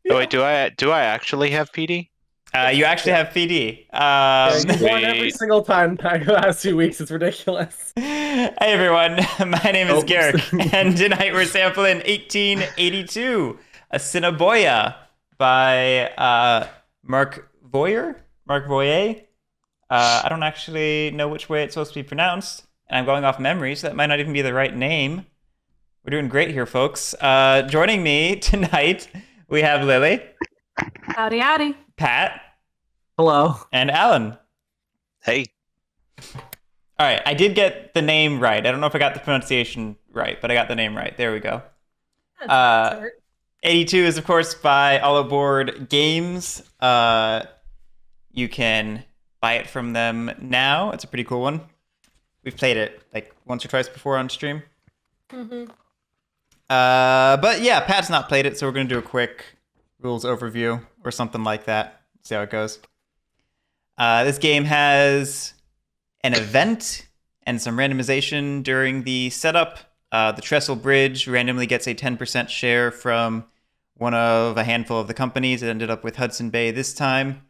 Oh, wait, do I actually have PD? You actually Yeah. have PD. Yeah, you've won every Sweet. single time the last 2 weeks. It's ridiculous. Hey everyone, my name is Oh, oops. Guerric, and tonight we're sampling 1882, Assiniboia by Mark Voyer. Mark Voyer. I don't actually know which way it's supposed to be pronounced, and I'm going off memory, so that might not even be the right name. We're doing great here, folks. Joining me tonight, we have Lily, Howdy, howdy. Pat, Hello. and Alan. Hey, All right, I did get the name right. I don't know if I got the pronunciation right, but I got the name right. There we go. That's Uh, start. 82 is, of course, by All Aboard Games. You can buy it from them now. It's a pretty cool one. We've played it like once or twice before on stream. Mm-hmm. But yeah, Pat's not played it, so we're going to do a quick rules overview or something like that. See how it goes. This game has an event and some randomization during the setup. The Trestle Bridge randomly gets a 10% share from one of a handful of the companies. It ended up with Hudson Bay this time.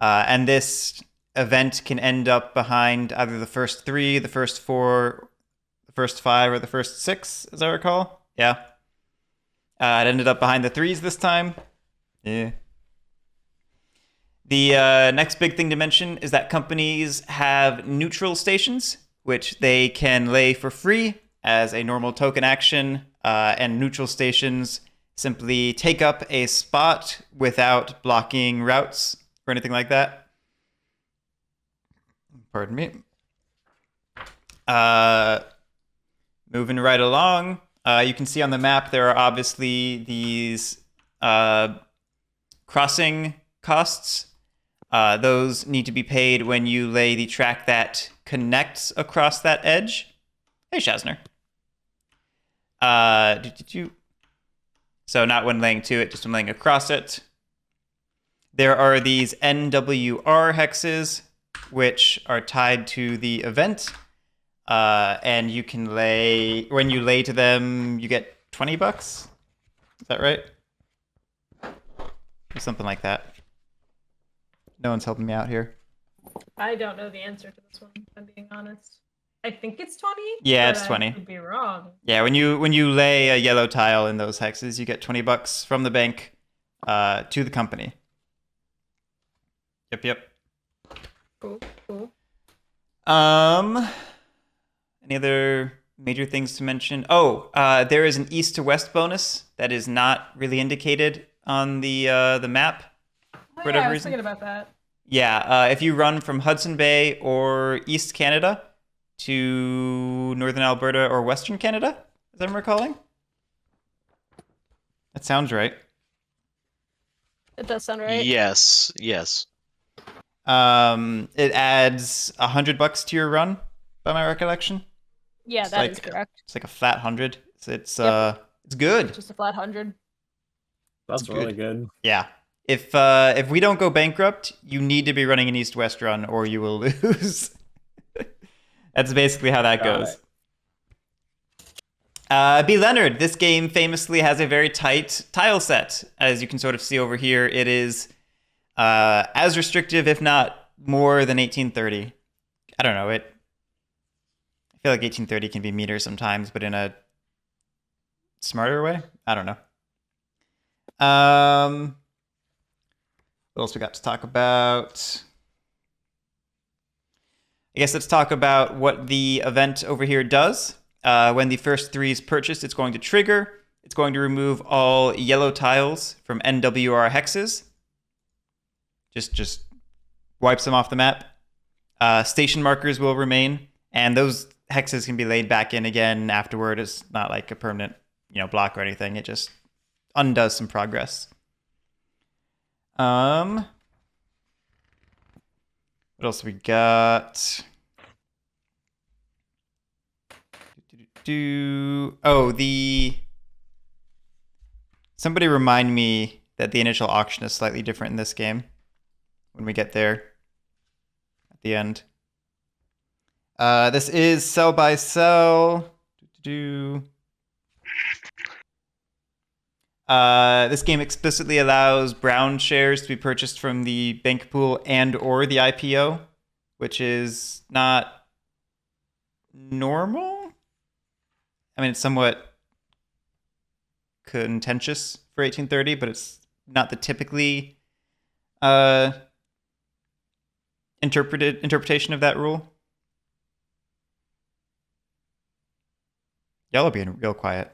And this event can end up behind either the first three, the first four, the first five, or the first six, as I recall. Yeah. It ended up behind the threes this time. Yeah. The next big thing to mention is that companies have neutral stations, which they can lay for free as a normal token action, and neutral stations simply take up a spot without blocking routes or anything like that. Pardon me. Moving right along, you can see on the map there are obviously these crossing costs. Those need to be paid when you lay the track that connects across that edge. Hey, Shazner. So not when laying to it, just when laying across it. There are these NWR hexes, which are tied to the event. And you can lay, when you lay to them, you get $20. Is that right? Or something like that. No one's helping me out here. I don't know the answer to this one, if I'm being honest. I think it's 20. Yeah, but it's 20. I could be wrong. Yeah, when you lay a yellow tile in those hexes, you get $20 from the bank to the company. Yep. Cool. Any other major things to mention? Oh, there is an east to west bonus that is not really indicated on the map Oh, for yeah, whatever I was reason. thinking about that. Yeah, if you run from Hudson Bay or East Canada to Northern Alberta or Western Canada, as I'm recalling. That sounds right. It does sound right. yes. It adds $100 to your run, by my recollection. Yeah, It's that is like correct. it's like a flat 100. It's Yep. it's good. Just a flat 100. That's It's really good. good. Yeah. If we don't go bankrupt, you need to be running an east-west run, or you will lose. That's basically how that Got goes. B. Leonard, this game famously has a very tight tile set. As you can sort of see over here, it is as restrictive, if not more than 1830. I don't know. I feel like 1830 can be meter sometimes, but in a smarter way. I don't know. What else we got to talk about? I guess let's talk about what the event over here does. When the first three is purchased, it's going to trigger. It's going to remove all yellow tiles from NWR hexes. Just wipes them off the map. Station markers will remain, and those hexes can be laid back in again afterward. It's not like a permanent, block or anything. It just undoes some progress. What else we got? Somebody remind me that the initial auction is slightly different in this game when we get there at the end. This is sell by sell. This game explicitly allows brown shares to be purchased from the bank pool and or the IPO, which is not normal. I mean, it's somewhat contentious for 1830, but it's not the typically interpretation of that rule. Y'all are being real quiet.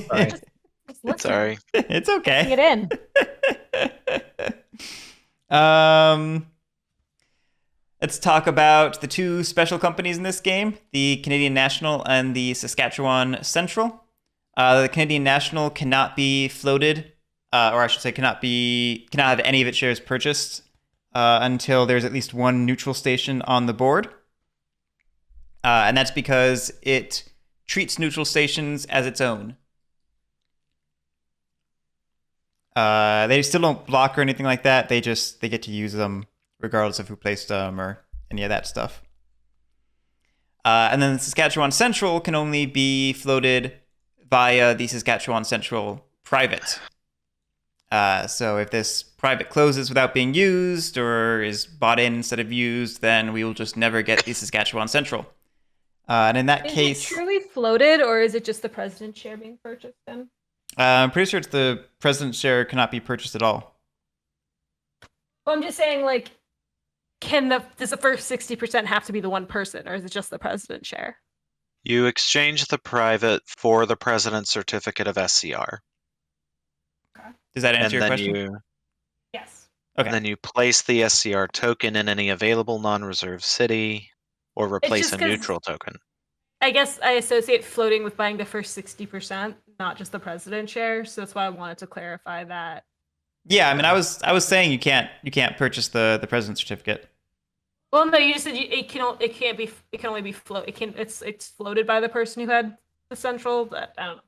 Sorry. Just listen. Sorry. It's Bring okay. it in. Let's talk about the two special companies in this game, the Canadian National and the Saskatchewan Central. The Canadian National cannot be floated, or I should say cannot have any of its shares purchased until there's at least one neutral station on the board. And that's because it treats neutral stations as its own. They still don't block or anything like that. They get to use them regardless of who placed them or any of that stuff. And then the Saskatchewan Central can only be floated via the Saskatchewan Central private. So if this private closes without being used or is bought in instead of used, then we will just never get the Saskatchewan Central. And in that Is case, it truly floated, or is it just the president's share being purchased then? I'm pretty sure it's the president's share cannot be purchased at all. Well, I'm just saying, like, does the first 60% have to be the one person, or is it just the president's share? You exchange the private for the president's certificate of SCR. Does that answer your and then question? you Yes. Okay. and then you place the SCR token in any available non-reserve city or replace just a 'cause- neutral token. I guess I associate floating with buying the first 60%, not just the president's share. So that's why I wanted to clarify that. Yeah, I mean, I was saying you can't purchase the president's certificate. Well, no, you just said it can only be it's floated by the person who had the central, but I don't know.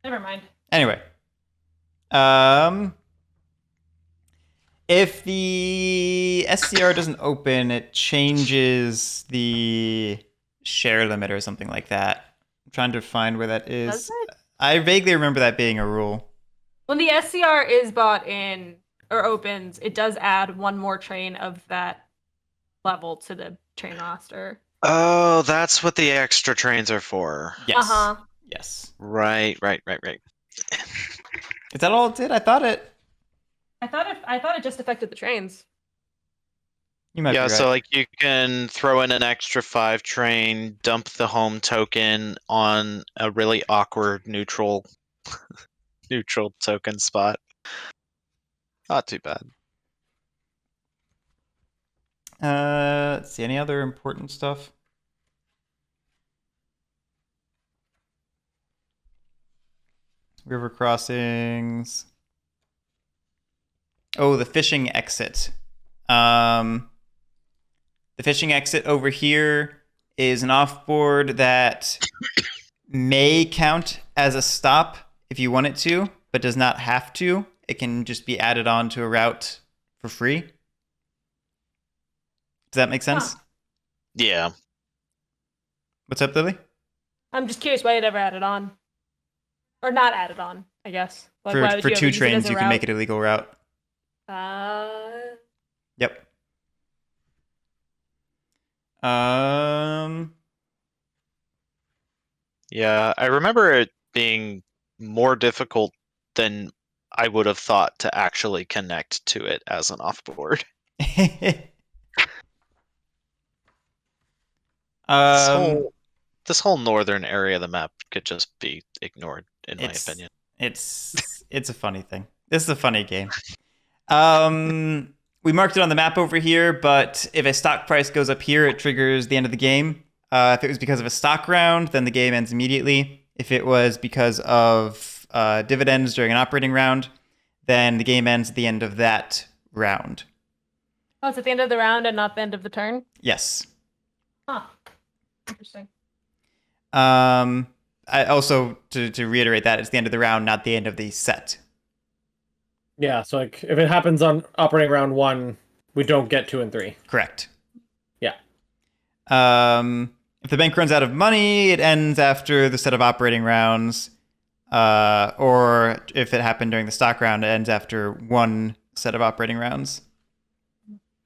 Never mind. Anyway, if the SCR doesn't open, it changes the share limit or something like that. I'm trying to find where that is. Does it? I vaguely remember that being a rule. When the SCR is bought in or opens, it does add one more train of that level to the train roster. Oh, that's what the extra trains are for. Yes. Uh-huh. Yes. Right. Is that all it did? I thought it just affected the trains. You might be Yeah, right. so like you can throw in an extra 5 train, dump the home token on a really awkward neutral token spot. Not too bad. Let's see, any other important stuff? River crossings. Oh, the fishing exit. The fishing exit over here is an offboard that may count as a stop if you want it to, but does not have to. It can just be added on to a route for free. Does that make sense? Huh. Yeah. What's up, Lily? I'm just curious why it ever added on. Or not added on, I guess. Like, why would For you ever two use it trains, as a you can make it a legal route. Yep. Yeah, I remember it being more difficult than I would have thought to actually connect to it as an offboard. This whole northern area of the map could just be ignored, in my opinion. It's a funny thing. This is a funny game. We marked it on the map over here, but if a stock price goes up here, it triggers the end of the game. If it was because of a stock round, then the game ends immediately. If it was because of dividends during an operating round, then the game ends at the end of that round. Oh, it's at the end of the round and not the end of the turn? Yes. Huh. Interesting. I also, to reiterate that, it's the end of the round, not the end of the set. Yeah, so like if it happens on operating round 1, we don't get 2 and 3. Correct. Yeah. If the bank runs out of money, it ends after the set of operating rounds. or if it happened during the stock round, it ends after one set of operating rounds.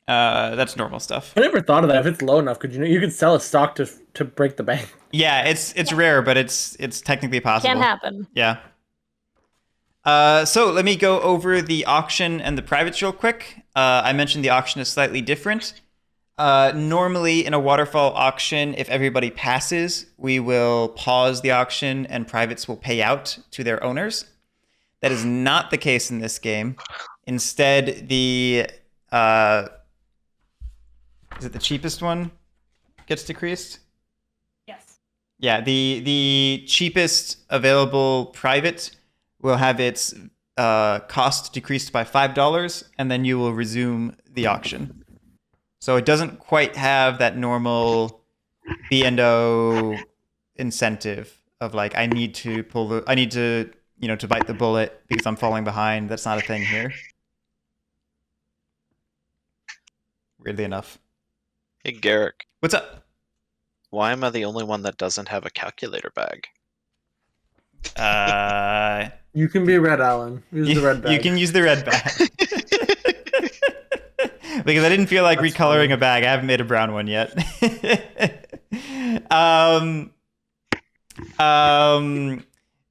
That's normal stuff. I never thought of that. If it's low enough, you could sell a stock to break the bank? Yeah, it's rare, but it's technically possible. Can happen. Yeah. So let me go over the auction and the privates real quick. I mentioned the auction is slightly different. Normally in a waterfall auction, if everybody passes, we will pause the auction and privates will pay out to their owners. That is not the case in this game. Instead, the is it the cheapest one gets decreased? Yes. Yeah, the cheapest available private will have its cost decreased by $5, and then you will resume the auction. So it doesn't quite have that normal B&O incentive of like I need to to bite the bullet because I'm falling behind. That's not a thing here. Weirdly enough. Hey, Guerric, What's up? why am I the only one that doesn't have a calculator bag? You can be red, Alan. Use the red bag. You can use the red bag. Because I didn't feel like That's recoloring funny. a bag. I haven't made a brown one yet. B.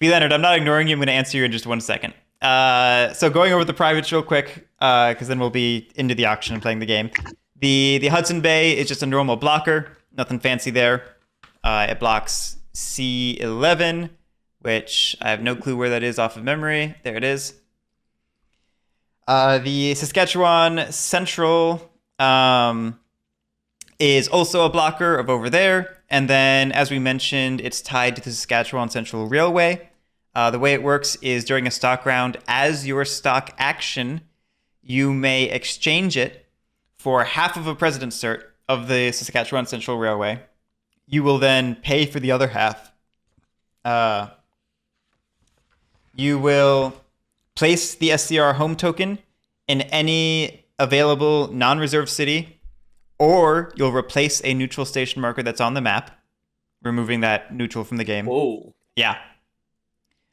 Leonard, I'm not ignoring you. I'm going to answer you in just 1 second. So going over the privates real quick, because then we'll be into the auction and playing the game. The Hudson Bay is just a normal blocker. Nothing fancy there. It blocks C11, which I have no clue where that is off of memory. There it is. The Saskatchewan Central is also a blocker of over there. And then, as we mentioned, it's tied to the Saskatchewan Central Railway. The way it works is during a stock round, as your stock action, you may exchange it for half of a president's cert of the Saskatchewan Central Railway. You will then pay for the other half. You will place the SCR home token in any available non-reserved city, or you'll replace a neutral station marker that's on the map, removing that neutral from the game. Whoa, Yeah,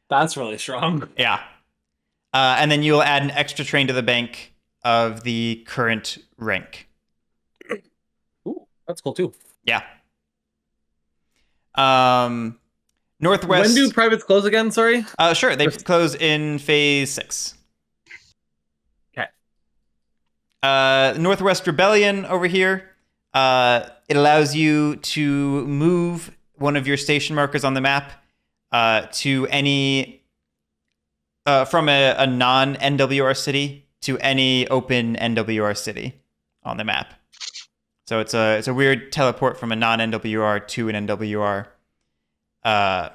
that's really strong. yeah. And then you'll add an extra train to the bank of the current rank. Ooh, that's cool too. Yeah. Northwest. When do privates close again? Sorry. Sure, they close in phase 6. Okay. Northwest Rebellion over here. It allows you to move one of your station markers on the map to any from a non-NWR city to any open NWR city on the map. So it's a weird teleport from a non-NWR to an NWR. You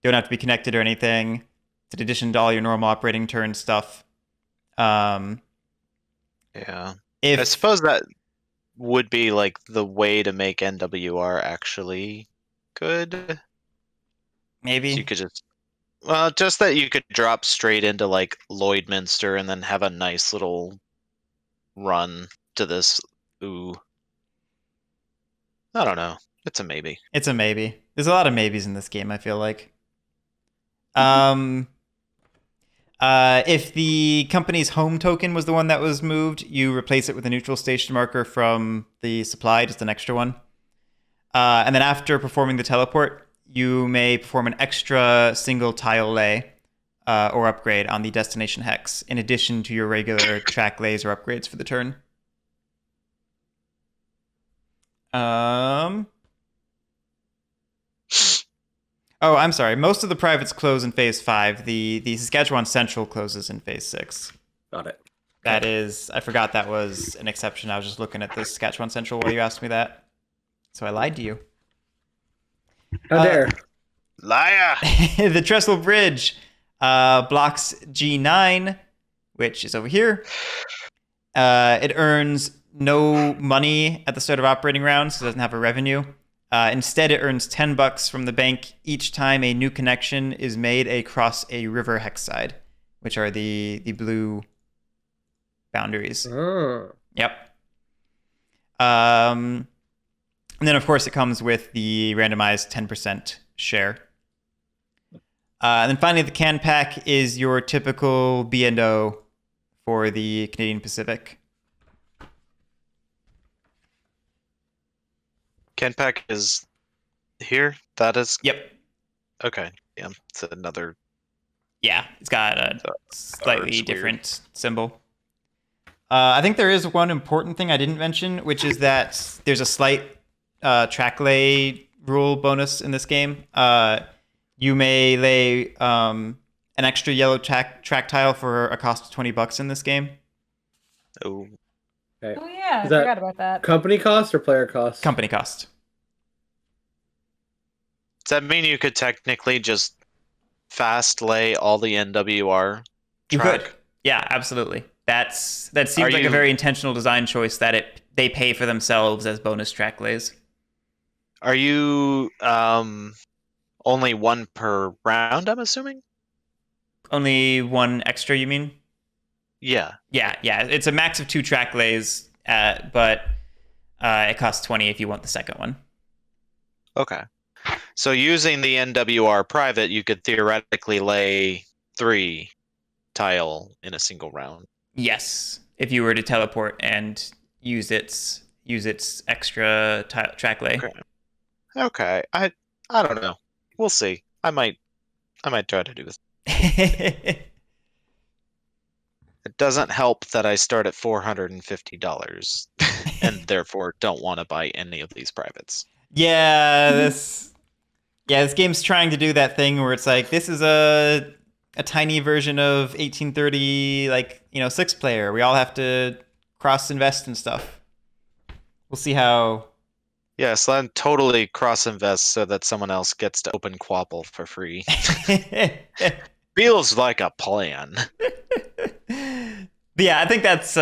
don't have to be connected or anything. It's in addition to all your normal operating turn stuff. Yeah. I suppose that would be like the way to make NWR actually good. Maybe. So you could just that you could drop straight into like Lloydminster and then have a nice little run to this. Ooh. I don't know. It's a maybe. It's a maybe. There's a lot of maybes in this game, I feel like. If the company's home token was the one that was moved, you replace it with a neutral station marker from the supply, just an extra one. And then after performing the teleport, you may perform an extra single tile lay or upgrade on the destination hex, in addition to your regular track lays or upgrades for the turn. Oh, I'm sorry. Most of the privates close in phase 5. The Saskatchewan Central closes in phase 6. Got it. That is, I forgot that was an exception. I was just looking at the Saskatchewan Central while you asked me that. So I lied to you. How dare. Liar! The Trestle Bridge blocks G9, which is over here. It earns no money at the start of operating rounds, so it doesn't have a revenue. Instead, it earns $10 from the bank each time a new connection is made across a river hex side, which are the blue boundaries. Oh. Yep. And then, of course, it comes with the randomized 10% share. And then finally, the can pack is your typical B&O for the Canadian Pacific. Ken Pack is here. That is Yep. okay. Yeah, it's another. Yeah, it's got a slightly weird. different symbol. I think there is one important thing I didn't mention, which is that there's a slight Tracklay rule bonus in this game. You may lay an extra yellow track tile for a cost of $20 in this game. Oh, Okay. Oh yeah, I Is that- forgot about that. Company cost or player cost? Company cost. does that mean you could technically just fast lay all the NWR? You track? could. Yeah, absolutely. That seems Are like a you- very intentional design choice that they pay for themselves as bonus track lays. Are you only one per round? I'm assuming. Only one extra, you mean? Yeah. Yeah. It's a max of 2 track lays, but it costs 20 if you want the second one. Okay. So using the NWR private, you could theoretically lay 3 tile in a single round. Yes, if you were to teleport and use its extra track lay. Okay. Okay. I don't know. We'll see. I might try to do this. It doesn't help that I start at $450 and therefore don't want to buy any of these privates. this game's trying to do that thing where it's like, this is a tiny version of 1830, like, 6-player. We all have to cross invest and stuff. We'll see how. Yes, I'm totally cross invest so that someone else gets to open Quapple for free. Feels like a plan. But yeah, I think that's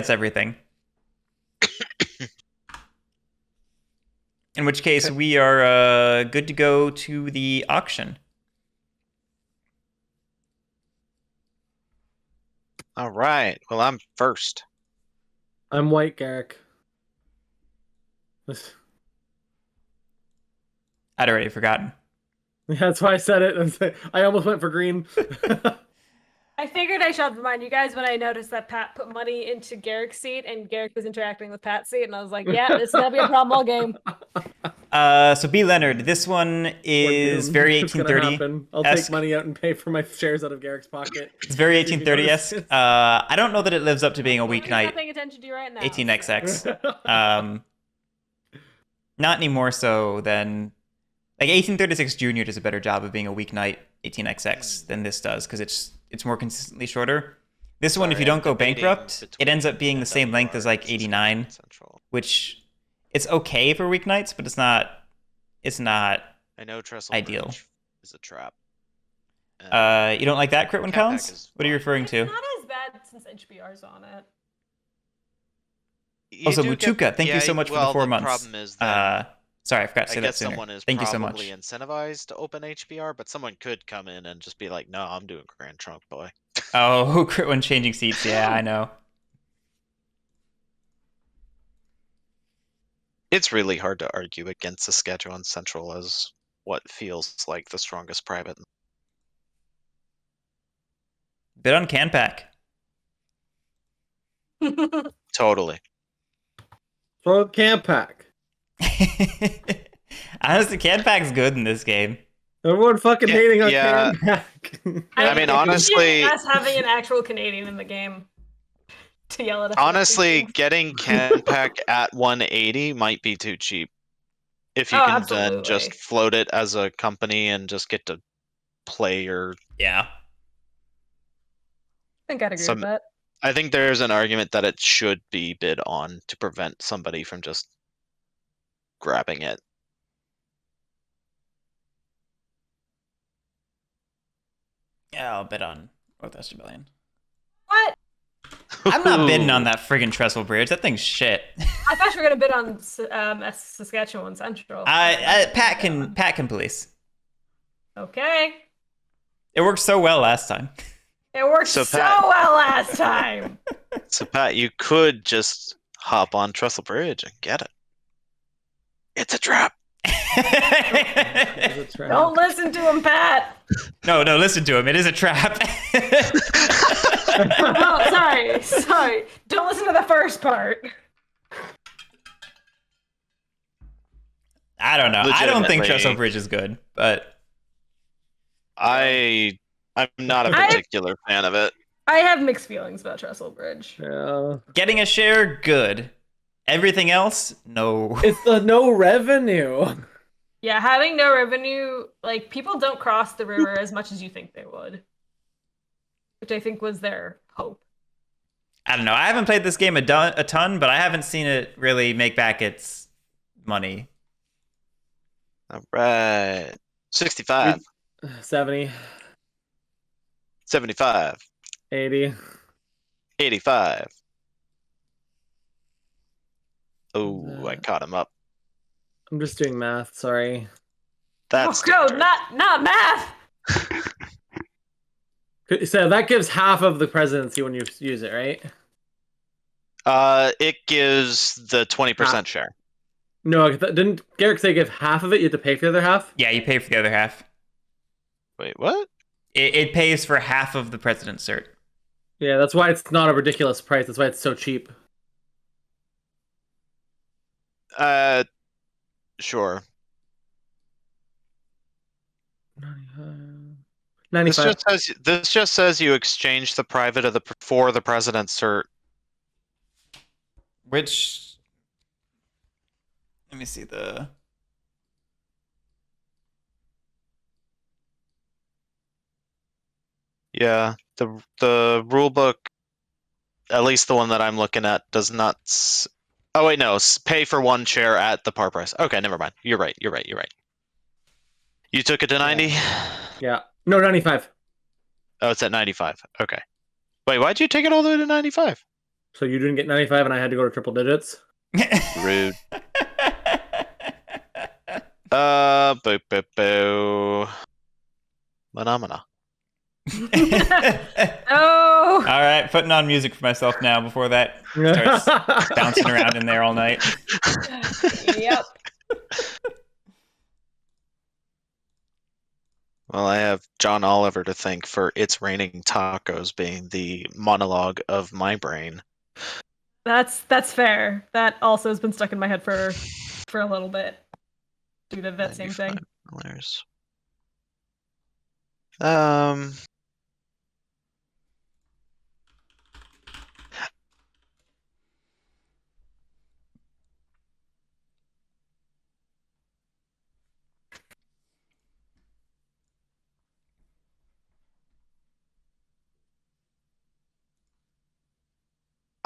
everything. In which case, we are good to go to the auction. All right. Well, I'm first. I'm white, Guerric. I'd already forgotten. That's why I said it. I almost went for green. I figured I should remind you guys when I noticed that Pat put money into Guerric's seat and Guerric was interacting with Pat's seat, and I was like, yeah, this is gonna be a problem all game. So B. Leonard, this one is Doom. very It's gonna 1830. happen. I'll take money out and pay for my shares out of Garrick's pocket. It's very 1830-esque. I don't know that it lives up to being a He's weeknight not paying attention to you right now. 18XX. Not any more so than, like, 1836 Junior does a better job of being a weeknight 18XX than this does, because it's more consistently shorter. This one, if you don't go bankrupt, it ends up being the same length as like 89, which it's okay for weeknights, but it's not I know Trestle ideal. Bridge is a trap. You don't like that crit when Cat Pack counts? is What are you fine. referring It's to? not as bad since HBR's on it. Also, do get- Mutuka, thank you so much for the 4 months. Problem is that Sorry, I forgot to I say that guess sooner. someone is Thank you so probably much. incentivized to open HBR, but someone could come in and just be like, "No, I'm doing Grand Trunk, boy." Oh, crit when changing seats. Yeah, I know. It's really hard to argue against Saskatchewan Central as what feels like the strongest private. Bit on can pack. Totally. Throw a camp pack. Honestly, can pack's good in this game. Everyone fucking Yeah, hating on yeah. camp pack. I mean, honestly- us having an actual Canadian in the game to yell at us. about Honestly, things. getting Can Pack at 180 might be too cheap. If you Oh, can then absolutely. just float it as a company and just get to play your. Yeah. I think I'd agree Some- with that. I think there's an argument that it should be bid on to prevent somebody from just grabbing it. Yeah, I'll bid on Northwest Rebellion. What? I'm not bidding on Ooh. that friggin' trestle bridge. That thing's shit. I thought you were gonna bid on Saskatchewan Central. Pat can police. Okay. It worked so well last time. It worked So, so Pat- well last time. So Pat, you could just hop on Trestle Bridge and get it. It's a trap. It's a trap. Don't listen to him, Pat. No, listen to him. It is a trap. Oh, sorry. Don't listen to the first part. I don't know. I don't think Legitimately. Trestle Bridge is good, but I'm not a particular fan of it. I have mixed feelings about Trestle Bridge. Yeah. getting a share, good. Everything else, no. It's the no revenue. Yeah, having no revenue, like, people don't cross the river as much as you think they would. Which I think was their hope. I don't know. I haven't played this game a ton, but I haven't seen it really make back its money. All right. 65, 70, 75, 80. 85. Oh, I caught him up. I'm just doing math, sorry. That's no, dangerous. not math. So that gives half of the presidency when you use it, right? It gives the 20% share. No, didn't Guerric say give half of it? You have to pay for the other half? Yeah, you pay for the other half. Wait, what? It pays for half of the president's cert. Yeah, that's why it's not a ridiculous price. That's why it's so cheap. Sure. 95. This just says you exchange the private of for the president's cert. Which, let me see the. Yeah, the rule book, at least the one that I'm looking at, does not. Oh wait, no. Pay for one chair at the par price. Okay, never mind. You're right. You took it to 90. Yeah. No, 95. Oh, it's at 95. Okay. Wait, why'd you take it all the way to 95? So you didn't get 95 and I had to go to triple digits? Rude. Boo, boo, boo. Phenomena. Oh. All right, putting on music for myself now before that starts bouncing around in there all night. Yep. Well, I have John Oliver to thank for "It's Raining Tacos" being the monologue of my brain. That's fair. That also has been stuck in my head for a little bit due to that same thing. $95.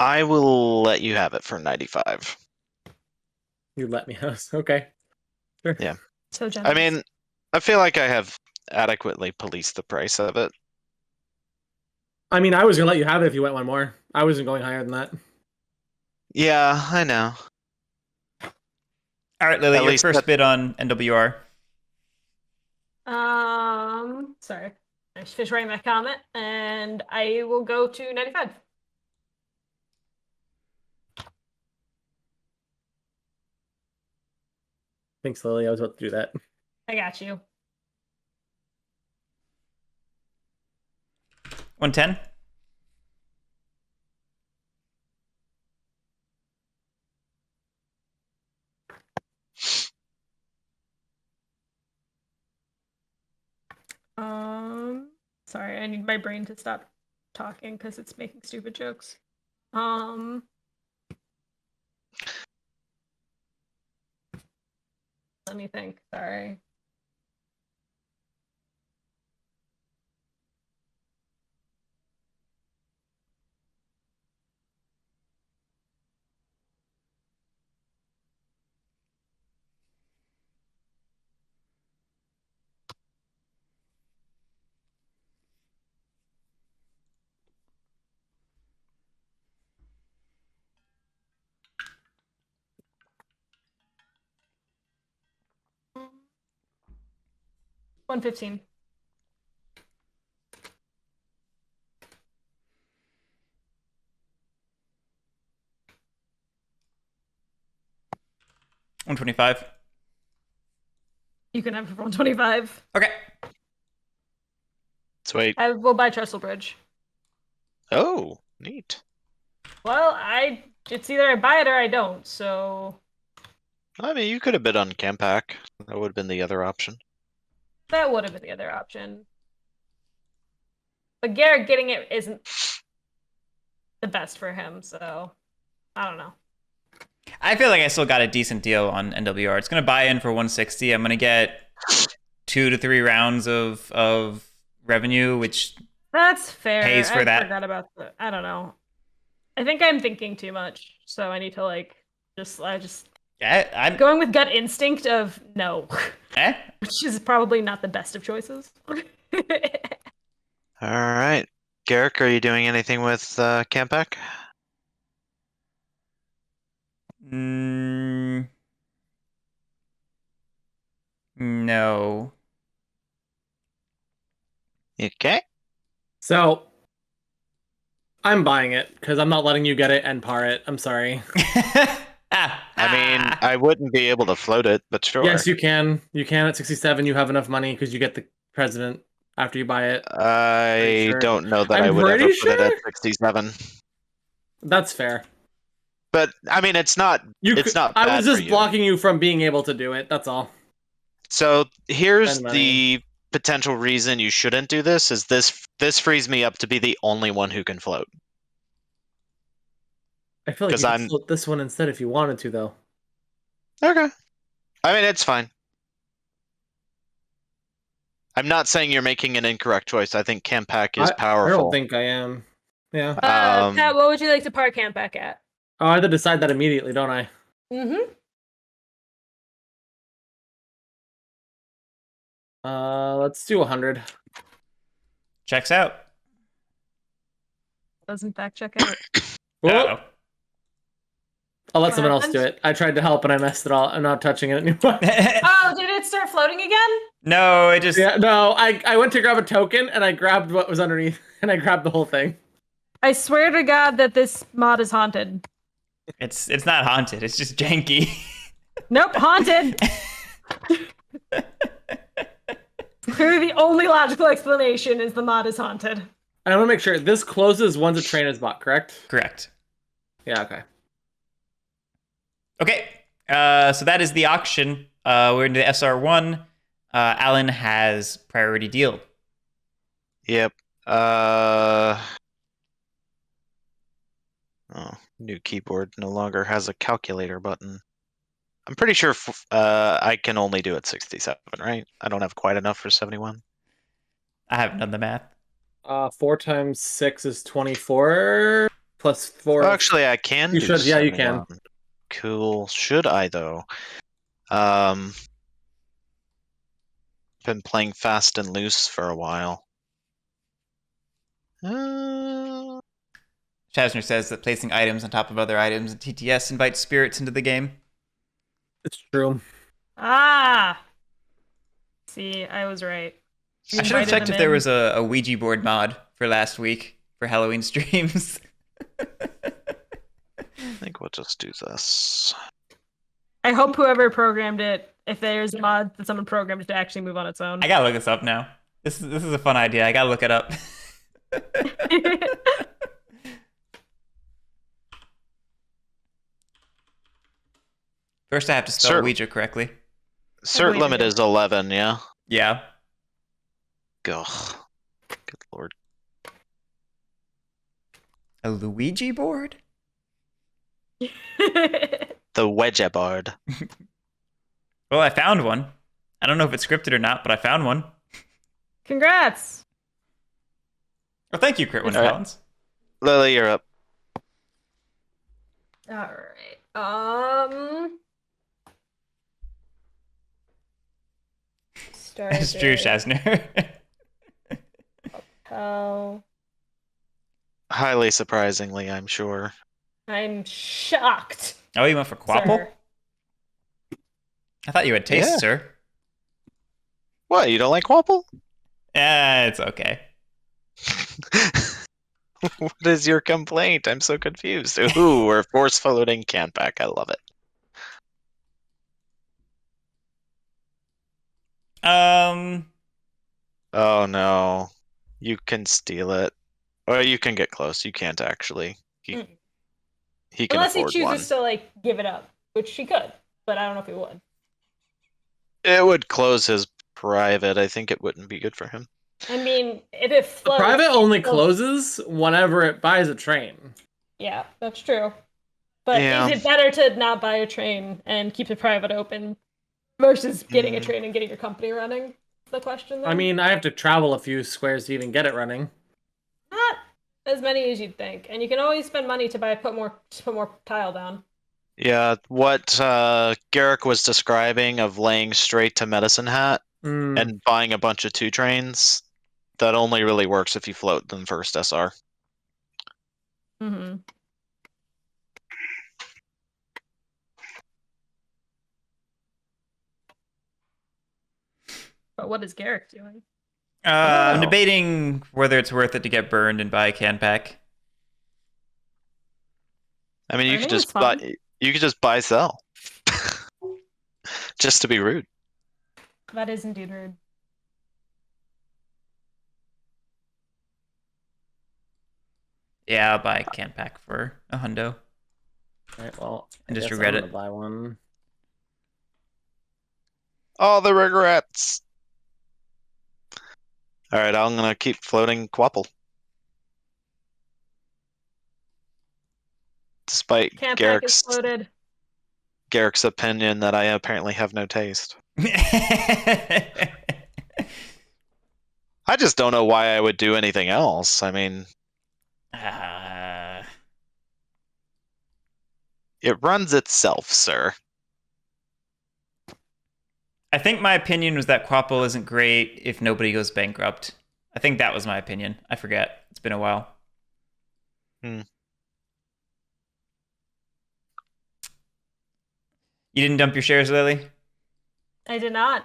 I will let you have it for 95. You let me host. Okay. Sure. Yeah. So generous. I mean, I feel like I have adequately policed the price of it. I mean, I was going to let you have it if you went one more. I wasn't going higher than that. Yeah, I know. All right, Lily, At your least first bid on NWR. Sorry. I just finished writing that comment, and I will go to 95. Thanks, Lily. I was about to do that. I got you. 110. Sorry, I need my brain to stop talking because it's making stupid jokes. Let me think. Sorry. $115. $125. You can have it for 125. Okay. Sweet. I will buy Trestle Bridge. Oh, neat. Well, it's either I buy it or I don't, so I mean, you could have bid on Campac. That would have been the other option. that would have been the other option. But Guerric getting it isn't the best for him, so I don't know. I feel like I still got a decent deal on NWR. It's going to buy in for 160. I'm going to get 2 to 3 rounds of revenue, which That's fair. pays for that. I forgot about I don't know. I think I'm thinking too much, so I need to I'm going with gut instinct of no, eh? which is probably not the best of choices. All right. Guerric, are you doing anything with Campac? No. Okay. So I'm buying it because I'm not letting you get it and par it. I'm sorry. I mean, I wouldn't be able to float it, but sure. Yes, you can. You can at 67. You have enough money because you get the president after you buy it. I sure. don't know that I'm I would ever pretty put it at sure. 67. That's fair. But I mean, it's not. It's not I bad was for just you. blocking you from being able to do it. That's all. So here's Spend the potential reason you shouldn't do this: is this frees me up to be the only one who can float. I feel like 'Cause you could I'm- float this one instead if you wanted to, though. Okay. I mean, it's fine. I'm not saying you're making an incorrect choice. I think Campac is I powerful. don't think I am. Yeah. Pat, what would you like to park camp back at? Oh, I have to decide that immediately, don't I? Mm-hmm. Let's do 100. Checks out. Doesn't fact check out. Uh-oh. I'll let What someone else do happened? it. I tried to help and I messed it all. I'm not touching it anymore. Oh, did it start floating again? No, it just Yeah, no, I went to grab a token and I grabbed what was underneath and I grabbed the whole thing. I swear to God that this mod is haunted. it's not haunted. It's just janky. Nope, haunted. Clearly, the only logical explanation is the mod is haunted. I want to make sure this closes once a train is bought, correct? Correct. Yeah, okay. Okay. So that is the auction. We're into the SR1. Alan has priority deal. Yep. Oh, new keyboard no longer has a calculator button. I'm pretty sure I can only do it 67, right? I don't have quite enough for 71. I haven't done the math. 4 times 6 is 24 plus 4. Oh, actually, I can. You do should, yeah, you can. 71. Cool. Should I though? Been playing fast and loose for a while. Chasner says that placing items on top of other items in TTS invites spirits into the game. It's true. Ah. See, I was right. You I should have invited checked them if there in. was a Ouija board mod for last week for Halloween streams. I think we'll just do this. I hope whoever programmed it, if there's a mod that someone programmed it to actually move on its own. I gotta look this up now. This is a fun idea. I gotta look it up. First, I have to spell Sure. Ouija correctly. Cert believe limit you. is 11, yeah? Yeah. Ugh. Good lord. A Luigi board? The Wedge board. Well, I found one. I don't know if it's scripted or not, but I found one. Congrats. Well, thank you, Crit One All right. Collins. Lily, you're up. All right. Start. It's Drew Shasner. Oh, Highly surprisingly, I'm sure. I'm shocked. Oh, you went for Quapple? sir. I thought you had taste, Yeah. sir. What, you don't like Quapple? It's okay. What is your complaint? I'm so confused. Ooh, we're force floating Campac. I love it. Oh no. You can steal it. Or you can get close. You can't actually. He Mm. he can Unless he afford one. chooses to like give it up, which he could, but I don't know if he would. It would close his private. I think it wouldn't be good for him. I mean, if it The floats, private only it still- closes whenever it buys a train. Yeah, that's true. But Yeah. is it better to not buy a train and keep the private open versus getting a train and getting your company running? That's the question. Then. I mean, I have to travel a few squares to even get it running. Not as many as you'd think, and you can always spend money to put more tile down. Yeah, what Guerric was describing of laying straight to Medicine Hat and buying a bunch of 2 trains, that only really works if you float them first SR. Mm-hmm. But what is Guerric doing? I'm Oh. debating whether it's worth it to get burned and buy a can pack. I mean, you could Burning is just buy fun. sell. Just to be rude. That is indeed rude. Yeah, I'll buy a can pack for a hundo. Alright, well, And I just guess regret I'm gonna it. buy one. All the regrets. All right, I'm gonna keep floating Quapple. Despite Camp pack is floated. Guerric's opinion that I apparently have no taste. I just don't know why I would do anything else. I mean, it runs itself, sir. I think my opinion was that Quapple isn't great if nobody goes bankrupt. I think that was my opinion. I forget. It's been a while. You didn't dump your shares, Lily? I did not.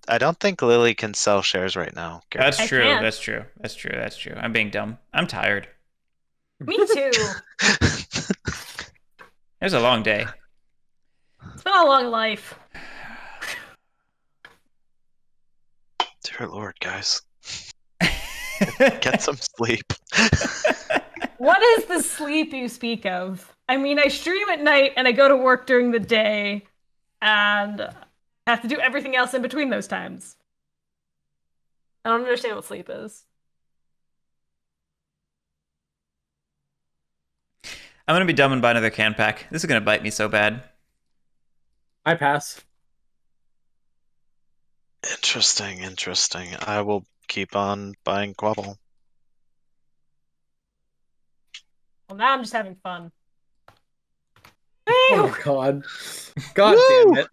I don't think Lily can sell shares right now. That's I true. can't. That's true. That's true. That's true. I'm being dumb. I'm tired. Me too. It was a long day. It's been a long life. Dear Lord, guys. Get some sleep. What is the sleep you speak of? I mean, I stream at night and I go to work during the day and have to do everything else in between those times. I don't understand what sleep is. I'm gonna be dumb and buy another can pack. This is gonna bite me so bad. I pass. Interesting. I will keep on buying Quabble. Well, now I'm just having fun. Oh my god. God Woo! damn it.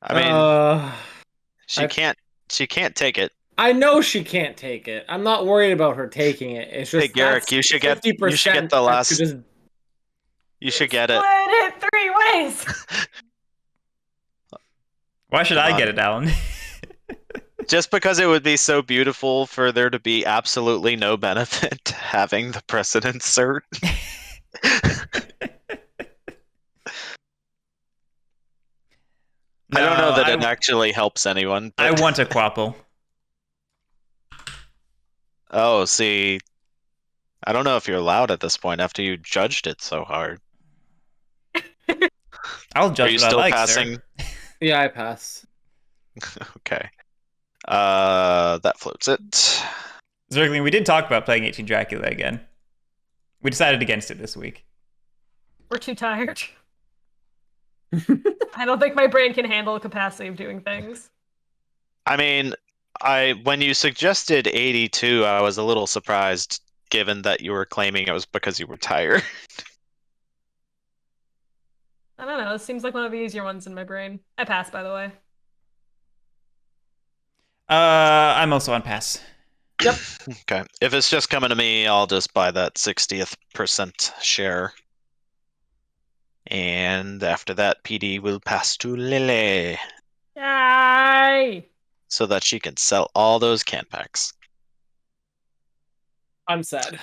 I mean, she I- can't take it. I know she can't take it. I'm not worried about her taking it. It's just Hey, Guerric, that's you should get 50% the that last. could just- You should get it. Split it 3 ways. Why should Come I on. get it, Alan? Just because it would be so beautiful for there to be absolutely no benefit to having the precedent cert. I don't know that it actually helps anyone. I But... want a Quapple. Oh, see, I don't know if you're allowed at this point after you judged it so hard. I'll Are judge you what I still like, passing? sir. Yeah, I pass. Okay. That floats it. Zergling, we did talk about playing 18 Dracula again. We decided against it this week. We're too tired. I don't think my brain can handle the capacity of doing things. I mean, when you suggested 82, I was a little surprised, given that you were claiming it was because you were tired. I don't know. It seems like one of the easier ones in my brain. I pass, by the way. I'm also on pass. Yep. Okay. If it's just coming to me, I'll just buy that 60th percent share. And after that, PD will pass to Lily Yay! so that she can sell all those can packs. I'm sad.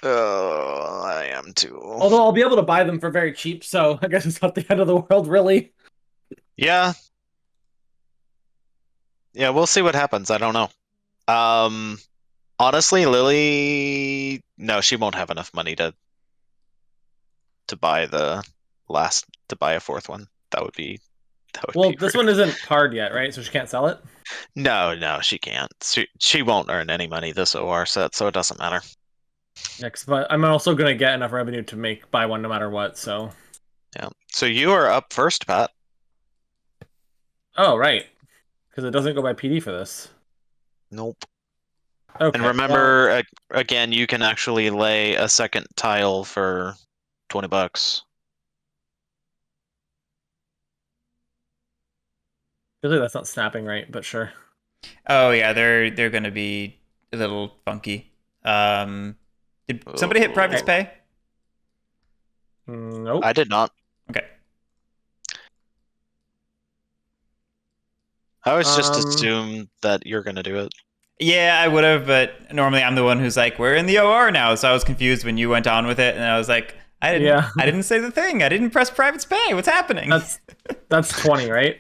I am too. Although I'll be able to buy them for very cheap, so I guess it's not the end of the world, really. Yeah. Yeah, we'll see what happens. I don't know. Honestly, Lily, no, she won't have enough money to buy a fourth one. That would be Well, be this rude. one isn't parred yet, right? So she can't sell it? No, she can't. She won't earn any money this OR set, so it doesn't matter. Next, but I'm also gonna get enough revenue to buy one no matter what, so. Yeah. So you are up first, Pat. Oh, right. Because it doesn't go by PD for this. Nope. Okay. And well, remember, again, you can actually lay a second tile for $20. really, that's not snapping right, but sure. Oh yeah, they're gonna be a little funky. Did somebody hit Private's Oh. Pay? Nope. I did not. Okay. I always just Um, assume that you're gonna do it. Yeah, I would have, but normally I'm the one who's like, "We're in the OR now," so I was confused when you went on with it, and I was like, Yeah. I didn't say the thing. I didn't press Private's Pay. What's happening?" That's 20, right?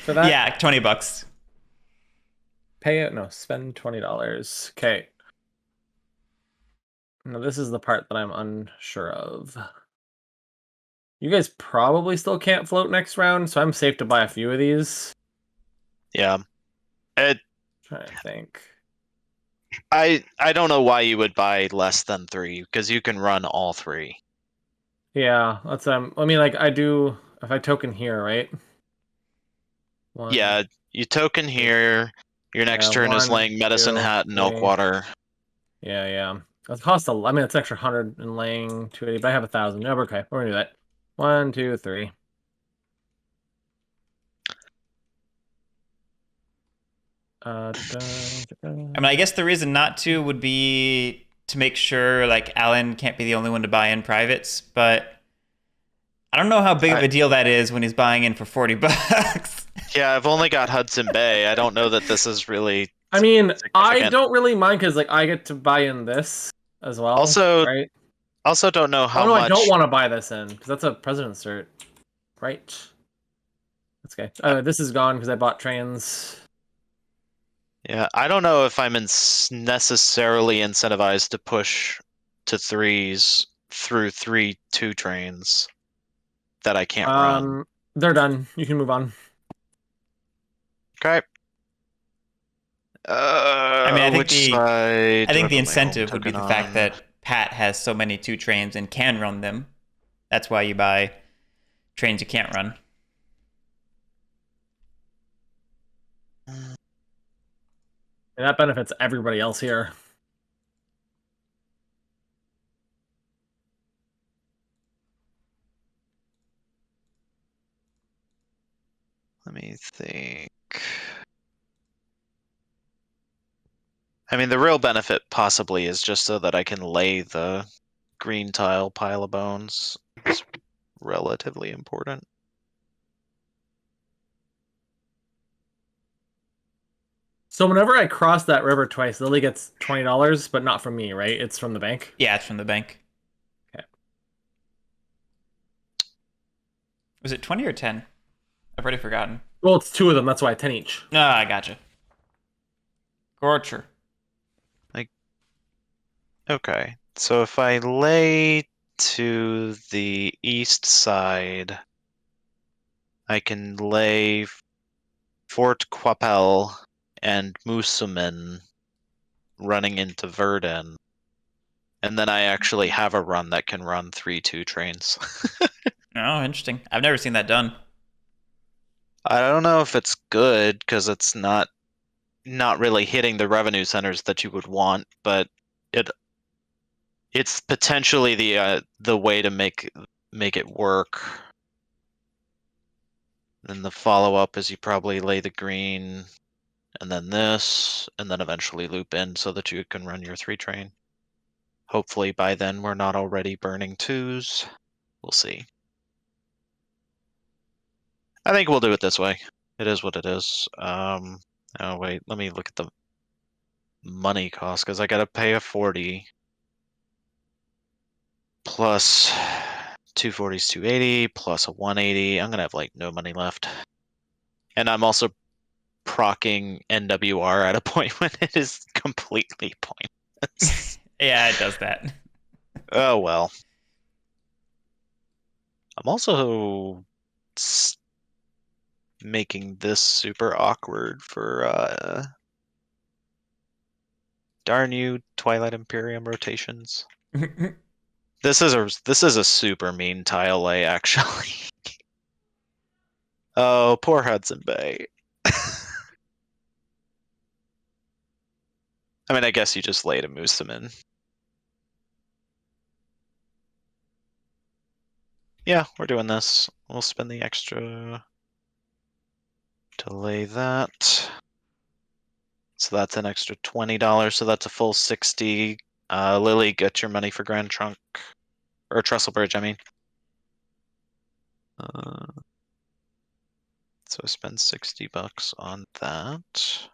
For that? Yeah, $20. Pay it? No, spend $20. Okay. Now, this is the part that I'm unsure of. You guys probably still can't float next round, so I'm safe to buy a few of these. Yeah. Trying to think. I don't know why you would buy less than 3 because you can run all 3. Yeah, that's I mean, like I do if I token here, right? One, Yeah, you token here. Your next yeah, turn is 1, laying Medicine 2, Hat and 3. Oakwater. Yeah. It costs I mean, it's extra 100 and laying 280, but I have 1,000. No, we're okay. We're gonna do that. 1, 2, 3. I mean, I guess the reason not to would be to make sure like Alan can't be the only one to buy in privates, but I don't know how big of a deal that is when he's buying in for $40. Yeah, I've only got Hudson Bay. I don't know that this is really. I mean, I significant. don't really mind because like I get to buy in this as well. Also, right? Also don't know how Oh no, much. I don't want to buy this in because that's a president cert, right? That's okay. This is gone because I bought trans. Yeah, I don't know if I'm necessarily incentivized to push to 3s through 3-2 trains that I can't run. They're done. You can move on. Okay. I mean, I think which side I do think the put my home incentive would be token the fact on? that Pat has so many 2 trains and can run them. That's why you buy trains you can't run. And that benefits everybody else here. Let me think. I mean, the real benefit possibly is just so that I can lay the green tile pile of bones. It's relatively important. So whenever I cross that river twice, Lily gets $20, but not from me, right? It's from the bank. Yeah, it's from the bank. Okay. Was it 20 or 10? I've already forgotten. Well, it's 2 of them. That's why 10 each. Ah, I gotcha. Gorcher. Okay, so if I lay to the east side, I can lay Fort Quapel and Musumin running into Verdun. And then I actually have a run that can run 3-2 trains. Oh, interesting. I've never seen that done. I don't know if it's good because it's not really hitting the revenue centers that you would want, but it's potentially the way to make it work. Then the follow-up is you probably lay the green, and then this, and then eventually loop in so that you can run your 3 train. Hopefully by then we're not already burning 2s. We'll see. I think we'll do it this way. It is what it is. Oh wait, let me look at the money cost because I gotta pay a 40. plus 240 is 280, plus a 180. I'm gonna have like no money left. And I'm also procking NWR at a point when it is completely pointless. Yeah, it does that. Oh well. I'm also making this super awkward for darn you, Twilight Imperium rotations. This is a super mean tile lay, actually. Oh, poor Hudson Bay. I mean, I guess you just lay to moose them in. Yeah, we're doing this. We'll spend the extra to lay that. So that's an extra $20. So that's a full 60. Lily, get your money for Grand Trunk or Trestle Bridge. I mean. So I spend $60 on that.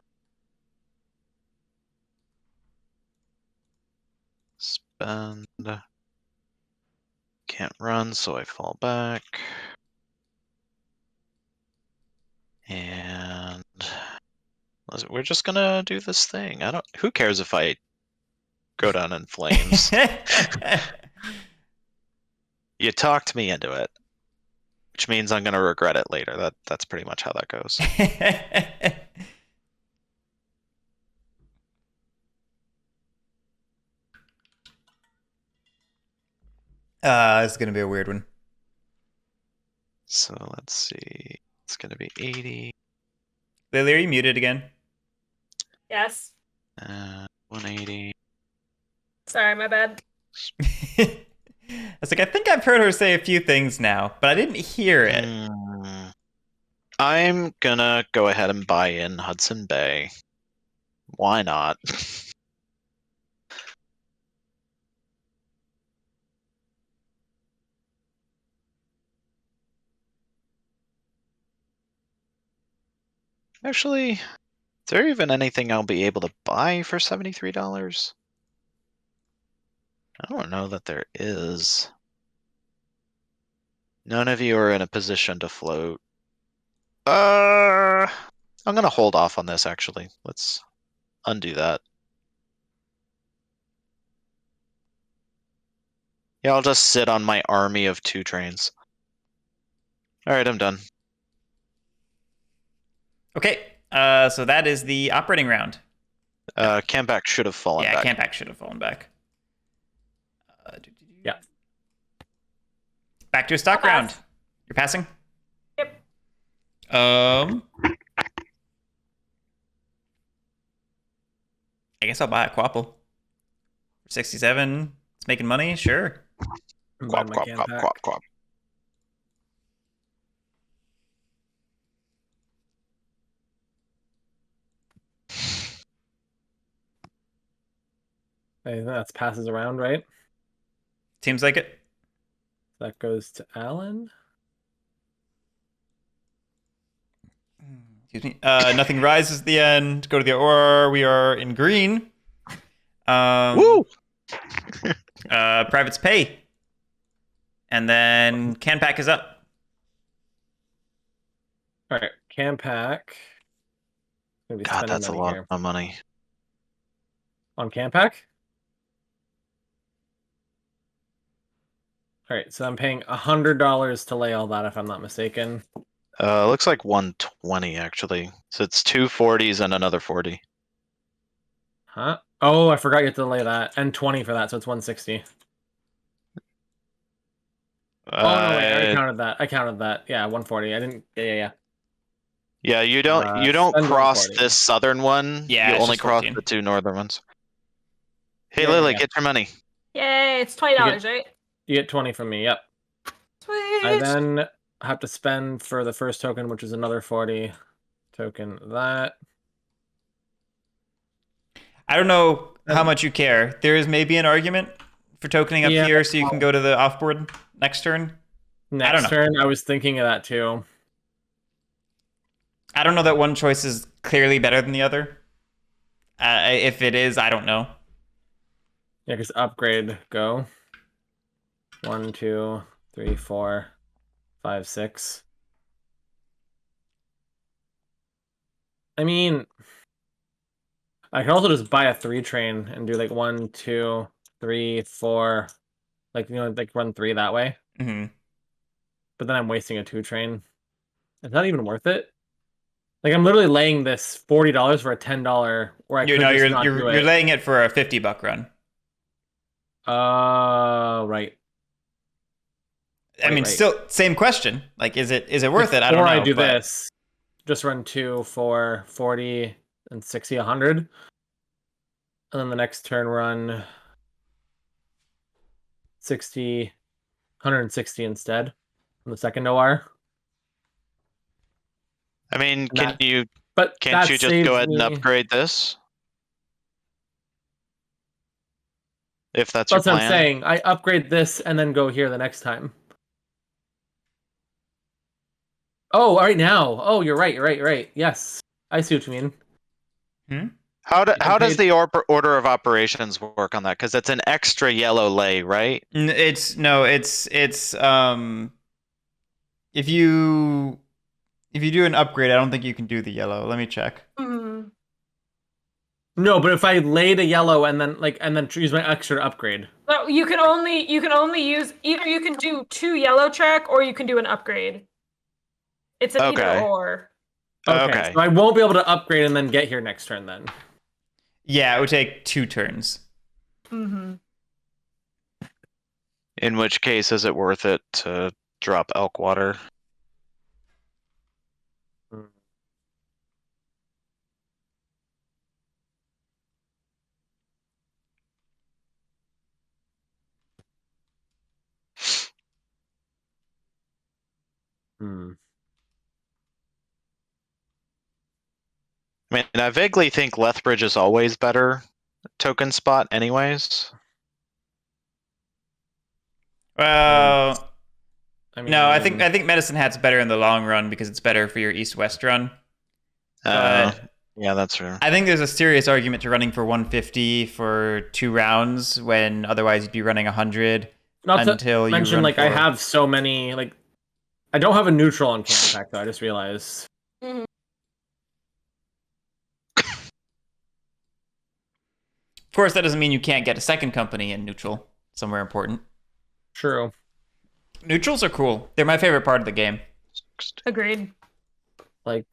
Spend. Can't run, so I fall back. And we're just gonna do this thing. Who cares if I go down in flames? You talked me into it, which means I'm gonna regret it later. That's pretty much how that goes. It's gonna be a weird one. So let's see. It's gonna be 80. Lily, are you muted again? Yes. 180. Sorry, my bad. I was like, I think I've heard her say a few things now, but I didn't hear it. I'm gonna go ahead and buy in Hudson Bay. Why not? Actually, is there even anything I'll be able to buy for $73? I don't know that there is. None of you are in a position to float. I'm gonna hold off on this actually. Let's undo that. Yeah, I'll just sit on my army of 2 trains. Alright, I'm done. Okay, so that is the operating round. Campback should have fallen back. Yeah, Campback should have fallen back. Yeah. Back to a stock I'll round. pass. You're passing? Yep. I guess I'll buy a Quapple. For 67. It's making money, sure. I'm Quap, buying my quap, can quap, pack. quap, quap. I think that's passes around, right? Seems like it. That goes to Alan. Excuse me. Nothing rises at the end. Go to the or we are in green. Woo! Privates pay. And then Canpack is up. All right, can pack. Gonna be God, spending that's a money lot here. of money. On can pack. All right, so I'm paying $100 to lay all that, if I'm not mistaken. Looks like 120 actually. So it's 2 40s and another 40. Huh? Oh, I forgot you have to lay that, and 20 for that, so it's 160. Oh no, wait, I counted that. I counted that. Yeah, 140. I didn't. Yeah. Yeah, you don't Spend cross 140. this southern one. Yeah, you it's only just cross 14. the 2 northern ones. Hey Yeah, Lily, yeah. get your money. Yay, it's $20, right? You get 20 from me. Yep. Sweet. I then have to spend for the first token, which is another 40 token. That. I don't know how much you care. There is maybe an argument for tokening up Yeah. here so you can go to the offboard next turn. Next know. turn, I was thinking of that too. I don't know that one choice is clearly better than the other. If it is, I don't know. Yeah, because upgrade go. 1, 2, 3, 4, 5, 6. I mean, I can also just buy a 3 train and do like 1, 2, 3, 4, like like run 3 that way. Hmm. But then I'm wasting a 2 train. It's not even worth it. Like I'm literally laying this $40 for a $10, where I could just not do You're it. laying it for a $50 run. Right. I mean, Right. still same question. Like, is it worth it? I don't Before know. I do but this, just run 2, 4, 40, and 60, 100. And then the next turn run 60, 160 instead on the second OR. I mean, And that- can't But you that just saves go ahead and me- upgrade this? If that's your That's what I'm plan. saying. I upgrade this and then go here the next time. Oh, right now. Oh, you're right. You're right. You're right. Yes, I see what you mean. How does paid- the order of operations work on that? Because it's an extra yellow lay, right? It's if you do an upgrade, I don't think you can do the yellow. Let me check. Mhm. No, but if I lay the yellow and then use my extra to upgrade. So you can only use either you can do 2 yellow track or you can do an upgrade. It's an either Okay. or. Okay, so I won't be able to upgrade and then get here next turn then. Yeah, it would take 2 turns. Mm-hmm. In which case, is it worth it to drop elk water? Hmm. I mean, I vaguely think Lethbridge is always better token spot anyways. Well, I mean, no, I think Medicine Hat's better in the long run because it's better for your east-west run. But yeah, that's true. I think there's a serious argument to running for 150 for 2 rounds when otherwise you'd be running 100 not until to you mention, run like, I for- have so many, like, I don't have a neutral on Camp Pack, though, I just realized. Mm-hmm. Of course, that doesn't mean you can't get a second company in neutral somewhere important. True. Neutrals are cool. They're my favorite part of the game. Agreed. Like,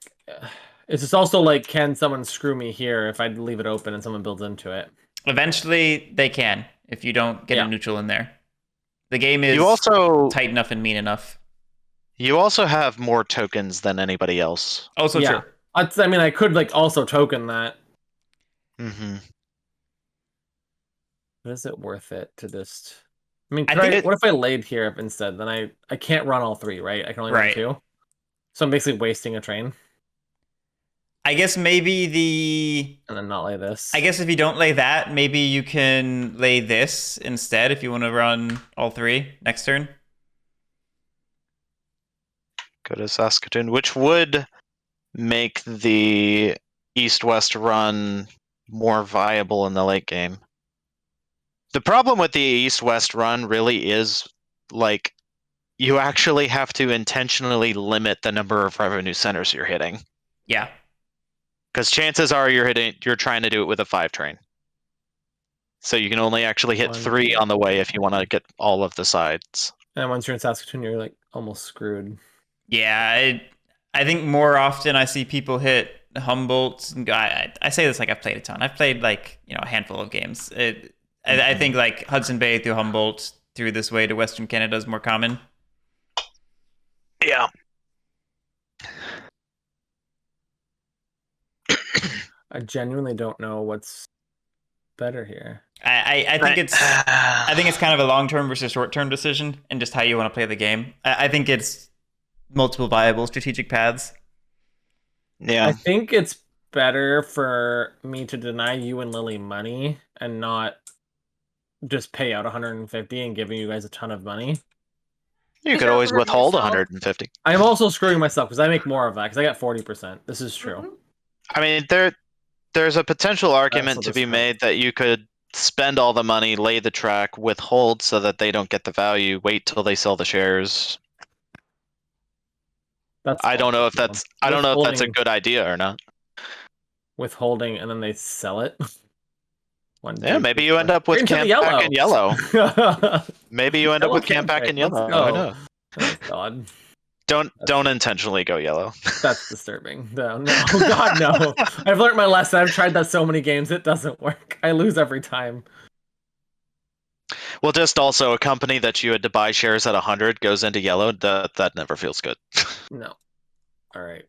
it's just also like, can someone screw me here if I leave it open and someone builds into it? Eventually, they can if you don't get Yeah. a neutral in there. The game is You also tight enough and mean enough. have more tokens than anybody else. Also Yeah. true. I mean, I could, like, also token that. Mm-hmm. But is it worth it to just... I mean, think what if I laid here instead? Then I can't run all 3, right? I can only run Right. 2. So I'm basically wasting a train I guess maybe and then not lay this. I guess if you don't lay that, maybe you can lay this instead if you want to run all 3 next turn. Go to Saskatoon, which would make the east-west run more viable in the late game. The problem with the east-west run really is, like, you actually have to intentionally limit the number of revenue centers you're hitting. Yeah. Because chances are you're trying to do it with a 5 train. So you can only actually hit 3 on the way if you want to get all of the sides. And once you're in Saskatoon, you're like almost screwed. Yeah, I think more often I see people hit Humboldt. I say this like I've played a ton. I've played like a handful of games. I think like Hudson Bay through Humboldt through this way to Western Canada is more common. Yeah. I genuinely don't know what's better here. I think it's kind of a long-term versus short-term decision and just how you want to play the game. I think it's multiple viable strategic paths. Yeah. I think it's better for me to deny you and Lily money and not just pay out 150 and giving you guys a ton of money. You could always withhold 150. I'm also screwing myself because I make more of that because I got 40%. This is true. Mhm. I mean, there's a potential argument to be different. made that you could spend all the money, lay the track, withhold so that they don't get the value, wait till they sell the shares. That's I don't know if fine. that's I don't know if that's a good idea or not. Withholding and then they sell it. One, Yeah, two, maybe three, you four. end up with Green to the camp back in yellow. Maybe you end up Yellow with camp back in Let's yellow. go. Who knows? Oh God, Don't intentionally go yellow. that's disturbing. No, God, no. I've learned my lesson. I've tried that so many games. It doesn't work. I lose every time. Well, just also a company that you had to buy shares at 100 goes into yellow. That never feels good. No. All right.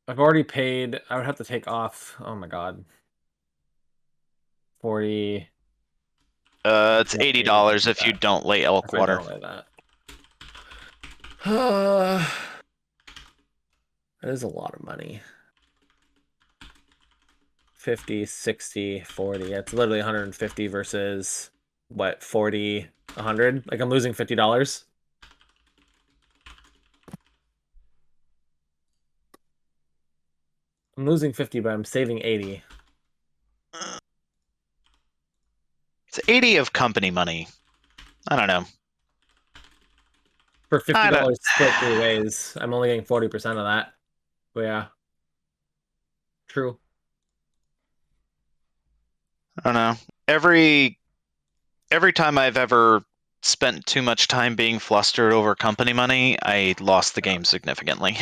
I've already paid. I would have to take off. Oh my God. 40. It's $80 if you don't lay elk If I water. don't like that. That is a lot of money. 50, 60, 40. It's literally 150 versus what, 40, 100? Like I'm losing $50. I'm losing 50, but I'm saving 80. It's 80 of company money. I don't know. For $50 split 3 ways, I'm only getting 40% of that. But yeah. True. I don't know. Every time I've ever spent too much time being flustered over company money, I lost the game significantly.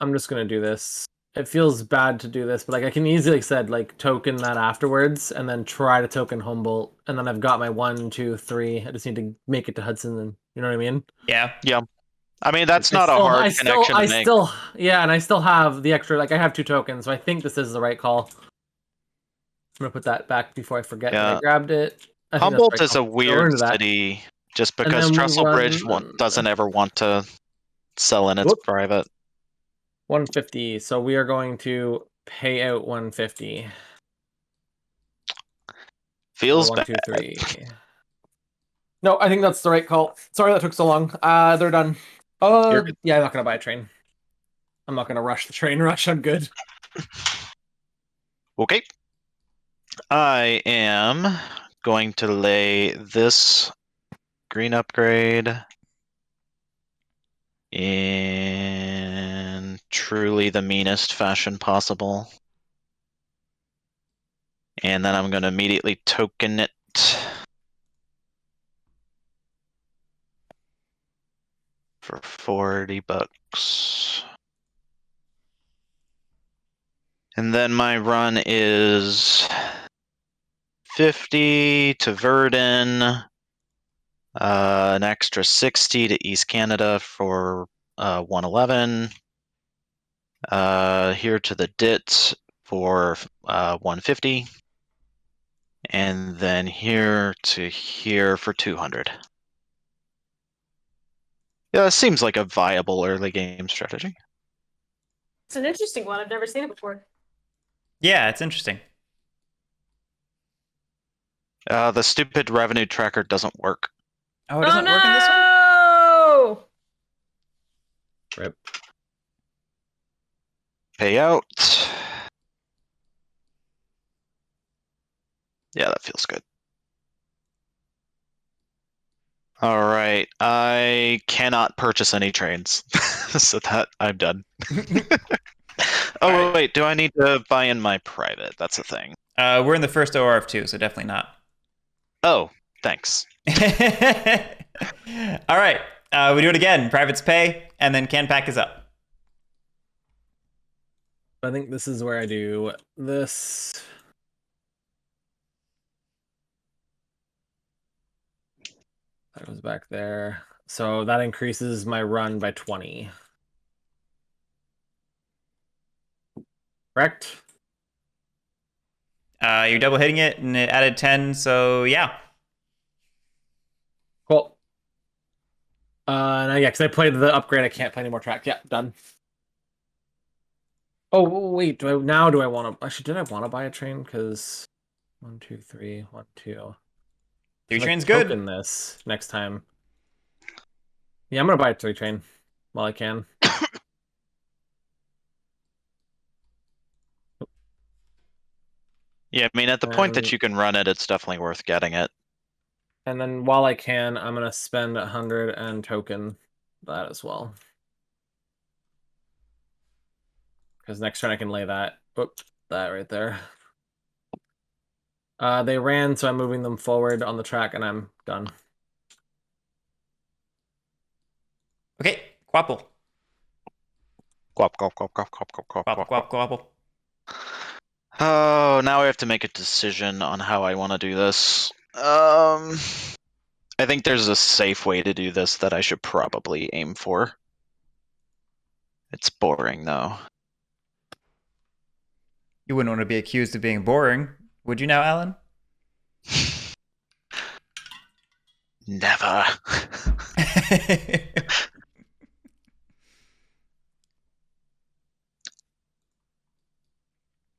I'm just gonna do this. It feels bad to do this, but like I can easily, like said, like token that afterwards, and then try to token Humboldt, and then I've got my 1, 2, 3. I just need to make it to Hudson, and you know what I mean? Yeah. Yeah. I mean, that's not a hard connection to make. Yeah, and I still have the extra. Like I have 2 tokens, so I think this is the right call. I'm gonna put that back before I forget that I grabbed it. I think that's the Humboldt right is a call. So we're weird into that. city just And because then we Trestle Bridge run- doesn't ever want to sell in its Whoop. private. 150. So we are going to pay out 150. Feels 1, bad. 2, 3. No, I think that's the right call. Sorry that took so long. They're done. Yeah, I'm not gonna buy a train. I'm not gonna rush the train rush. I'm good. Okay. I am going to lay this green upgrade in truly the meanest fashion possible. And then I'm going to immediately token it. For $40. And then my run is 50 to Verdun, an extra 60 to East Canada for 111. Here to the Dit for 150. And then here to here for 200. Yeah, it seems like a viable early game strategy. It's an interesting one. I've never seen it before. Yeah, it's interesting. The stupid revenue tracker doesn't work. Oh, it doesn't work in this one? No! Rip. Payout. Yeah, that feels good. All right, I cannot purchase any trains, so that I'm done. Oh, wait, do I need to buy in my private? That's a thing. We're in the first OR of 2, so definitely not. Oh, thanks. All right, we do it again. Privates pay, and then can pack is up. I think this is where I do this. That goes back there. So that increases my run by 20. Correct? You're double hitting it, and it added 10, so yeah. Cool. Yeah, because I played the upgrade, I can't play any more tracks. Yeah, done. Oh wait, do I want to? Actually, did I want to buy a train? Because 1, 2, 3, 1, 2. 3 So train's token good. this next time. Yeah, I'm gonna buy a 3 train while I can. Yeah, I mean, at the point that And- you can run it, it's definitely worth getting it. And then while I can, I'm gonna spend 100 and token that as well. Because next turn I can lay that. Oop, that right there. They ran, so I'm moving them forward on the track, and I'm done. Okay, Quapple. Quap, quap, quap, quap, quap, quap, quap, Quapple, quap, quap. Quapple. Oh, now I have to make a decision on how I want to do this. I think there's a safe way to do this that I should probably aim for. It's boring, though. You wouldn't want to be accused of being boring, would you now, Alan? Never.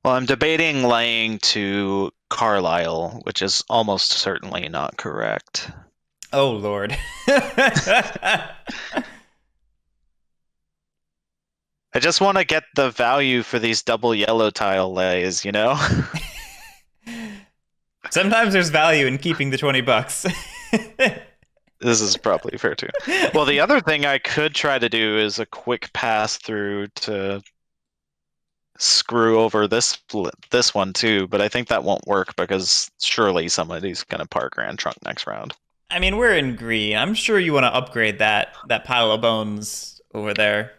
Well, I'm debating laying to Carlisle, which is almost certainly not correct. Oh, Lord. I just want to get the value for these double yellow tile lays, you know? Sometimes there's value in keeping the $20. This is probably fair too. Well, the other thing I could try to do is a quick pass through to screw over this one too, but I think that won't work because surely somebody's gonna park Grand Trunk next round. I mean, we're in green. I'm sure you want to upgrade that pile of bones over there.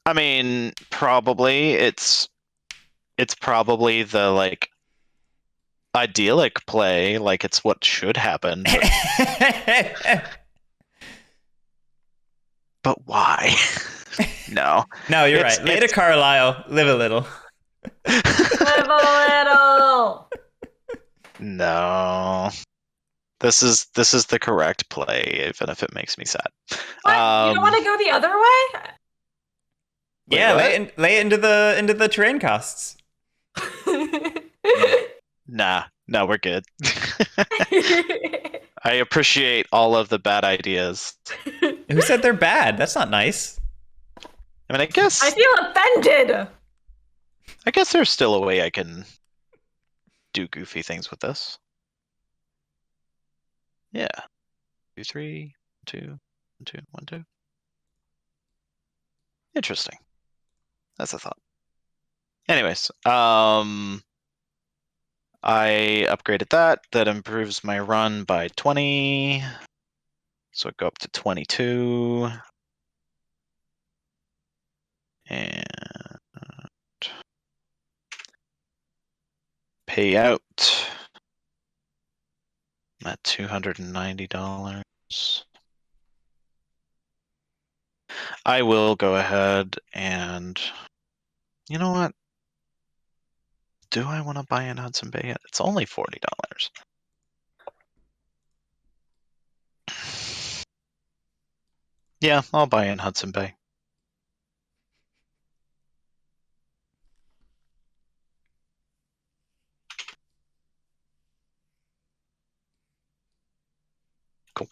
I mean, probably it's probably the like idyllic play, like it's what should happen, but why? No. No, you're It's- right. Lay to Carlisle, live a little. Live a little. No. This is the correct play, even if it makes me sad. What? You don't want to go the other way? Yeah, what? lay it into the terrain costs. Nah, no, we're good. I appreciate all of the bad ideas. Who said they're bad? That's not nice. I mean, I guess I feel offended. there's still a way I can do goofy things with this. Yeah. 2, 3, 2, 2, 1, 2. Interesting. That's a thought. Anyways, I upgraded that. That improves my run by 20. So I go up to 22. And pay out at $290. I will go ahead and, you know what? Do I want to buy in Hudson Bay yet? It's only $40. Yeah, I'll buy in Hudson Bay. Cool.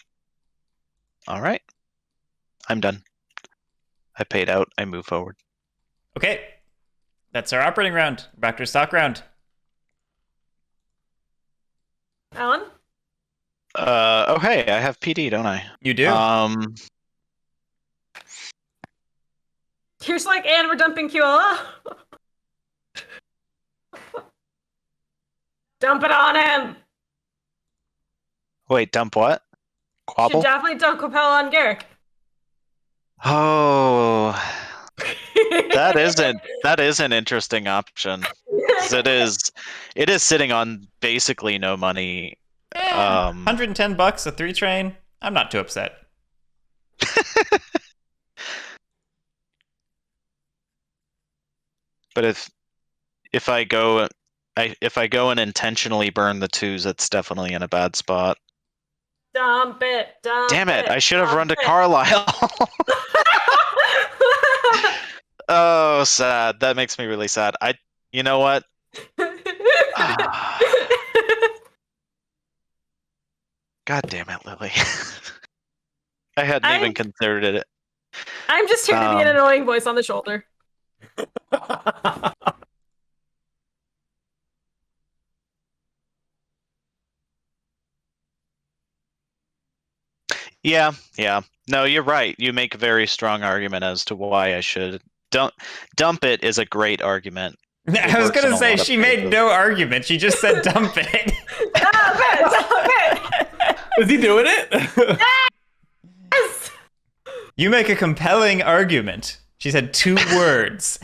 All right. I'm done. I paid out. I move forward. Okay. That's our operating round. Back to our stock round. Alan? Oh hey, I have PD, don't I? You do. Here's like, and we're dumping QLA. Dump it on him. Wait, dump what? Should Quabble? definitely dump Capella on Guerric. Oh, that is an interesting option. 'Cause it is sitting on basically no money. $110 a 3 train. I'm not too upset. But if I go and intentionally burn the 2s, it's definitely in a bad spot. Dump it. Dump Damn it! it, I should have run to dump it. Carlisle. Oh, sad. That makes me really sad. You know what? God damn it, Lily. I hadn't even considered it. I'm just here to be an annoying voice on the shoulder. Yeah. No, you're right. You make a very strong argument as to why I should dump it. Is a great argument. I was works gonna in a say lot of she made cases. no argument. She just said dump it. Stop it! Is he doing it? Yes! You make a compelling argument. She said 2 words.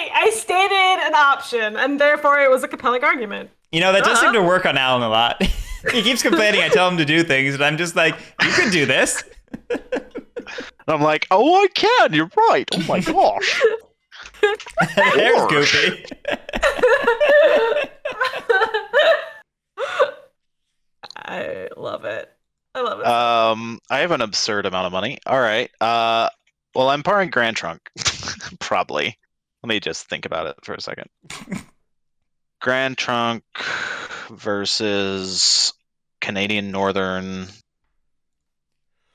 I stated an option, and therefore it was a compelling argument. You know, that does seem to work on Alan a lot. He keeps complaining I tell him to do things, and I'm just like, you could do this. I'm like, oh, I can. You're right. Oh my gosh. There's Goofy. I love it. I love it. I have an absurd amount of money. All right. Well, I'm borrowing Grand Trunk. Probably. Let me just think about it for a second. Grand Trunk versus Canadian Northern.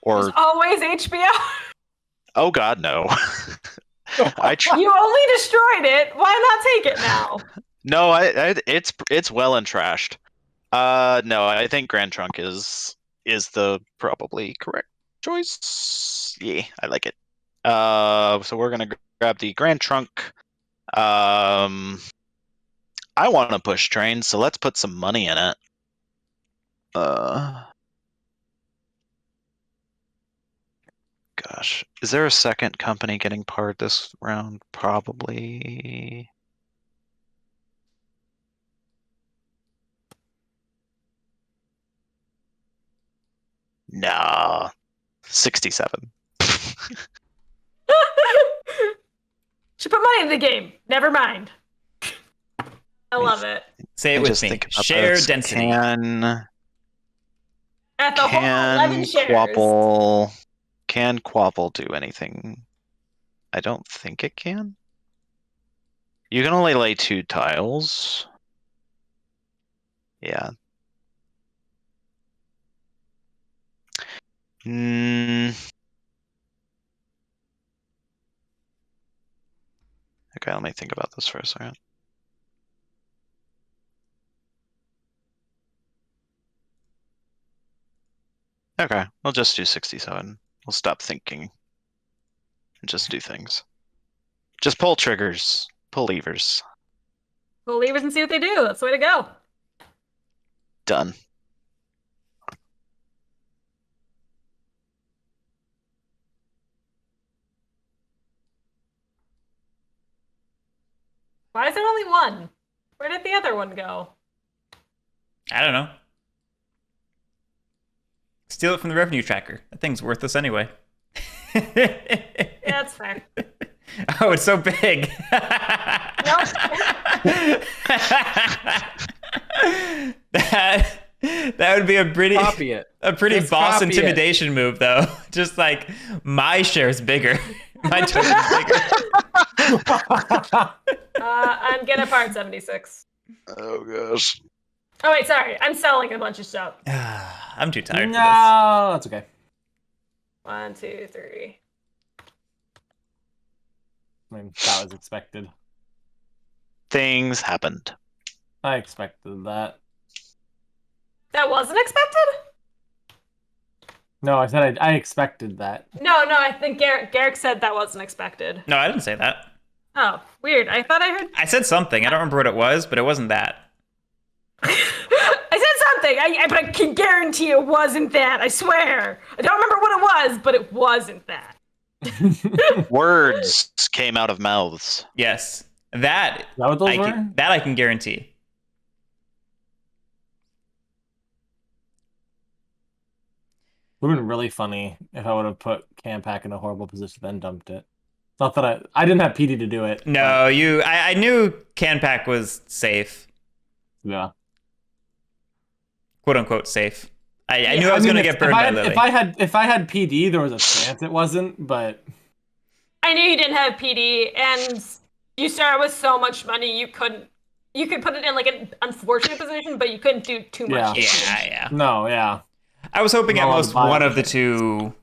There's Or always HBO. oh god, no. You only destroyed it. Why not take it now? No, it's well and trashed. No, I think Grand Trunk is the probably correct choice. Yeah, I like it. So we're gonna grab the Grand Trunk. I want to push train, so let's put some money in it. Gosh, is there a second company getting parred this round? Probably. Nah, 67. Should put money in the game. Never mind. I love it. Say it And with just me. think about Share this. density. At the whole 11 shares. Can Quapple do anything? I don't think it can. You can only lay 2 tiles. Yeah. Okay, let me think about this for a second. Okay, we'll just do 67. We'll stop thinking and just do things. Just pull triggers, pull levers. Pull levers and see what they do. That's the way to go. Done. Why is there only one? Where did the other one go? I don't know. Steal it from the revenue tracker. That thing's worthless anyway. Yeah, that's fair. Oh, it's so big. Nope. That would be a pretty Copy it. Just boss copy it. intimidation move, though. Just like my share's bigger, my token's bigger. I'm gonna part 76. Oh gosh. Oh wait, sorry. I'm selling a bunch of stuff. I'm too tired for No, that's okay. 1, 2, 3. I mean, that was expected. Things happened. I expected that. That wasn't expected? No, I said I expected that. No, I think Guerric said that wasn't expected. this. No, I didn't say that. Oh, weird. I thought I heard. I said something. I don't remember what it was, but it wasn't that. I said something, but I can guarantee it wasn't that. I swear. I don't remember what it was, but it wasn't that. Words came out of mouths. Yes, that Is that what those were? I can guarantee. It would have been really funny if I would have put Campack in a horrible position, then dumped it. Not that I didn't have PD to do it. No, I knew Canpack was safe, But, yeah. quote unquote safe. I knew I was going to get burned by Lily. If I had PD, there was a chance it wasn't, but I knew you didn't have PD, and you started with so much money you could put it in like an unfortunate position, but you couldn't do too much. Yeah. no, yeah. I was hoping at No, most violent one of the shit. two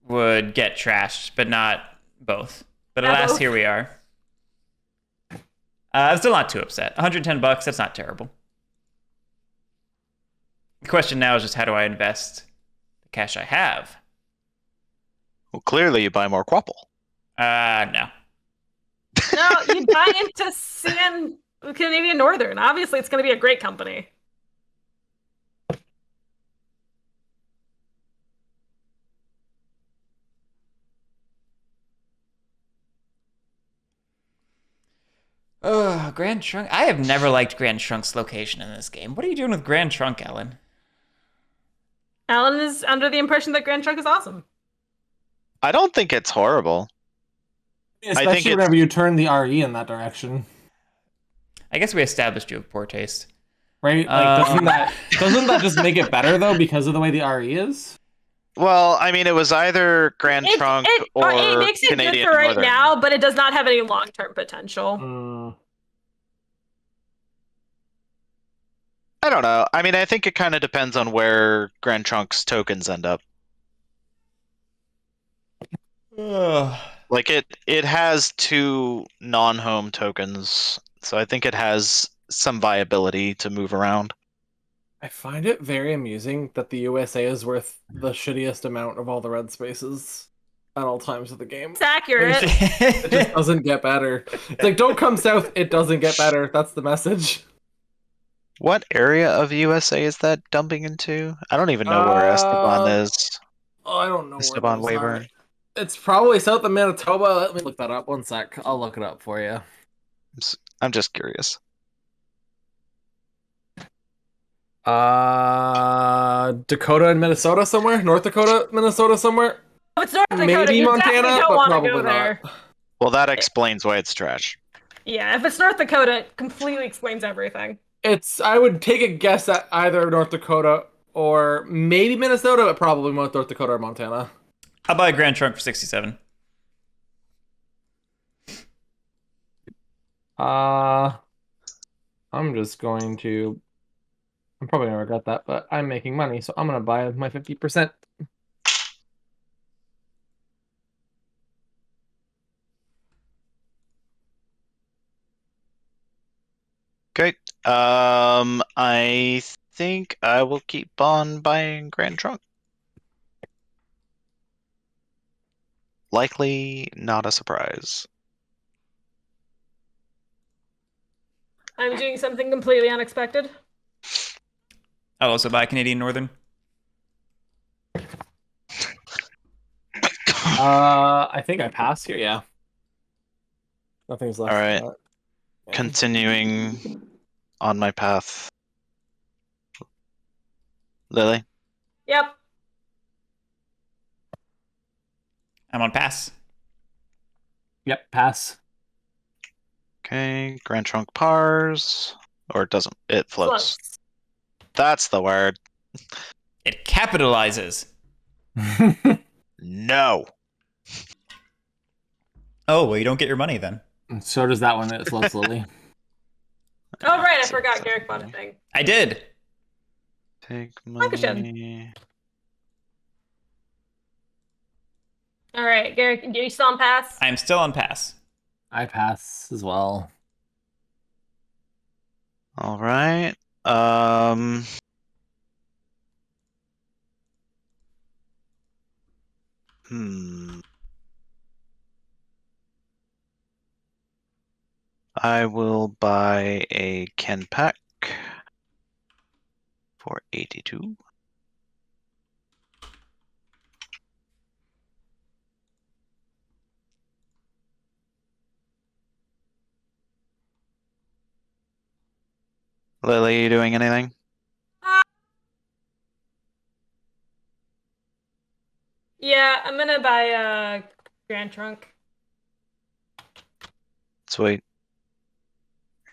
would get trashed, but not both. But Not alas, both. here we are. I'm still not too upset. $110, that's not terrible. The question now is just how do I invest the cash I have? Well, clearly you buy more quapple. No. No, you buy into Canadian Northern. Obviously, it's going to be a great company. Oh, Grand Trunk. I have never liked Grand Trunk's location in this game. What are you doing with Grand Trunk, Ellen? Alan is under the impression that Grand Trunk is awesome. I don't think it's horrible. Especially whenever you turn the RE in that direction. I guess we established you have poor taste. Right? Like, doesn't that just make it better, though, because of the way the RE is? Well, I mean, it was either Grand Trunk or it makes it Canadian good for right Northern. now, but it does not have any long-term potential. I don't know. I mean, I think it kind of depends on where Grand Trunk's tokens end up. Like it has 2 non-home tokens, so I think it has some viability to move around. I find it very amusing that the USA is worth the shittiest amount of all the red spaces at all times of the game. It's accurate. It just doesn't get better. It's like, don't come south, it doesn't get better. That's the message. What area of USA is that dumping into? I don't even know where Esteban is. Oh, I don't know Esteban where those are. Weyburn. It's probably south of Manitoba. Let me look that up. One sec. I'll look it up for you. I'm just curious. Dakota and Minnesota somewhere? North Dakota, Minnesota somewhere? Oh, it's North Dakota. Maybe You Montana, definitely don't but want to probably go there. not. Well, that explains why it's trash. Yeah, if it's North Dakota, it completely explains everything. I would take a guess at either North Dakota or maybe Minnesota, but probably North Dakota or Montana. I'll buy a Grand Trunk for 67. I'm just going to... I'm probably going to regret that, but I'm making money, so I'm going to buy my 50%. Okay. I think I will keep on buying Grand Trunk. Likely not a surprise. I'm doing something completely unexpected. I'll also buy Canadian Northern. I think I passed here, yeah. Nothing's left. All right. Continuing on my path. Lily? Yep. I'm on pass. Yep, pass. Okay, Grand Trunk pars. Or it doesn't. It floats. That's the word. It capitalizes. No. Oh, well, you don't get your money then. So does that one. It flows slowly. Oh, right. I forgot Guerric bought a thing. I did. Take Dankeschön. money. All right, Guerric, are you still on pass? I'm still on pass. I pass as well. All right. I will buy a Ken pack for 82. Lily, you doing anything? Yeah, I'm gonna buy a Grand Trunk. Sweet.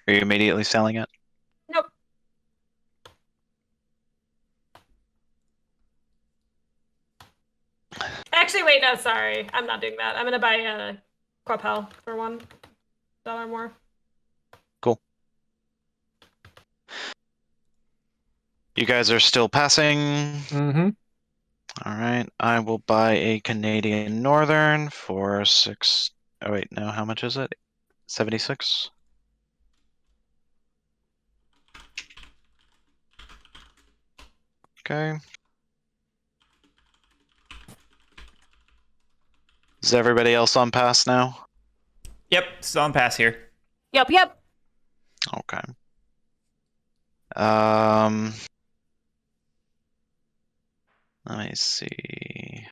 Are you immediately selling it? Nope. Actually, wait, no, sorry. I'm not doing that. I'm gonna buy a Quapel for $1 more. Cool. You guys are still passing. Mm-hmm. All right. I will buy a Canadian Northern for 6. Oh, wait, no. How much is it? 76? Okay. Is everybody else on pass now? Yep, still on pass here. Yep, yep. Okay. Let me see.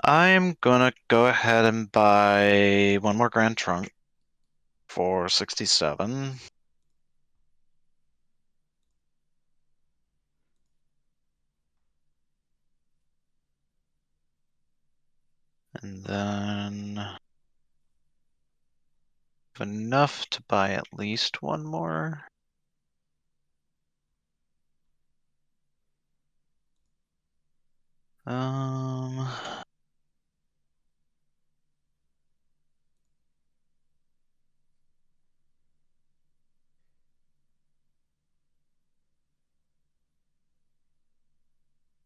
I'm gonna go ahead and buy one more Grand Trunk for 67. And then enough to buy at least one more. Um,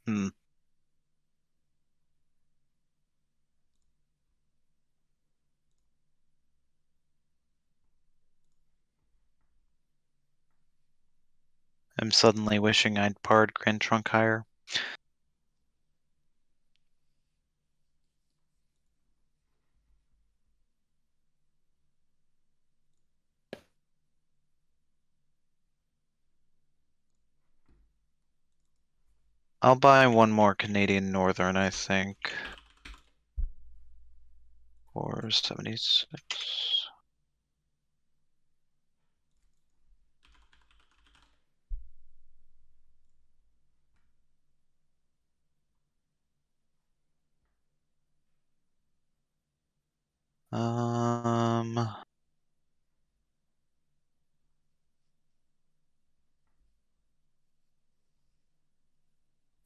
hmm. I'm suddenly wishing I'd parred Grand Trunk higher. I'll buy one more Canadian Northern, I think. For 76. Um,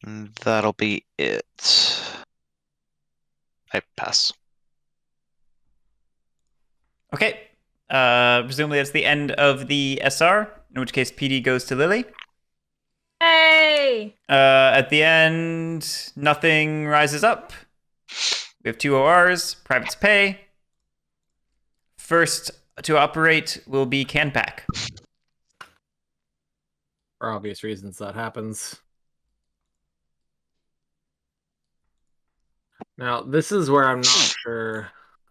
and that'll be it. I pass. Okay. Presumably that's the end of the SR, in which case PD goes to Lily. Hey! At the end, nothing rises up. We have 2 ORs, privates pay. First to operate will be Canpack. For obvious reasons that happens. Now, this is where I'm not sure.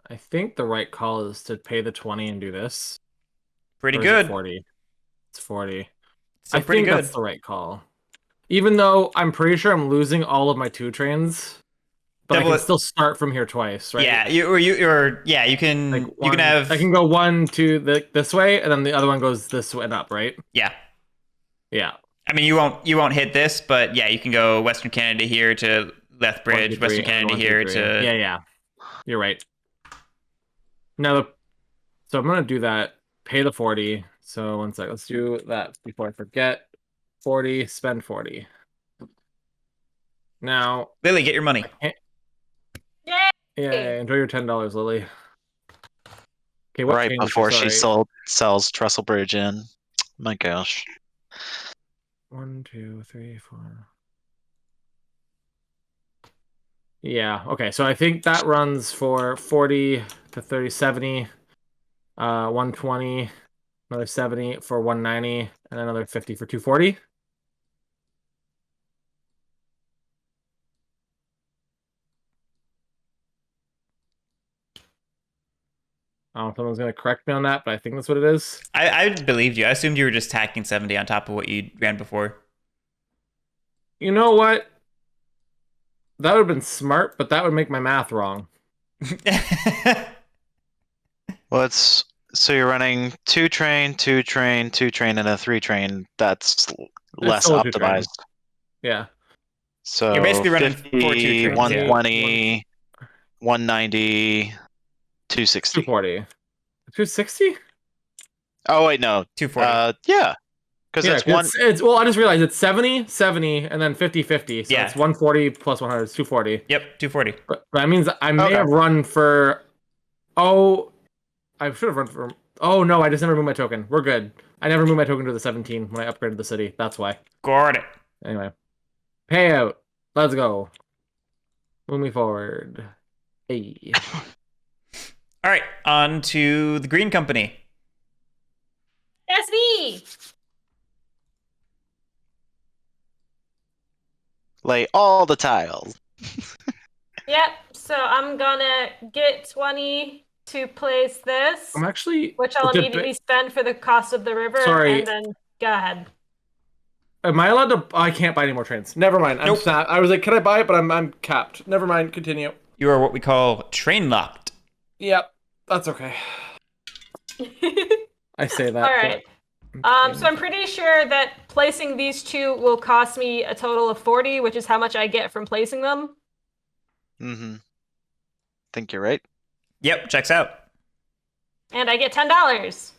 I think the right call is to pay the 20 and do this. Pretty Or is it good. 40? It's 40. Still I pretty think good. that's the right call. Even though I'm pretty sure I'm losing all of my 2 trains, but Double I it. can still start from here twice, right? Yeah, you can Like you can have I can go 1, 2 this way, and then the other one goes this way and up, right? yeah. Yeah. I mean, you won't hit this, but yeah, you can go Western Canada here to 1, 2, Lethbridge, 3, Western and then Canada 1, 2, here 3. to Yeah. You're right. Now, so I'm gonna do that. Pay the 40. So 1 sec. Let's do that before I forget. 40. Spend 40. Now, Lily, get your money. Yay! yeah. Enjoy your $10, Lily. Okay, what Right change? before she Sorry. sells Trestle Bridge in. My gosh. 1, 2, 3, 4. Yeah. Okay. So I think that runs for 40 to 30, 70, 120, another 70 for 190, and another 50 for 240. I don't know if someone's gonna correct me on that, but I think that's what it is. I believed you. I assumed you were just tacking 70 on top of what you ran before. You know what? That would have been smart, but that would make my math wrong. Well, it's so you're running 2 train, 2 train, 2 train, and a 3 train. That's less still a 2-train. optimized. Yeah. So You're basically running 4 2 50, trains. 120, 190, 260. 240. 260? Oh wait, no. 240. Yeah. Because Yeah, it's one. it's well, I just realized it's 70, 70, and then 50, 50. So Yeah. it's 140 plus 100 is 240. Yep, 240. But that means I may Okay. have run for. Oh, I should have run for. Oh no, I just never moved my token. We're good. I never moved my token to the 17 when I upgraded the city. That's why. Got it. Anyway, payout. Let's go. Moving forward. Hey. All right, on to the Green Company. That's me. Lay all the tiles. Yep. So I'm gonna get 20 to place this, I'm actually which I'll immediately spend for the cost of the river, Sorry. and then go ahead. Am I allowed to? I can't buy any more trains. Never mind. I'm Nope. sad. I was like, can I buy it? But I'm capped. Never mind. Continue. You are what we call train locked. Yep. That's okay. I say that. All right. So I'm pretty sure that placing these two will cost me a total of 40, which is how much I get from placing them. Mm-hmm. Think you're right. Yep, checks out. And I get $10.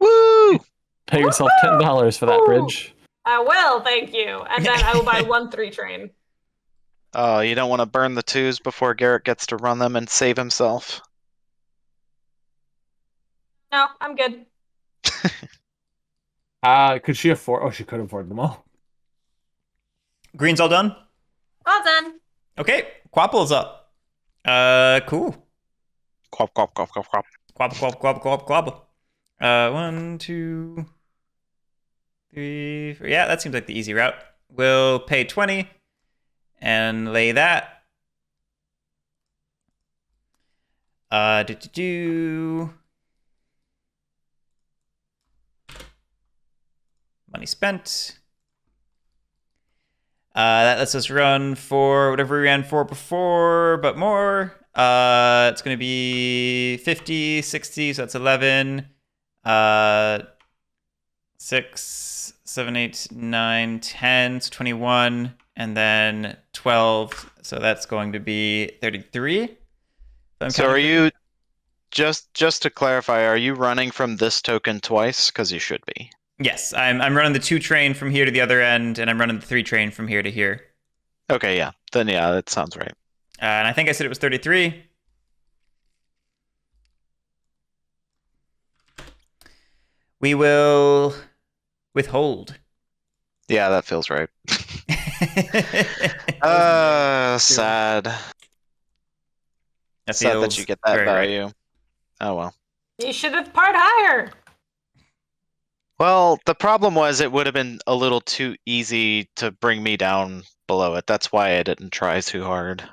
Woo! Pay yourself $10 for that bridge. I will, thank you. And then I will buy 1 3 train. Oh, you don't want to burn the 2s before Guerric gets to run them and save himself. No, I'm good. Could she afford? Oh, she could afford them all. Green's all done? All done. Okay, Quapple's up. Cool. Quap, quap, quap, quap, quap. Quabble, quabble, quabble, quabble, quabble. 1, 2, 3, 4. Yeah, that seems like the easy route. We'll pay 20 and lay that. Money spent. That lets us run for whatever we ran for before, but more. It's going to be 50, 60, so that's 11. 6, 7, 8, 9, 10, so 21, and then 12, so that's going to be 33. So are you, just to clarify, are you running from this token twice? Because you should be. Yes, I'm running the 2 train from here to the other end, and I'm running the 3 train from here to here. Okay, yeah. Then yeah, that sounds right. And I think I said it was 33. We will withhold. Yeah, that feels right. Sad. That Sad that feels you get that very right. value. Oh well. You should have part higher. Well, the problem was it would have been a little too easy to bring me down below it. That's why I didn't try too hard.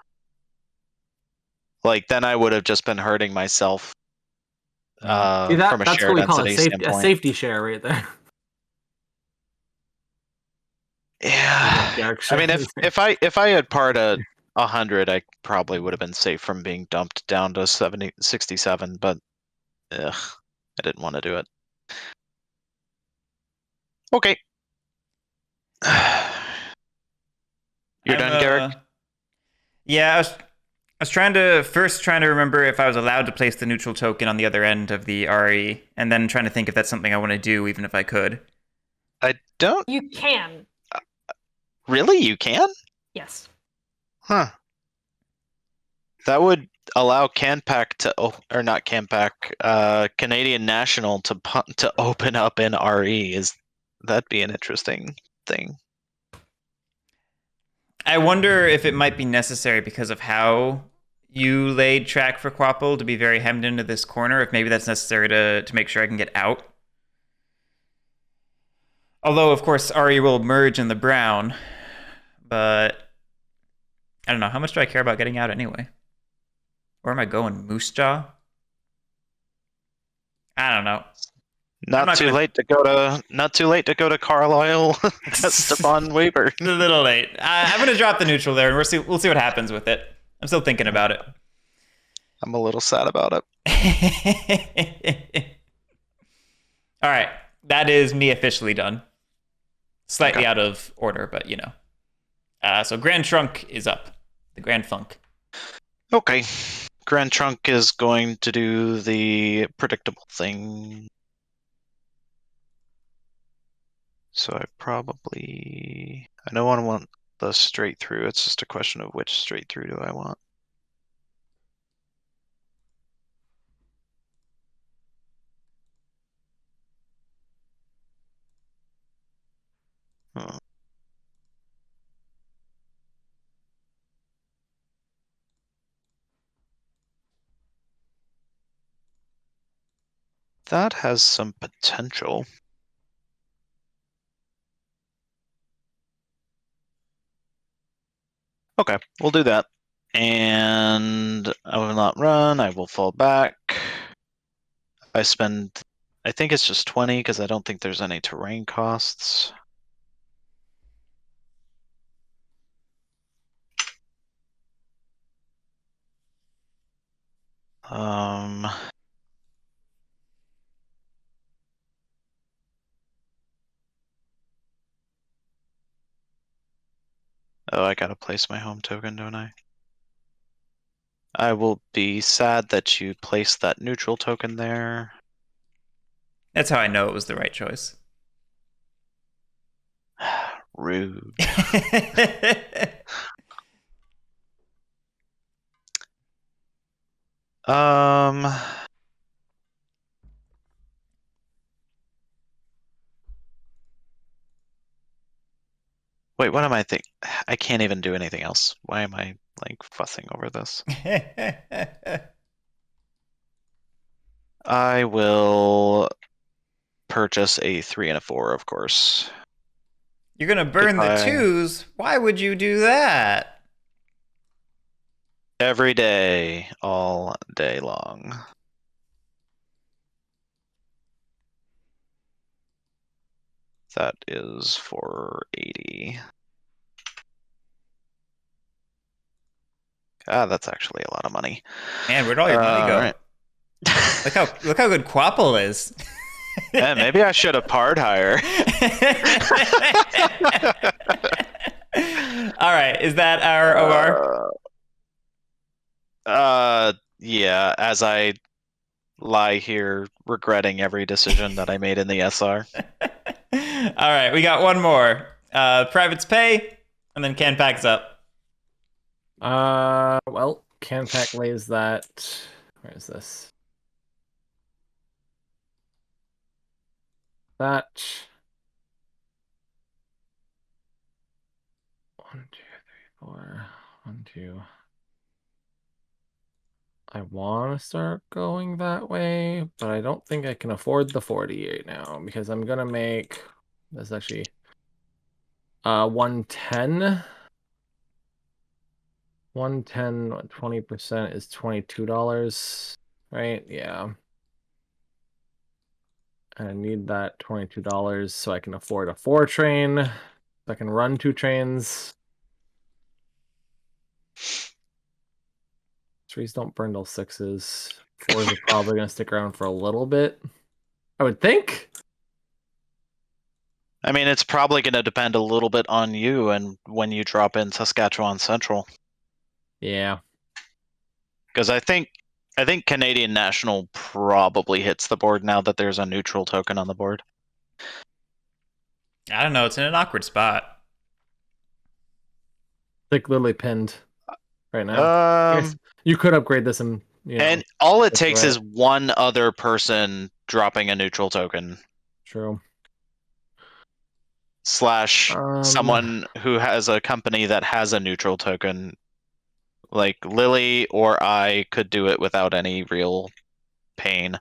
Like, then I would have just been hurting myself See, from a that's share what we call density a standpoint. safety share right there. Yeah. I mean, if I had part at 100, I probably would have been safe from being dumped down to 67, but I didn't want to do it. Okay. You're done, Guerric? Yeah, I was trying to remember if I was allowed to place the neutral token on the other end of the RE, and then trying to think if that's something I want to do, even if I could. I don't. You can. Really? You can? Yes. Huh. That would allow CanPack to, or not CanPack, Canadian National to open up in RE. That'd be an interesting thing. I wonder if it might be necessary because of how you laid track for Quapple to be very hemmed into this corner, if maybe that's necessary to make sure I can get out. Although, of course, RE will merge in the brown, but I don't know. How much do I care about getting out anyway? Where am I going? Moose Jaw? I don't know. Not too late to go to Carlisle. Esteban Weber. A little late. I'm gonna drop the neutral there, and we'll see what happens with it. I'm still thinking about it. I'm a little sad about it. All right, that is me officially done. Slightly out of order, but you know. So Grand Trunk is up. The Grand Funk. Okay. Grand Trunk is going to do the predictable thing. So I don't want the straight through. It's just a question of which straight through do I want. That has some potential. Okay, we'll do that. And I will not run. I will fall back. I think it's just 20 because I don't think there's any terrain costs. Um, oh, I gotta place my home token, don't I? I will be sad that you placed that neutral token there. That's how I know it was the right choice. Rude. Um, wait, what am I thinking? I can't even do anything else. Why am I like fussing over this? I will purchase a 3 and a 4, of course. You're gonna burn the Goodbye. 2s? Why would you do that? Every day, all day long. That is 480. Ah, that's actually a lot of money. Man, where'd all your money go? Right. Look how good Quapple is. Yeah, maybe I should have parred higher. All right, is that our OR? Yeah, as I lie here regretting every decision that I made in the SR. All right, we got one more. Privates pay, and then Can packs up. Well, Canpack lays that. Where is this? That. 1, 2, 3, 4. 1, 2. I want to start going that way, but I don't think I can afford the 48 now because I'm gonna make this actually 110. 110, 20% is $22, right? Yeah. And I need that $22 so I can afford a 4 train. So I can run 2 trains. Threes don't burn till 6s. 4s are probably gonna stick around for a little bit, I would think. I mean, it's probably going to depend a little bit on you and when you drop in Saskatchewan Central. Yeah. Because I think Canadian National probably hits the board now that there's a neutral token on the board. I don't know. It's in an awkward spot. Like literally pinned right now. Yes, you could upgrade this and and all it that's takes right. is one other person dropping a neutral token True. / someone who has a company that has a neutral token. Like Lily or I could do it without any real pain.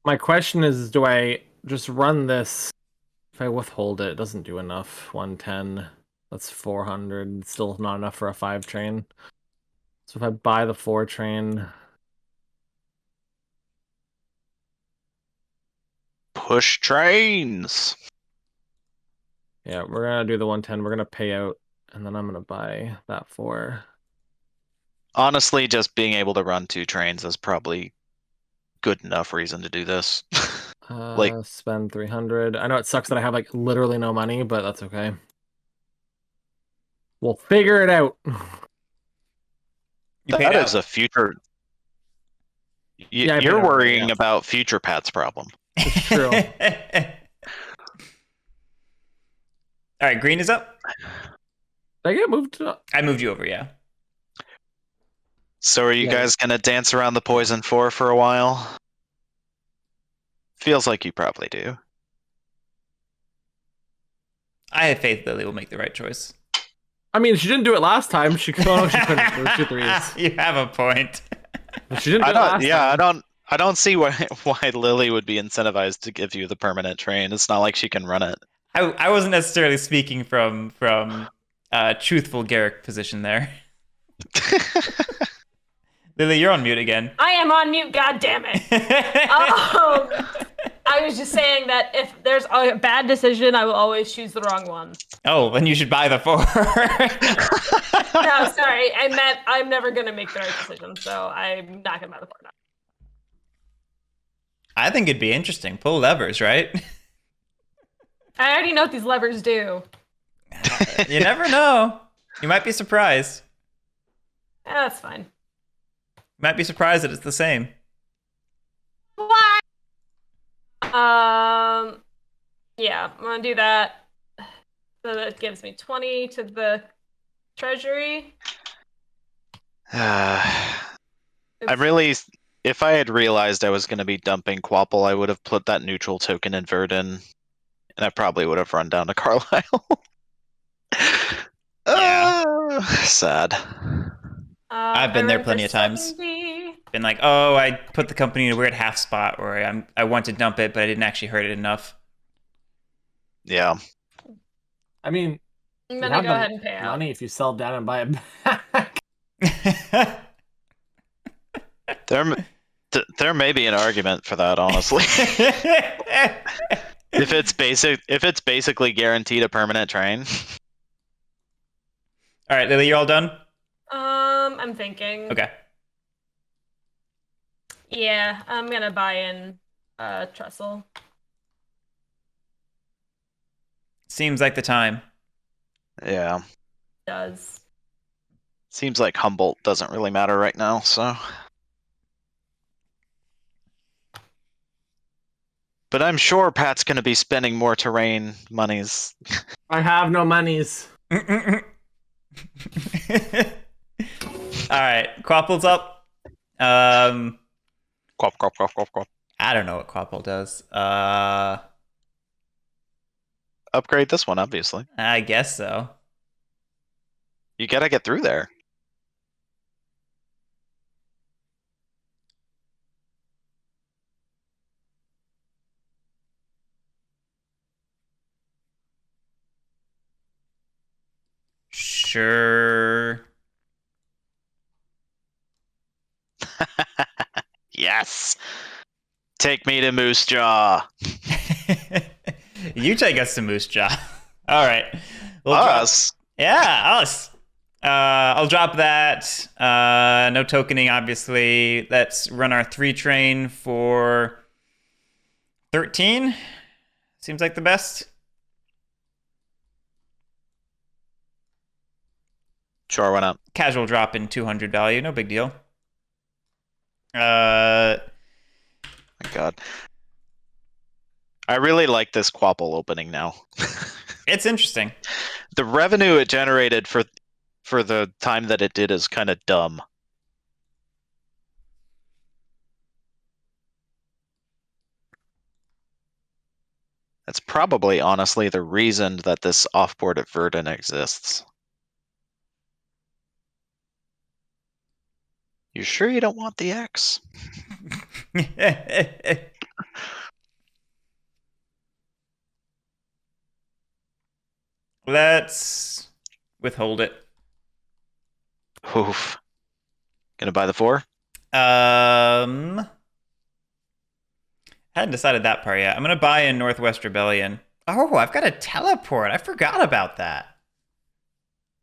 My question is, do I just run this? If I withhold it, it doesn't do enough. 110. That's 400. Still not enough for a 5 train. So if I buy the 4 train, Push trains. yeah, we're gonna do the 110. We're gonna pay out, and then I'm gonna buy that 4. Honestly, just being able to run 2 trains is probably good enough reason to do this. Like, Spend 300. I know it sucks that I have like literally no money, but that's okay. We'll figure it out. You paid that out. is a future. Yeah, I paid You're out already, worrying yeah. about future Pat's problem. It's true. All right, green is up. Did I get moved up? I moved you over, yeah. So are you Yeah. guys gonna dance around the poison 4 for a while? Feels like you probably do. I have faith Lily will make the right choice. I mean, she didn't do it last time. She couldn't. There was 2 threes. You have a point. But she didn't do it last time. I don't see why Lily would be incentivized to give you the permanent train. It's not like she can run it. I wasn't necessarily speaking from truthful Guerric position there. Lily, you're on mute again. I am on mute, god damn it. I was just saying that if there's a bad decision, I will always choose the wrong one. Oh, then you should buy the 4. No, sorry. I meant I'm never going to make the right decision, so I'm not going to buy the 4 now. I think it'd be interesting. Pull levers, right? I already know what these levers do. You never know. You might be surprised. Yeah, that's fine. You might be surprised that it's the same. What? Yeah, I'm gonna do that. So that gives me 20 to the treasury. If I had realized I was going to be dumping Quapple, I would have put that neutral token in Verdun, and I probably would have run down to Carlisle. Sad. I've been there plenty of times. Been like, oh, I put the company in a weird half spot where I want to dump it, but I didn't actually hurt it enough. Yeah. I mean, I'm gonna go ahead and pay out. Money if you sell down and buy it back. There may be an argument for that, honestly. if it's basically guaranteed a permanent train. All right, Lily, you're all done? I'm thinking. Okay. Yeah, I'm gonna buy in Trestle. Seems like the time. Yeah. Does. Seems like Humboldt doesn't really matter right now, so. But I'm sure Pat's going to be spending more terrain monies. I have no monies. All right, Quapple's up. Quap. I don't know what Quapple does. Upgrade this one, obviously. I guess so. You gotta get through there. Sure. Yes. Take me to Moose Jaw. You take us to Moose Jaw. All right. Us? Yeah, us. I'll drop that. No tokening, obviously. Let's run our 3 train for 13. Seems like the best. Sure, why not? Casual drop in 200 value. No big deal. My God. I really like this Quapple opening now. It's interesting. The revenue it generated for the time that it did is kind of dumb. That's probably, honestly, the reason that this offboard at Verdun exists. You sure you don't want the X? Let's withhold it. Oof. Gonna buy the 4? Hadn't decided that part yet. I'm gonna buy in Northwest Rebellion. Oh, I've got a teleport. I forgot about that.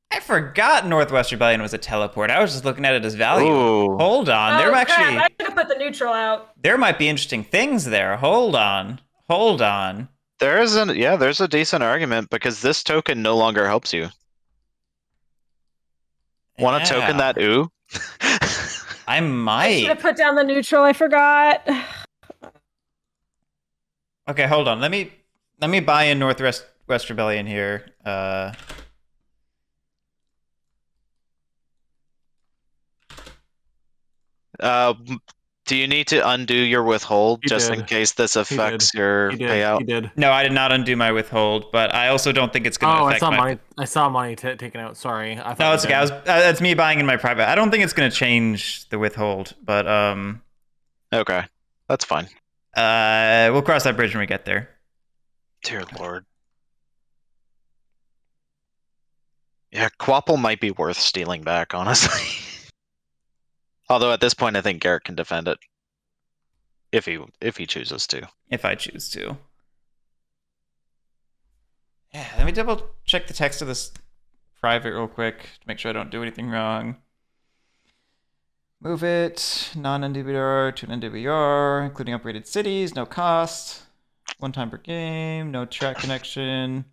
I forgot Northwest Rebellion was a teleport. I was just looking at it as value. Ooh. Hold on. Oh, There crap, actually I should have put the neutral out. there might be interesting things there. Hold on. Hold on. There's a decent argument because this token no longer helps you. Want to token that ooh? I I should might. have put down the neutral. I forgot. Okay, hold on. Let me buy in Northwest Rebellion here. Do you need to undo your withhold He just did. in case this affects your He did. payout? He did. No, I did not undo my withhold, but I also don't think it's going to Oh, I affect saw my. money. I saw money taken out. Sorry. I thought No, you it's okay. did. That's me buying in my private. I don't think it's going to change the withhold, but Okay, that's fine. we'll cross that bridge when we get there. Dear Lord. Yeah, Quapple might be worth stealing back, honestly. Although at this point, I think Guerric can defend it if he chooses to. If I choose to. Yeah, let me double check the text of this private real quick to make sure I don't do anything wrong. Move it, non-NWR to an NWR, including upgraded cities, no cost, one time per game, no track connection.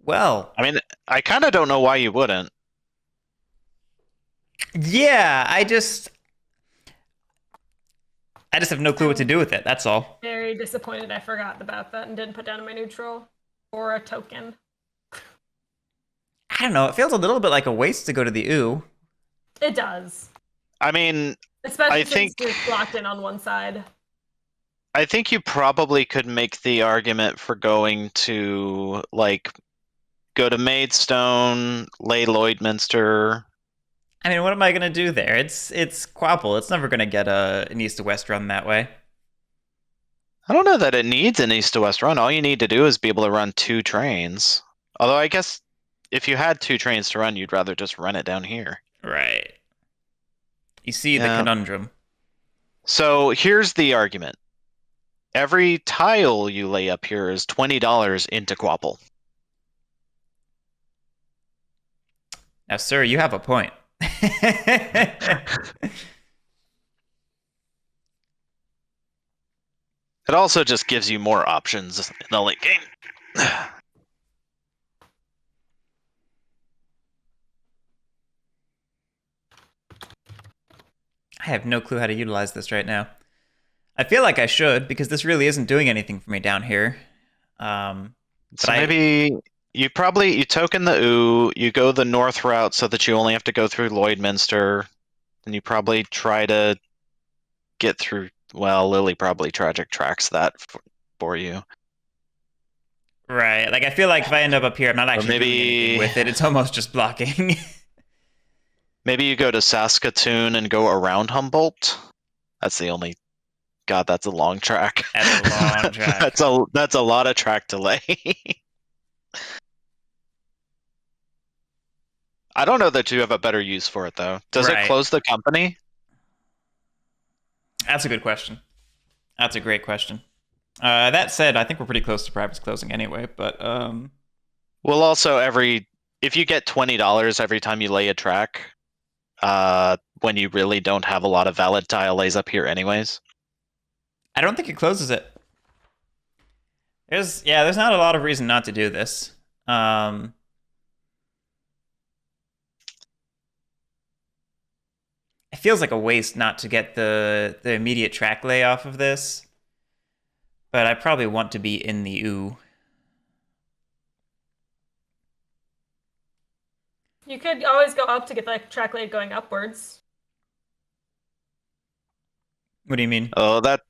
Well, I mean, I kind of don't know why you wouldn't. yeah, I just have no clue what to do with it. That's all. Very disappointed I forgot about that and didn't put down my neutral or a token. I don't know. It feels a little bit like a waste to go to the OO. It does. I mean, Especially I since think it's blocked in on one side. I think you probably could make the argument for going to like go to Maidstone, lay Lloydminster. I mean, what am I gonna do there? It's Quapple. It's never gonna get an east to west run that way. I don't know that it needs an east to west run. All you need to do is be able to run 2 trains. Although I guess if you had 2 trains to run, you'd rather just run it down here. Right. You see the Yeah. conundrum. So here's the argument. Every tile you lay up here is $20 into Quapple. Now, sir, you have a point. It also just gives you more options in the late game. I have no clue how to utilize this right now. I feel like I should, because this really isn't doing anything for me down here. So maybe you token the OO, you go the north route so that you only have to go through Lloydminster, and you probably try to get through. Well, Lily probably tragic tracks that for you. Right. Like, I feel like if I end up here, I'm not actually doing anything with it. It's almost just blocking. Maybe you go to Saskatoon and go around Humboldt. That's the only. God, that's a long track. That's a long track. that's a lot of track delay. I don't know that you have a better use for it though. Does it Right. close the company? That's a good question. That's a great question. That said, I think we're pretty close to privates closing anyway, but Well, also if you get $20 every time you lay a track, when you really don't have a lot of valid tile lays up here anyways. I don't think it closes it. There's not a lot of reason not to do this. It feels like a waste not to get the immediate track lay off of this. But I probably want to be in the OO. You could always go up to get the track lay going upwards. What do you mean? Oh, that.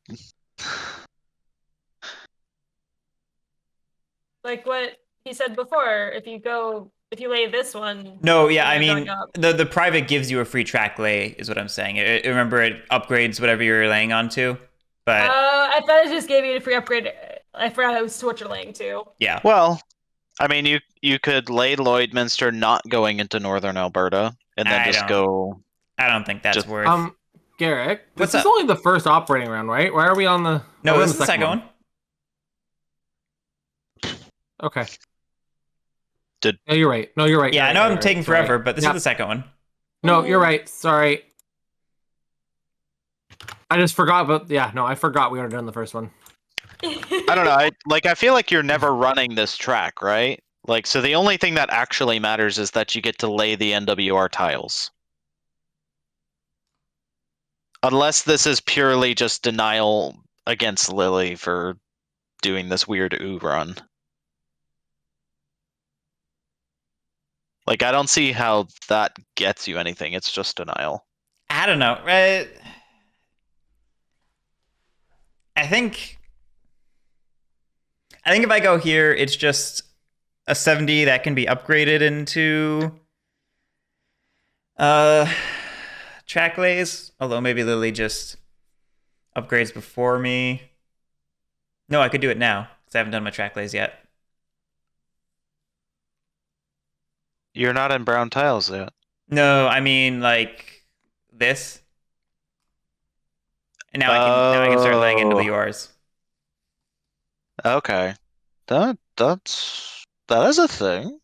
Like what he said before, if you lay this one. No, yeah, I you're mean, going up. the private gives you a free track lay, is what I'm saying. Remember, it upgrades whatever you're laying onto. But I thought it just gave you a free upgrade. I forgot it was to what you're laying to. yeah, Well, I mean, you could lay Lloydminster not going into northern Alberta, and then just go. I don't think that's Just- worth. Garric, What's this is up? only the first operating round, right? Why are we on the? No, we're on this is the second one. Okay. Did- No, you're right. No, you're right. Yeah, I You're know right, I'm you're taking right. Sorry. forever, but this Yeah. is the second one. No, you're right. Sorry. I just forgot, but I forgot we were doing the first one. I don't know. I feel like you're never running this track, right? Like, so the only thing that actually matters is that you get to lay the NWR tiles. Unless this is purely just denial against Lily for doing this weird ooh run. Like, I don't see how that gets you anything. It's just denial. I don't know. Right? I think if I go here, it's just a 70 that can be upgraded into Tracklays. Although maybe Lily just upgrades before me. No, I could do it now because I haven't done my Tracklays yet. You're not in brown tiles yet. No, I mean like this. And now I can start laying into the yours. Okay. That is a thing.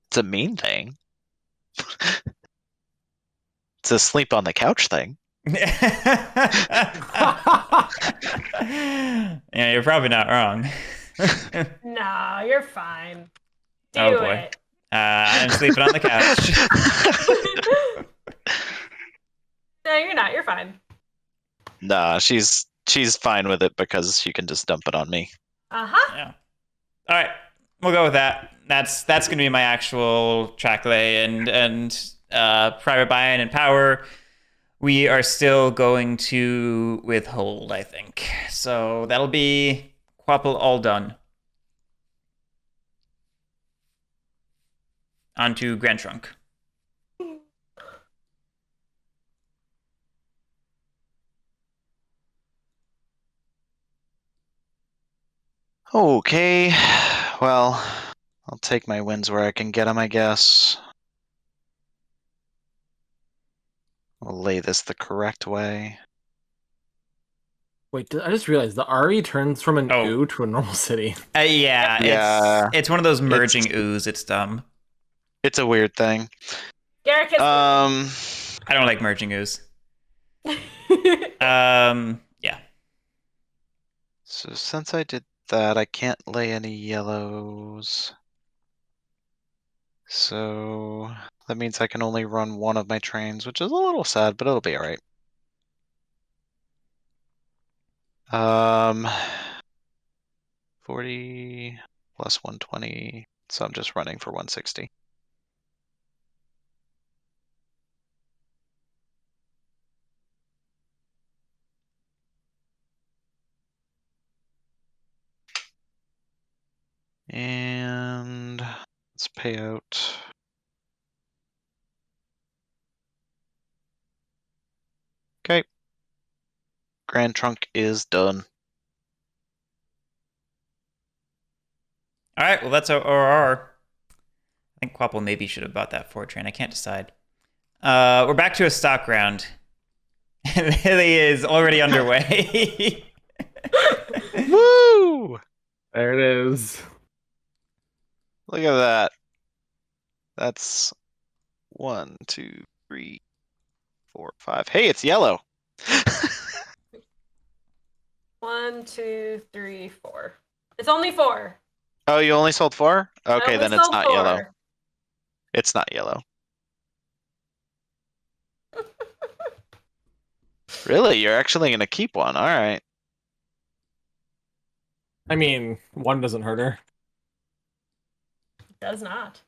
It's a mean thing. It's a sleep on the couch thing. Yeah, you're probably not wrong. No, you're fine. Do Oh, boy. it. I'm sleeping on the couch. No, you're not. You're fine. Nah, she's fine with it because she can just dump it on me. Uh-huh. Yeah. All right, we'll go with that. That's gonna be my actual Tracklay and private buy-in and power. We are still going to withhold, I think. So that'll be Quapple all done. Onto Grand Trunk. Okay, well, I'll take my wins where I can get them, I guess. I'll lay this the correct way. Wait, I just realized the RE turns from an Oh. ooh to a normal city. Yeah, Yeah. it's one of those merging oohs. It's dumb. It's a weird thing. Guerric has I don't like merging oohs. Yeah. So since I did that, I can't lay any yellows. So that means I can only run one of my trains, which is a little sad, but it'll be all right. 40 plus 120, so I'm just running for 160. And let's pay out. Okay. Grand Trunk is done. All right, well, that's our ORR. I think Quapple maybe should have bought that 4 train. I can't decide. We're back to a stock round. Lily is already underway. Woo! There it is. Look at that. That's 1, 2, 3, 4, 5. Hey, it's yellow. 1, 2, 3, 4. It's only 4. Oh, you only sold 4? I Okay, only then it's sold not 4. yellow. It's not yellow. Really? You're actually going to keep one? All right. I mean, one doesn't hurt her. It does not.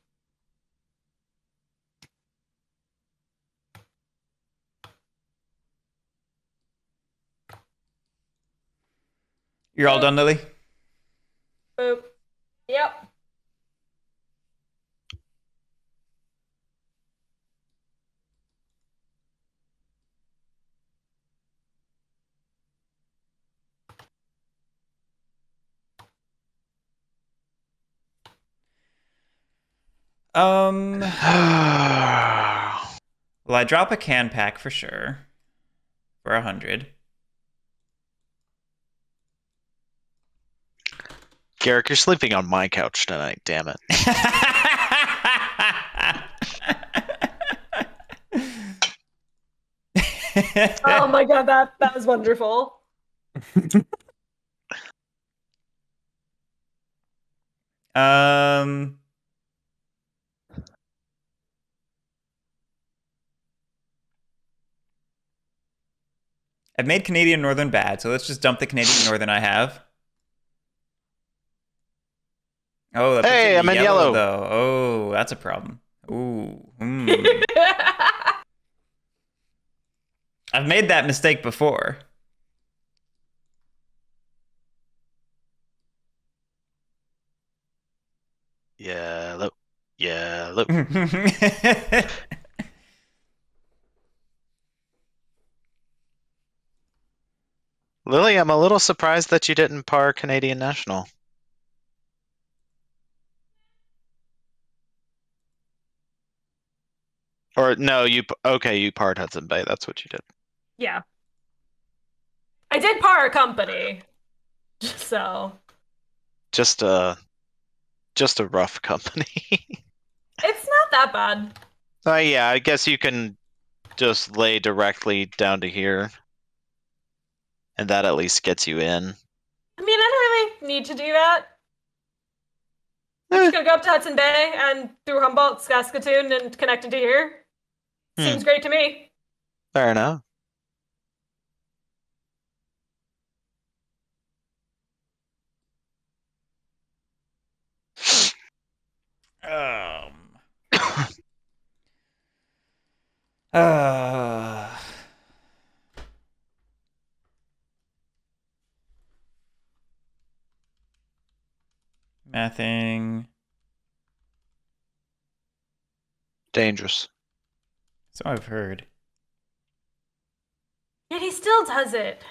You're all done, Lily? Boop. Yep. Well, I drop a can pack for sure. For 100. Guerric, you're sleeping on my couch tonight, damn it. Oh my god, that was wonderful. um I've made Canadian Northern bad, so let's just dump the Canadian Northern I have. Oh, that puts Hey, it I'm in yellow. though. Oh, that's a problem. Ooh. I've made that mistake before. Yellow. Yellow. Lily, I'm a little surprised that you didn't par Canadian National. Or no, you parred Hudson Bay. That's what you did. Yeah. I did par a company. So Just a rough company. it's not that bad. Yeah, I guess you can just lay directly down to here. And that at least gets you in. I mean, I don't really need to do that. I'm just gonna go up to Hudson Bay and through Humboldt, Saskatoon, and connect into here. Seems great to me. Fair enough. uh, Mathing. Dangerous. So I've heard. Yet he still does it.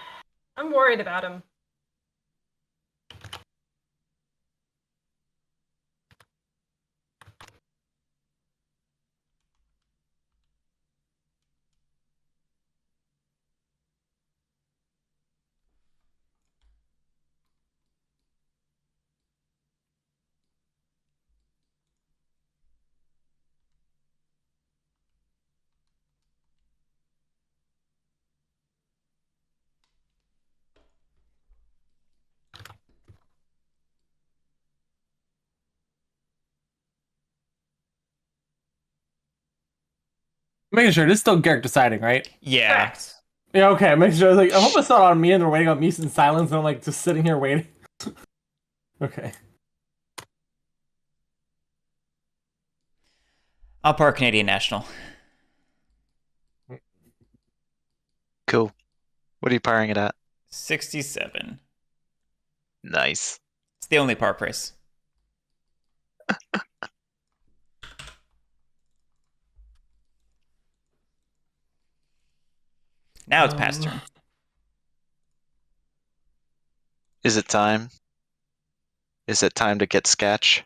I'm worried about him. Making sure this is still Guerric deciding, right? Yeah. Correct. Yeah, okay. Making sure. Like, I hope it's not on me and they're waiting on me in silence, and I'm like just sitting here waiting. Okay. I'll par Canadian National. Cool. What are you parring it at? 67. Nice. It's the only par price. Now it's past turn. Is it time? Is it time to get sketch?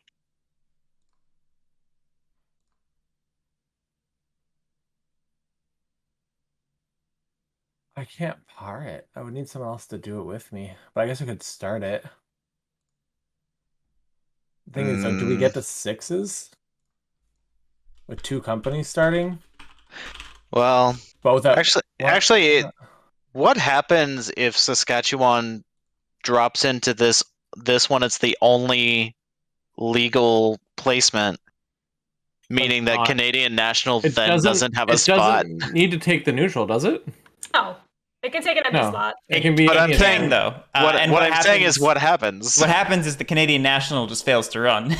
I can't par it. I would need someone else to do it with me, but I guess we could start it. The thing is, like, do we get to sixes with two companies starting? Well, Both at actually, what happens if Saskatchewan drops into this one? It's the only legal placement, meaning that not. Canadian National It then doesn't have a spot. doesn't need to take the neutral, does it? Oh, it can take an empty No. slot. It can be. But I'm any saying thing. though. What And I'm saying is what happens. What happens is the Canadian National just fails to run.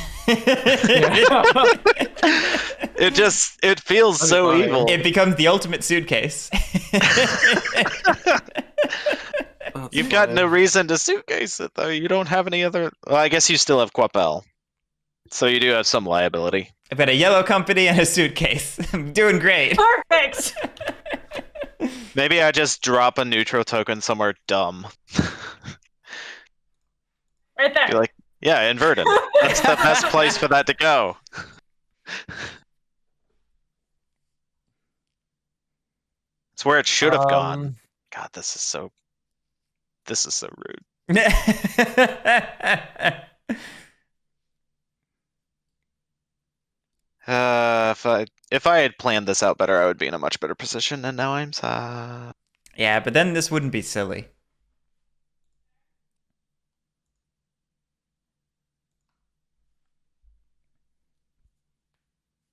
It feels That'd be so funny. evil. It becomes the ultimate suitcase. You've got no reason to suitcase it though. You don't have any other. Well, I guess you still have Quapel, so you do have some liability. I've got a yellow company and a suitcase. I'm doing great. Perfect. Maybe I just drop a neutral token somewhere dumb. Right there. Be like, yeah, inverted. That's the best place for that to go. It's where it should have gone. God, this is so rude. If I had planned this out better, I would be in a much better position. And now I'm sad. Yeah, but then this wouldn't be silly.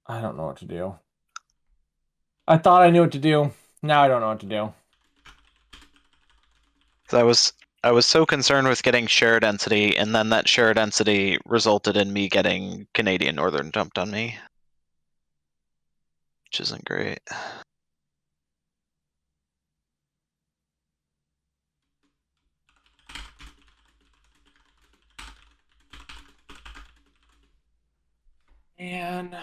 I don't know what to do. I thought I knew what to do. Now I don't know what to do. I was so concerned with getting shared entity, and then that shared entity resulted in me getting Canadian Northern dumped on me, which isn't great. And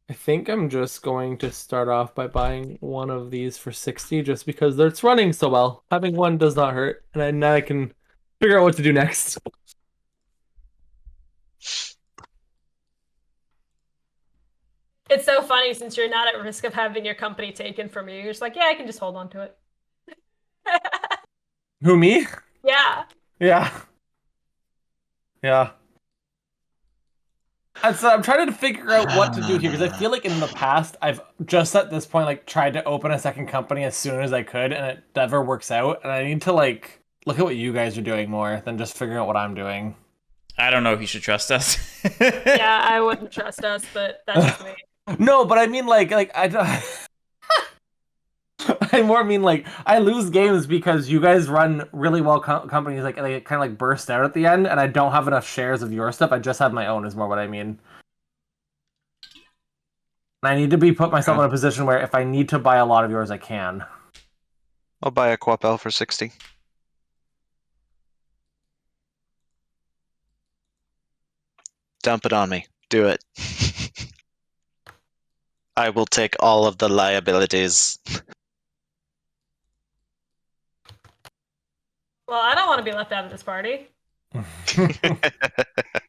I think I'm just going to start off by buying one of these for 60 just because it's running so well. Having one does not hurt, and now I can figure out what to do next. It's so funny since you're not at risk of having your company taken from you. You're just like, yeah, I can just hold on to it. Who, me? Yeah. Yeah. Yeah. And so I'm trying to figure out what to do here because I feel like in the past I've just at this point like tried to open a second company as soon as I could and it never works out. And I need to like look at what you guys are doing more than just figuring out what I'm doing. I don't know if you should trust us. Yeah, I wouldn't trust us, but that's just me. No, but I mean like I don't. I more mean like I lose games because you guys run really well companies like they kind of like burst out at the end, and I don't have enough shares of your stuff. I just have my own. Is more what I mean. And I need to put myself in a position where if I need to buy a lot of yours, I can. I'll buy a Quapel for 60. Dump it on me. Do it. I will take all of the liabilities. Well, I don't want to be left out of this party.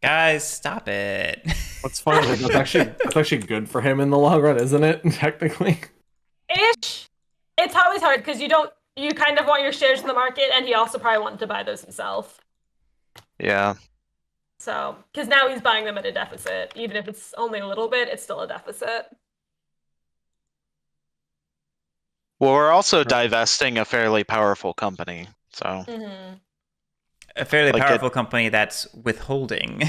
Guys, stop it. What's funny is that's actually good for him in the long run, isn't it? Technically. Ish. It's always hard because you kind of want your shares in the market, and he also probably wanted to buy those himself. Yeah. So, because now he's buying them at a deficit. Even if it's only a little bit, it's still a deficit. Well, we're also divesting a fairly powerful company, so. Mm-hmm. A fairly Like powerful company that's withholding.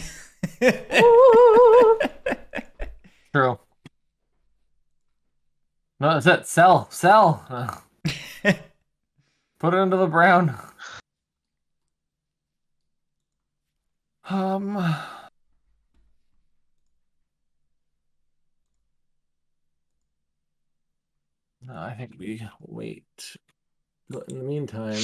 True. No, that's it. Sell. Put it into the brown. No, I think we wait. But in the meantime,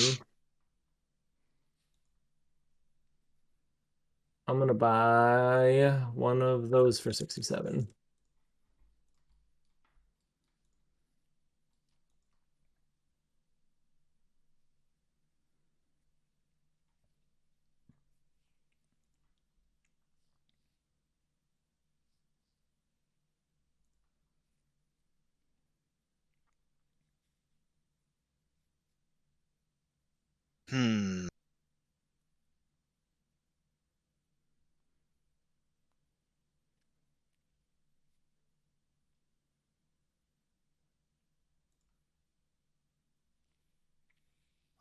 I'm gonna buy one of those for 67. Hmm.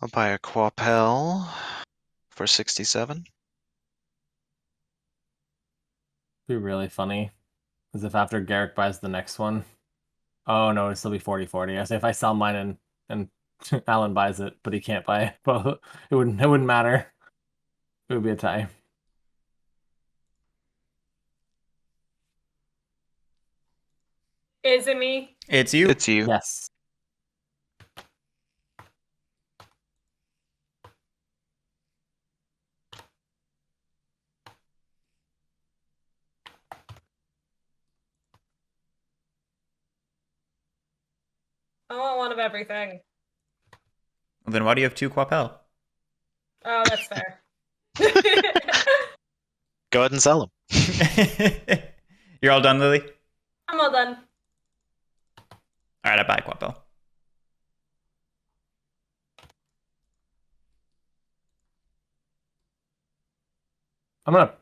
I'll buy a Quapel for 67. Be really funny. As if after Guerric buys the next one. Oh no, it'd still be 40-40. I say if I sell mine and Alan buys it, but he can't buy it, but it wouldn't matter. It would be a tie. Is it me? It's you. It's you. Yes. I want one of everything. Well, then why do you have two Quapel? Oh, that's fair. Go ahead and sell them. You're all done, Lily? I'm all done. All right, I buy Quapel. I'm gonna.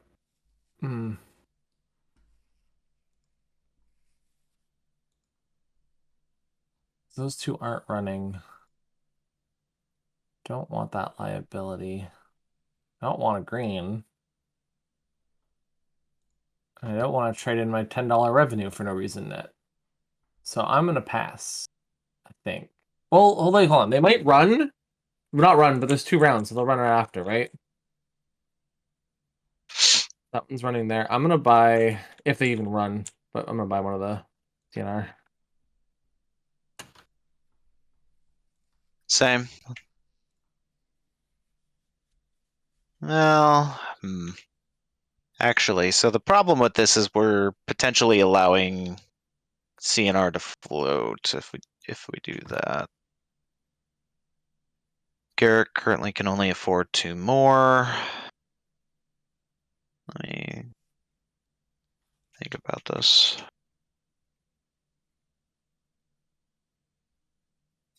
Those two aren't running. Don't want that liability. I don't want a green. I don't want to trade in my $10 revenue for no reason net. So I'm gonna pass, I think. Well, hold on. They might run, not run, but there's 2 rounds, so they'll run right after, right? That one's running there. I'm gonna buy, if they even run, but I'm gonna buy one of the TNR. Same. Well, actually, so the problem with this is we're potentially allowing CNR to float if we do that. Guerric currently can only afford 2 more. Let me think about this.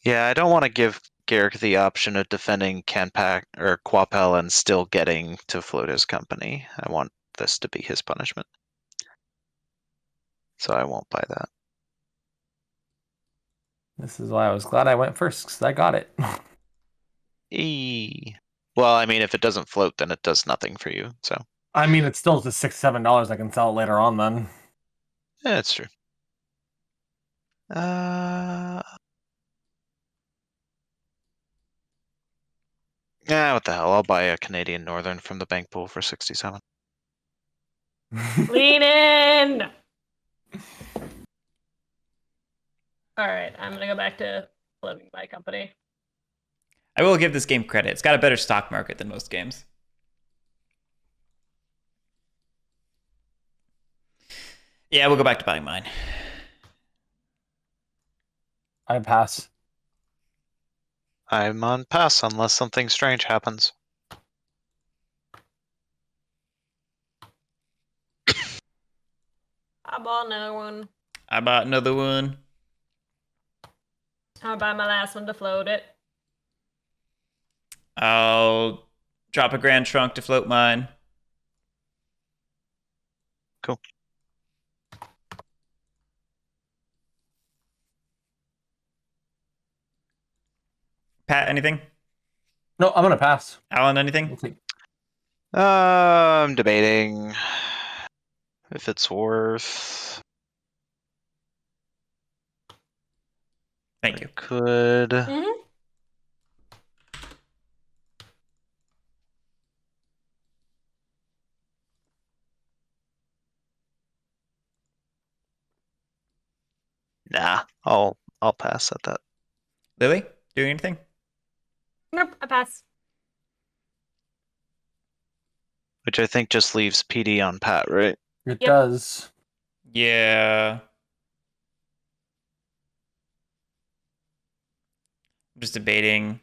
Yeah, I don't want to give Guerric the option of defending Canpack or Quapel and still getting to float his company. I want this to be his punishment. So I won't buy that. This is why I was glad I went first, because I got it. Well, I mean, if it doesn't float, then it does nothing for you. So I mean, it's still just $6-7. I can sell it later on then. yeah, it's true. Yeah, what the hell? I'll buy a Canadian Northern from the bank pool for 67. Lean in. All right, I'm gonna go back to floating my company. I will give this game credit. It's got a better stock market than most games. Yeah, we'll go back to buying mine. I pass. I'm on pass unless something strange happens. I bought another one. I bought another one. I'll buy my last one to float it. I'll drop a Grand Trunk to float mine. Cool. Pat, anything? No, I'm gonna pass. Alan, anything? I'm debating if it's worth. Thank you. Could. Mm-hmm. Nah, I'll pass at that. Lily, doing anything? Nope, I pass. Which I think just leaves PD on Pat, right? It Yep. does. Yeah. I'm just debating.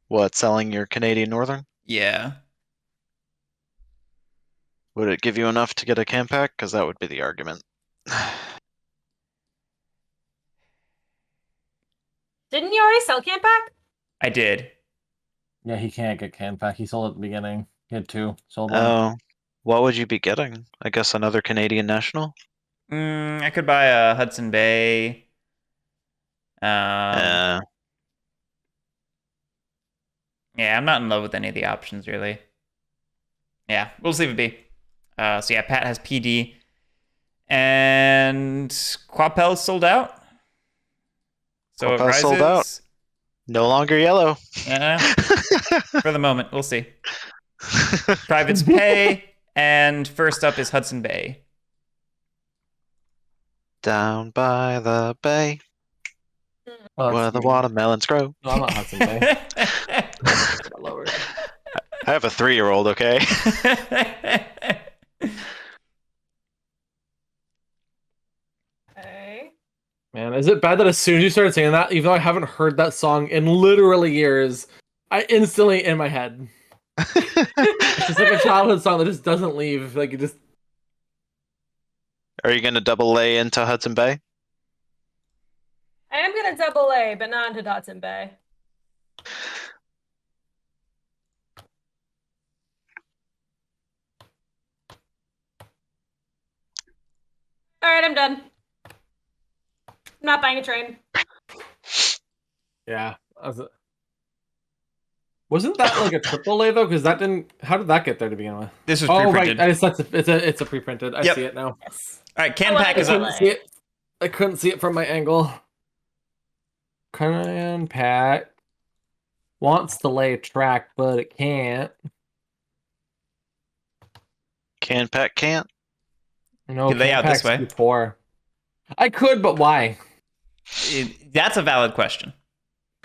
What, selling your Canadian Northern? Yeah. Would it give you enough to get a camp pack? Because that would be the argument. Didn't you already sell Camp Pack? I did. Yeah, he can't get Canpack. He sold at the beginning. He had 2. Sold one. Oh, what would you be getting? I guess another Canadian national? I could buy a Hudson Bay. Yeah, I'm not in love with any of the options, really. Yeah, we'll just leave it be. So yeah, Pat has PD. And Quapel sold out. So it Quapel rises. sold out. No longer yellow. Yeah. For the moment, we'll see. Privates pay, and first up is Hudson Bay. Down by the bay, Well, where the watermelons grow. No, I'm not Hudson Bay. I have a 3-year-old, okay? Okay. Man, is it bad that as soon as you started saying that, even though I haven't heard that song in literally years, I instantly in my head. It's just like a childhood song that just doesn't leave. Like it just. Are you gonna double lay into Hudson Bay? I am gonna double A, but not into Hudson Bay. All right, I'm done. I'm not buying a train. Yeah. Wasn't that like a triple A though? Because that didn't. How did that get there to begin with? This was Oh pre-printed. right, it's a pre-printed. I Yep. see it now. Yes. All right, I want Canpack a is I up. couldn't see it. I couldn't see it from my angle. Can Pat wants to lay a track, but it can't. Can Pat can't? No, You lay out this way. too poor. I could, but why? That's a valid question.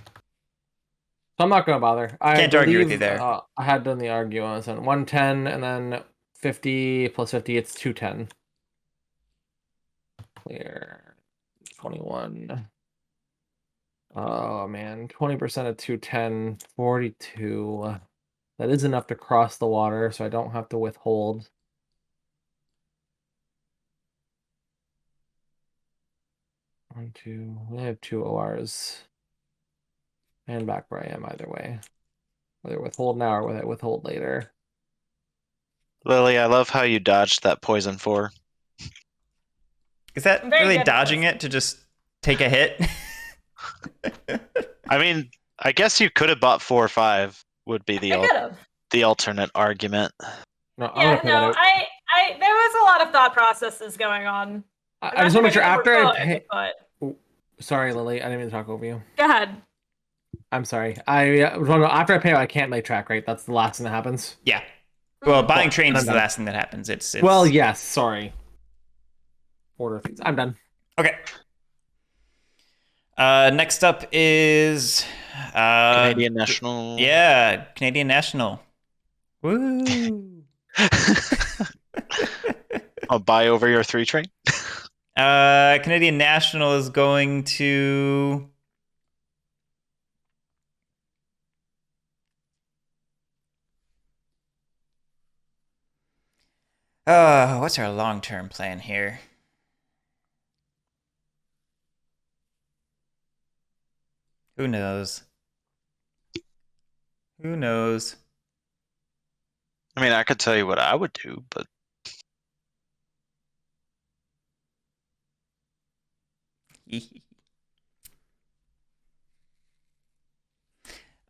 So I'm not gonna bother. I Can't argue with you believe, there. I had done the argue on this one. 110 and then 50 plus 50, it's 210. Clear. 21. Oh man, 20% of 210, 42. That is enough to cross the water, so I don't have to withhold. One, two. I have 2 ORs. And back where I am either way. Whether withhold now or whether I withhold later. Lily, I love how you dodged that poison 4. Is that I'm very really good at dodging this. it to just take a hit? I mean, I guess you could have bought 4 or 5 would be I could have. the alternate argument. No, I'm Yeah, gonna pay that no, out. there was a lot of thought processes going on. I just want to make sure after I pay. But Sorry, Lily, I didn't mean to talk over you. go ahead. I'm sorry. After I pay out, I can't lay track, right? That's the last thing that happens. Yeah. Well, buying Cool. trains I'm is the done. last thing that happens. It's Well, yes. Sorry. Order things. I'm done. Okay. Next up is Canadian National. Yeah, Canadian National. Woo! I'll buy over your 3 train. Canadian National is going to what's our long-term plan here? Who knows? Who knows? I mean, I could tell you what I would do, but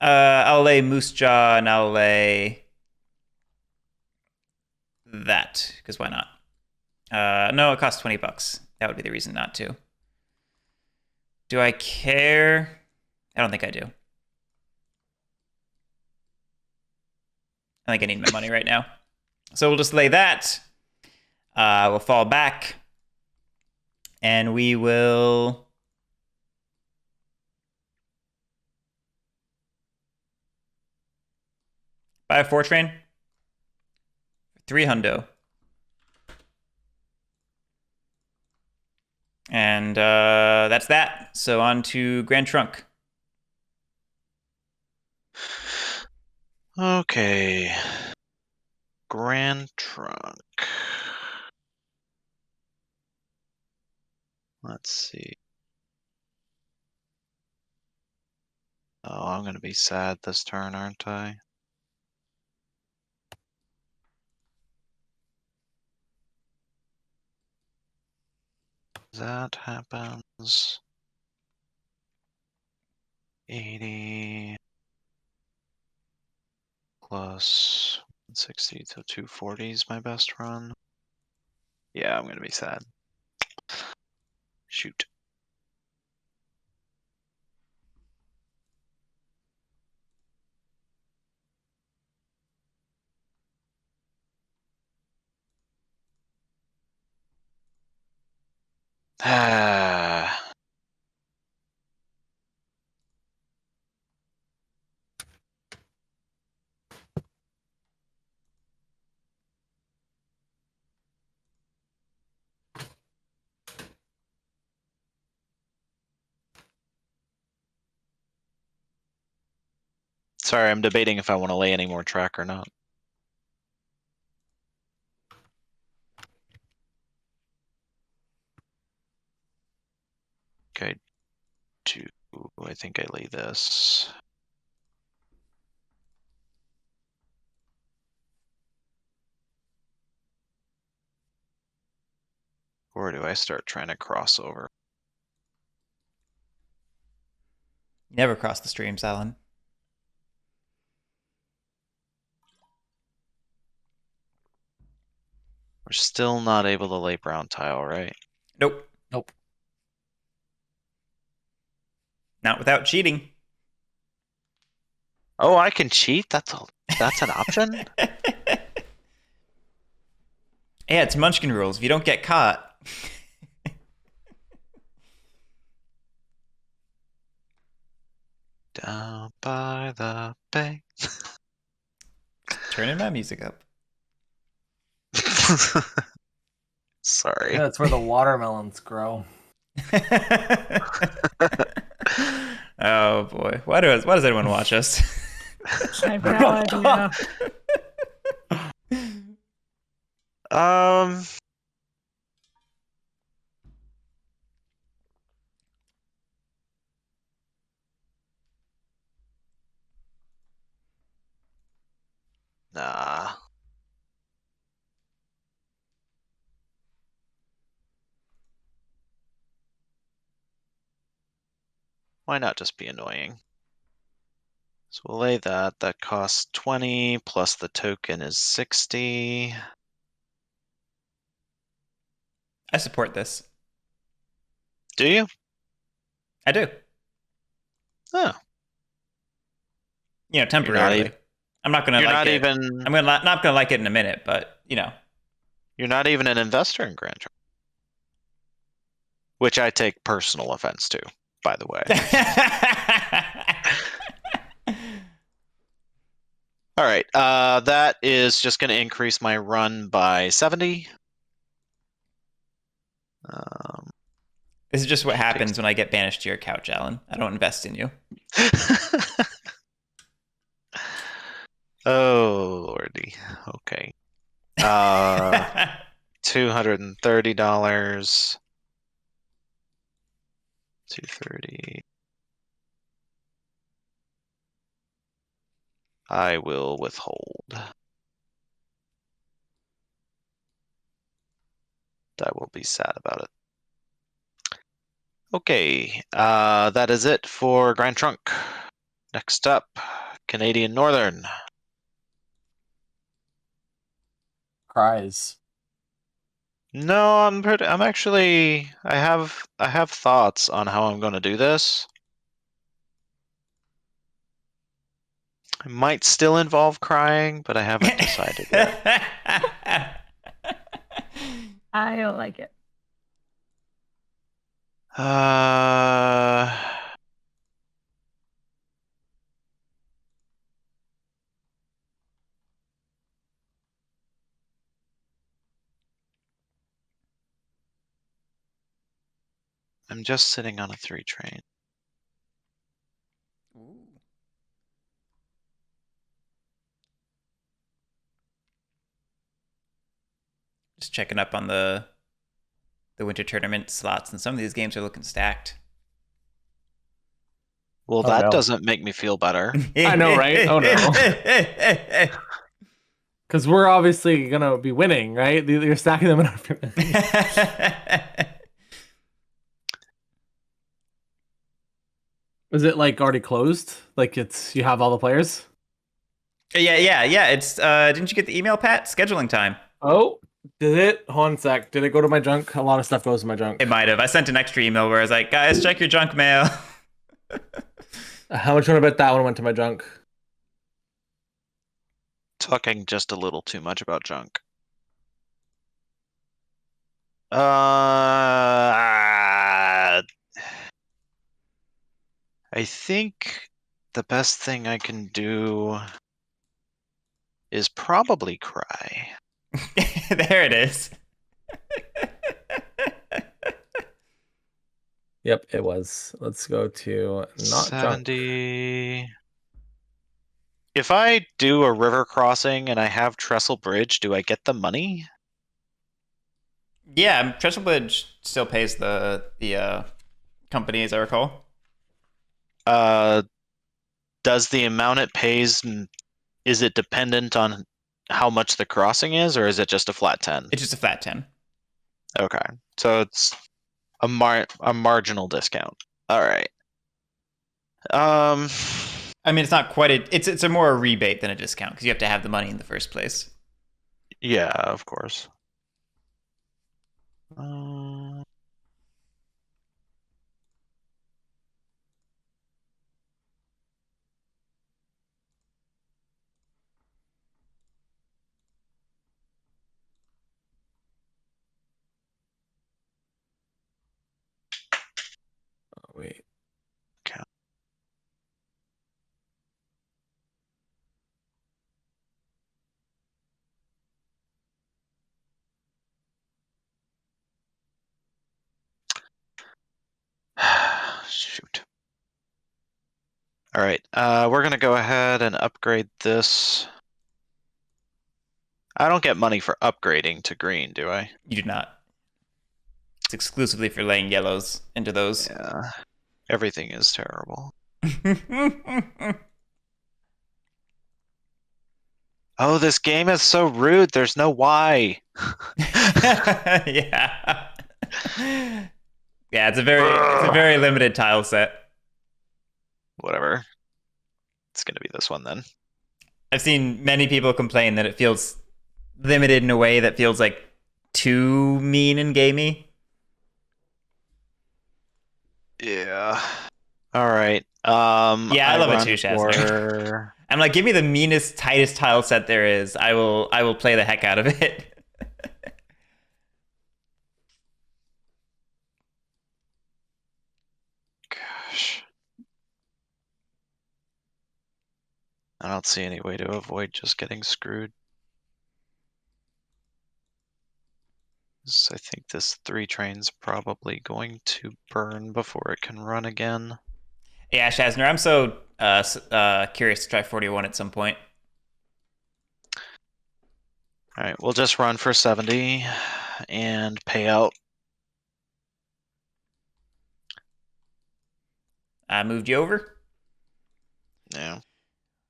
I'll lay Moose Jaw and I'll lay that, because why not? No, it costs $20. That would be the reason not to. Do I care? I don't think I do. I think I need my money right now. So we'll just lay that. We'll fall back. And we will... buy a 4 train. 3 hundo. And that's that. So on to Grand Trunk. okay. Grand Trunk. Let's see. Oh, I'm gonna be sad this turn, aren't I? That happens. 80 plus 160, so 240 is my best run. Yeah, I'm gonna be sad. Shoot. Ah. Sorry, I'm debating if I want to lay any more track or not. Okay, I think I lay this. Or do I start trying to cross over? You never cross the streams, Alan. We're still not able to lay brown tile, right? Nope. Nope. Not without cheating. Oh, I can cheat? That's an option? Yeah, it's Munchkin rules. If you don't get caught. Down by the bay. Turning my music up. Sorry. Yeah, that's where the watermelons grow. Oh boy. Why does anyone watch us? I have no idea. Um, nah. Why not just be annoying? So we'll lay that. That costs 20 plus the token is 60. I support this. Do you? I do. Oh, You know, temporarily. I'm not gonna you're like not it. even I'm not gonna like it in a minute, but you know. you're not even an investor in Grand Trunk. Which I take personal offense to, by the way. All right, that is just going to increase my run by 70. This is just what happens when I get banished to your couch, Alan. I don't invest in you. Oh, lordy. Okay. $230. 230. I will withhold. I will be sad about it. Okay, that is it for Grand Trunk. Next up, Canadian Northern. Cries. No, I'm actually I have thoughts on how I'm going to do this. It might still involve crying, but I haven't decided yet. I like it. Uh, I'm just sitting on a 3 train. Just checking up on the winter tournament slots, and some of these games are looking stacked. Well, Oh, that no. doesn't make me feel better. I know, right? Oh, no. Because we're obviously gonna be winning, right? You're stacking them in our. Is it like already closed? Like you have all the players? Yeah. It's didn't you get the email, Pat? Scheduling time. Oh, did it? Hold on a sec. Did it go to my junk? A lot of stuff goes to my junk. It might have. I sent an extra email where I was like, guys, check your junk mail. How much you want to bet that one went to my junk? Talking just a little too much about junk. I think the best thing I can do is probably cry. There it is. Yep, it was. Let's go to not junk. 70. If I do a river crossing and I have Trestle Bridge, do I get the money? Yeah, Trestle Bridge still pays the company, as I recall. Does the amount it pays, is it dependent on how much the crossing is, or is it just a flat 10? It's just a flat 10. Okay, so it's a marginal discount. All right. I mean, it's not quite it's a more a rebate than a discount because you have to have the money in the first place. Yeah, of course. All right, we're gonna go ahead and upgrade this. I don't get money for upgrading to green, do I? You do not. It's exclusively for laying yellows into those. Yeah. Everything is terrible. Oh, this game is so rude. There's no why. Yeah. Yeah, it's a very limited tile set. Whatever. It's gonna be this one then. I've seen many people complain that it feels limited in a way that feels like too mean and gamey. Yeah. All right. Yeah, I love it run too, Shazner. for- I'm like, give me the meanest, tightest tile set there is. I will play the heck out of it. Gosh. I don't see any way to avoid just getting screwed. I think this 3 train's probably going to burn before it can run again. Yeah, Shazner, I'm so curious to try 41 at some point. All right, we'll just run for 70 and pay out. I moved you over. Yeah.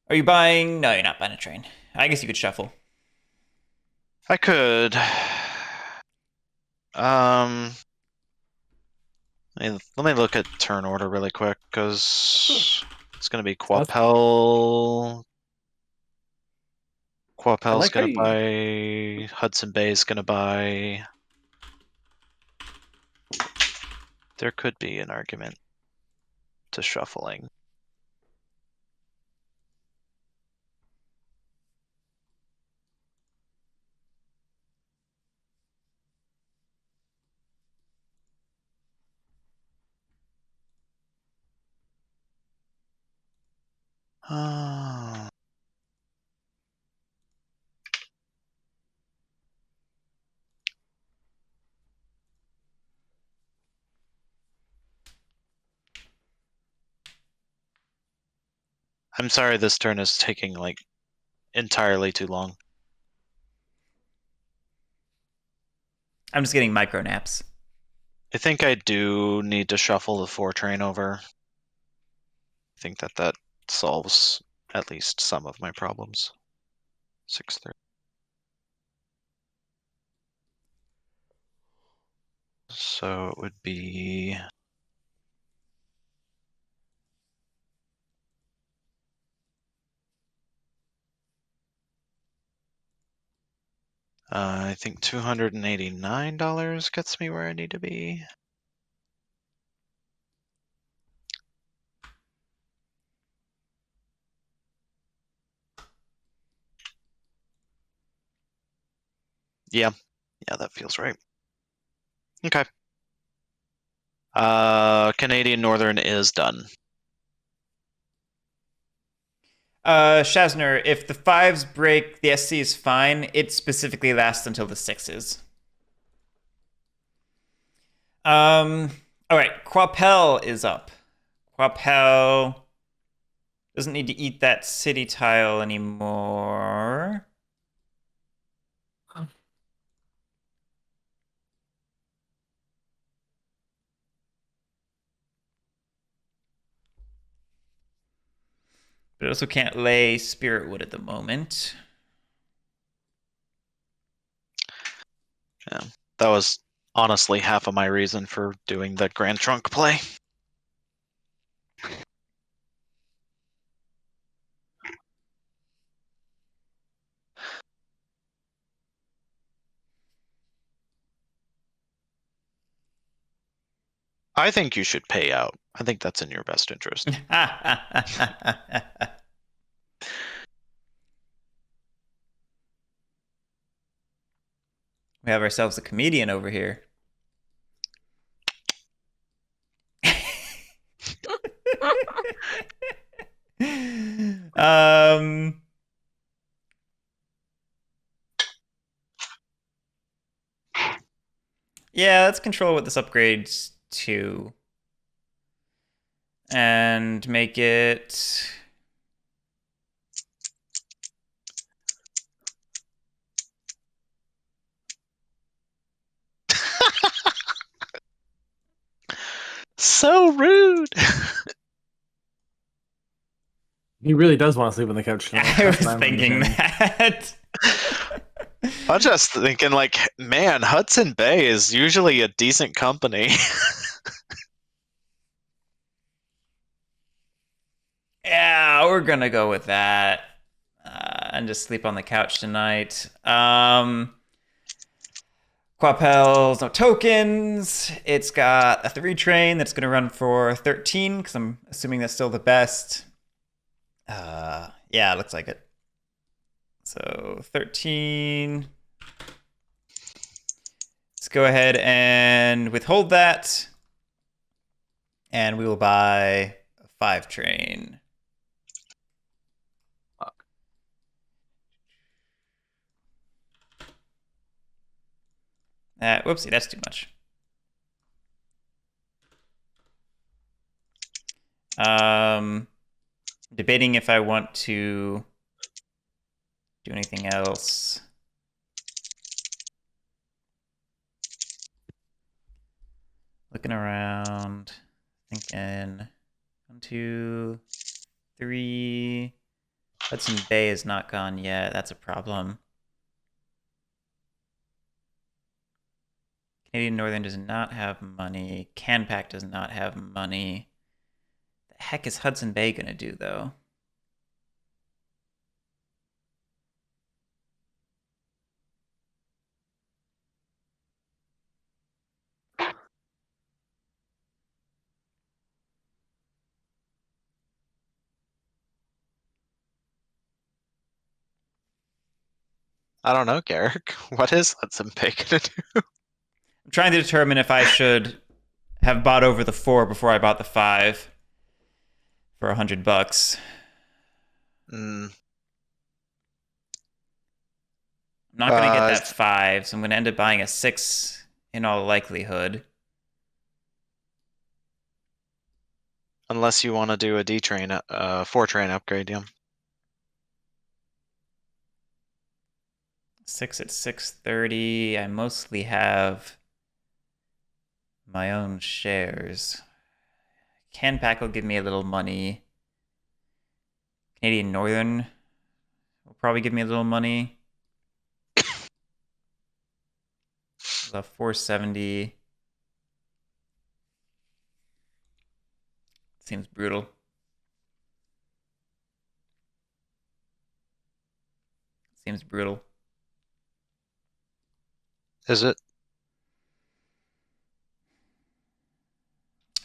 Are you buying? No, you're not buying a train. I guess you could shuffle. I could. Let me look at turn order really quick, because it's gonna be Quapel. Quapel's like how gonna you- buy. Hudson Bay's gonna buy. There could be an argument to shuffling. Oh. I'm sorry this turn is taking like entirely too long. I'm just getting micro naps. I think I do need to shuffle the 4 train over. I think that solves at least some of my problems. 630. So it would be I think $289 gets me where I need to be. Yeah, that feels right. Okay. Canadian Northern is done. Shazner, if the 5s break, the SC is fine. It specifically lasts until the 6s. All right, Quapel is up. Quapel doesn't need to eat that city tile anymore. But it also can't lay Spirit Wood at the moment. Yeah, that was honestly half of my reason for doing the Grand Trunk play. I think you should pay out. I think that's in your best interest. We have ourselves a comedian over here. um Yeah, let's control what this upgrades to. and make it... So rude. He really does want to sleep on the couch tonight. I was That's what I'm thinking understanding. that. I'm just thinking, like, man, Hudson Bay is usually a decent company. Yeah, we're gonna go with that. And just sleep on the couch tonight. Quapels, no tokens. It's got a 3 train that's gonna run for 13, because I'm assuming that's still the best. Yeah, it looks like it. So 13. Let's go ahead and withhold that. And we will buy a 5 train. Whoopsie, that's too much. Debating if I want to do anything else. Looking around, thinking 1, 2, 3. Hudson Bay is not gone yet. That's a problem. Canadian Northern does not have money. Canpack does not have money. The heck is Hudson Bay gonna do, though? I don't know, Garric. What is Hudson Bay gonna do? I'm trying to determine if I should have bought over the 4 before I bought the 5 for $100. Mm, I'm not going to get that 5, so I'm going to end up buying a 6 in all likelihood. unless you want to do a D train, 4 train upgrade, yeah. 6 at 630. I mostly have my own shares. Canpack will give me a little money. Canadian Northern will probably give me a little money. The 470 seems brutal. Seems brutal. Is it?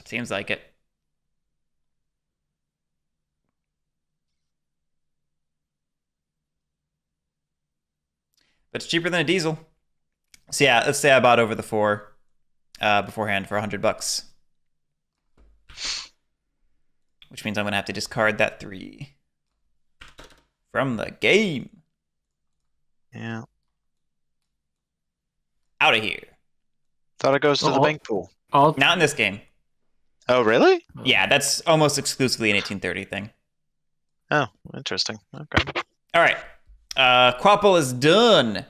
It seems like it. But it's cheaper than a diesel. So yeah, let's say I bought over the 4 beforehand for $100. Which means I'm going to have to discard that 3 from the game. Yeah. Out of here. Thought it goes to the bank pool. Not in this game. Oh, really? Yeah, that's almost exclusively an 1830 thing. Oh, interesting. Okay. All right. Quapple is done.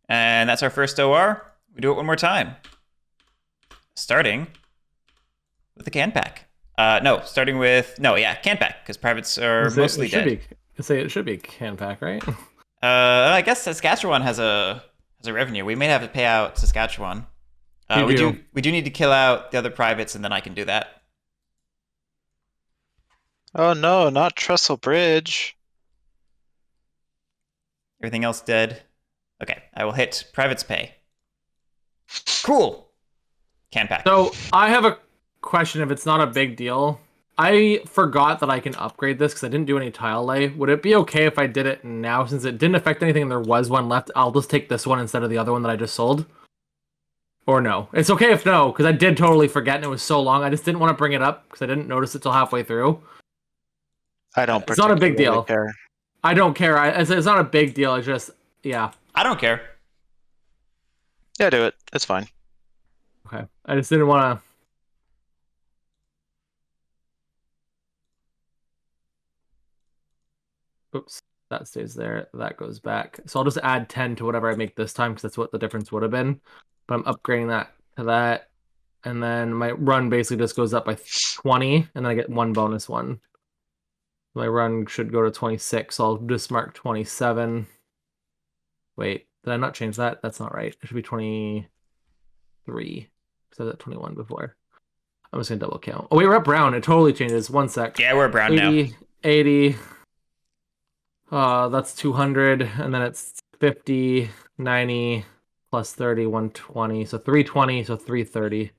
And that's our first OR. We do it one more time. Starting with the Canpack. Canpack, because privates are mostly dead. It should be Canpack, right? I guess Saskatchewan has a revenue. We may have to pay out Saskatchewan. We do need to kill out the other privates, and then I can do that. Oh no, not Trestle Bridge. Everything else dead. Okay, I will hit privates pay. Cool. Canpack. So I have a question. If it's not a big deal, I forgot that I can upgrade this because I didn't do any tile lay. Would it be okay if I did it now, since it didn't affect anything and there was one left? I'll just take this one instead of the other one that I just sold. Or no? It's okay if no, because I did totally forget and it was so long. I just didn't want to bring it up because I didn't notice it till halfway through. I don't. It's not a big deal. Care. I don't care. It's not a big deal. It's just, yeah. I don't care. Yeah, do it. It's fine. Okay. I just didn't want to. Oops, that stays there. That goes back. So I'll just add 10 to whatever I make this time because that's what the difference would have been. But I'm upgrading that to that. And then my run basically just goes up by 20, and then I get one bonus one. My run should go to 26, so I'll just mark 27. Wait, did I not change that? That's not right. It should be 23. Because I was at 21 before. I'm just going to double count. Oh, wait, we're at brown. It totally changes. One sec. Yeah, we're brown 80, now. 80. That's 200, and then it's 50, 90, plus 30, 120. So 320, so 330.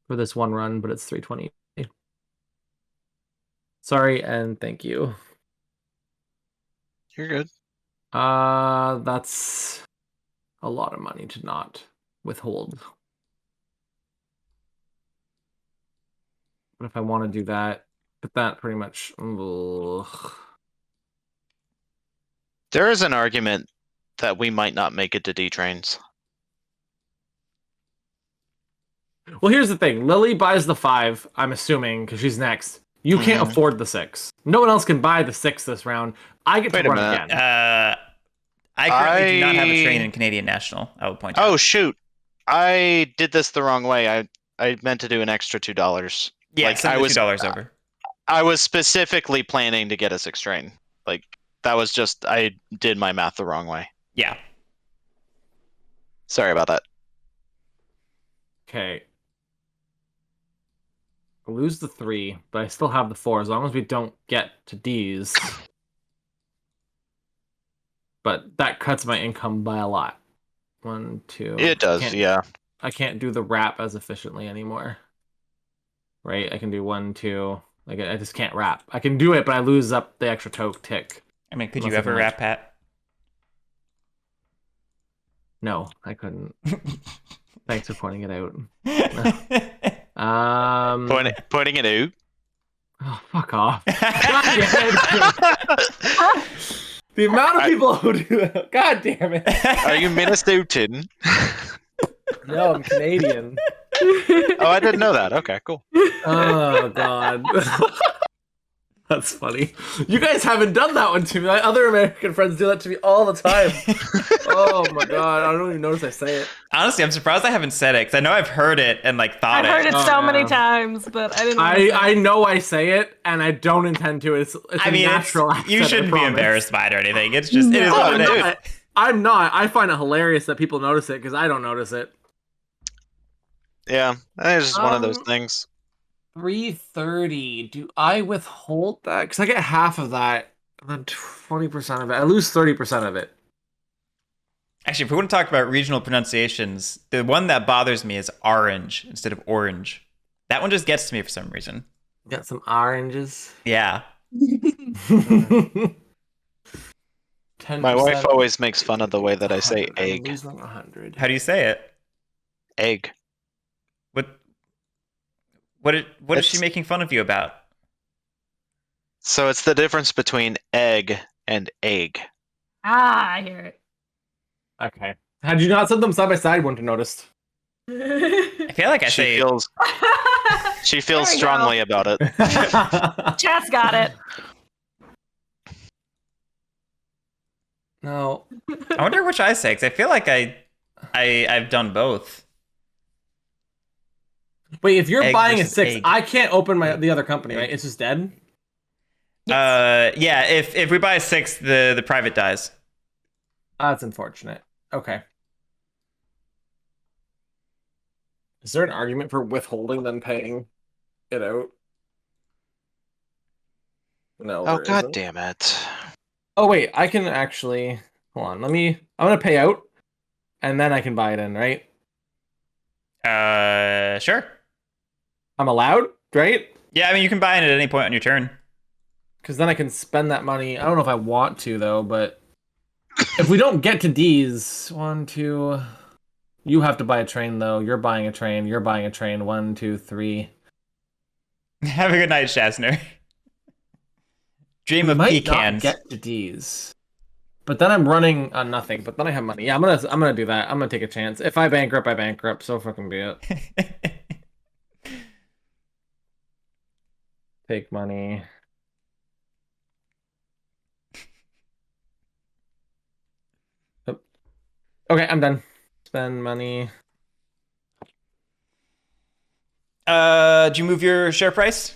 For this one run, but it's 320. Sorry, and thank you. You're good. That's a lot of money to not withhold. But if I want to do that, but that pretty much. Ugh. There is an argument that we might not make it to D trains. Well, here's the thing. Lily buys the 5, I'm assuming, because she's next. You can't afford the 6. No one else can buy the 6 this round. I get Wait to a run minute. again. I currently do not have a train in Canadian National, I will point out. Oh shoot! I did this the wrong way. I meant to do an extra $2. Yeah, like, send I the was $2 over. I was specifically planning to get a 6 train. Like that was just I did my math the wrong way. Yeah. Sorry about that. Okay. I lose the 3, but I still have the 4 as long as we don't get to D's. But that cuts my income by a lot. 1, 2. It does, yeah. I can't do the wrap as efficiently anymore. Right? I can do 1, 2. Like I just can't wrap. I can do it, but I lose up the extra tick. I mean, could Unless you I ever can, rap, Pat? No, I couldn't. Thanks for pointing it out. Pointing it out. Oh, fuck off. The amount of people who do that. God damn it. Are you Minnesotan? No, I'm Canadian. Oh, I didn't know that. Okay, cool. Oh, God. That's funny. You guys haven't done that one to me. My other American friends do that to me all the time. Oh, my God. I don't even notice I say it. Honestly, I'm surprised I haven't said it, because I know I've heard it and like thought I've heard it Oh, so many yeah. times, but I didn't. I know I say it, and I don't intend to. It's I mean, a natural accent, you I shouldn't be promise. embarrassed by it or anything. It's just, it is No, what I'm it is. not. I'm not. I find it hilarious that people notice it, because I don't notice it. Yeah, it's just one of those things. 330. Do I withhold that? Because I get half of that, and then 20% of it. I lose 30% of it. Actually, if we want to talk about regional pronunciations, the one that bothers me is orange instead of orange. That one just gets to me for some reason. Got some oranges. Yeah. 10%. My wife always makes fun of the way that I say 100. I'm egg. losing 100. How do you say it? Egg. What is she It's- making fun of you about? So it's the difference between egg and egg. I hear it. Okay. Had you not said them side by side, wouldn't have noticed. I feel like I She say feels There we strongly about it. Chat's got it. No. I wonder which I say, because I feel like I've done both. Wait, if you're Egg buying a versus 6, egg. I can't open the other company, right? It's just dead? Yeah, if we buy a 6, the private dies. That's unfortunate. Okay. Is there an argument for withholding than paying it out? No. Oh there god isn't. damn it. Oh wait, I can actually hold on. I'm gonna pay out, and then I can buy it in, right? Sure. I'm allowed, right? Yeah, I mean, you can buy it at any point on your turn. Because then I can spend that money. I don't know if I want to though, but if we don't get to D's, 1, 2, you have to buy a train though. You're buying a train. You're buying a train. 1, 2, 3. Have a good night, Shasner. Dream We of might pecans. not get to D's, but then I'm running on nothing. But then I have money. Yeah, I'm gonna do that. I'm gonna take a chance. If I bankrupt, I bankrupt. So fucking be it. Take money. Okay, I'm done. Spend money. Did you move your share price?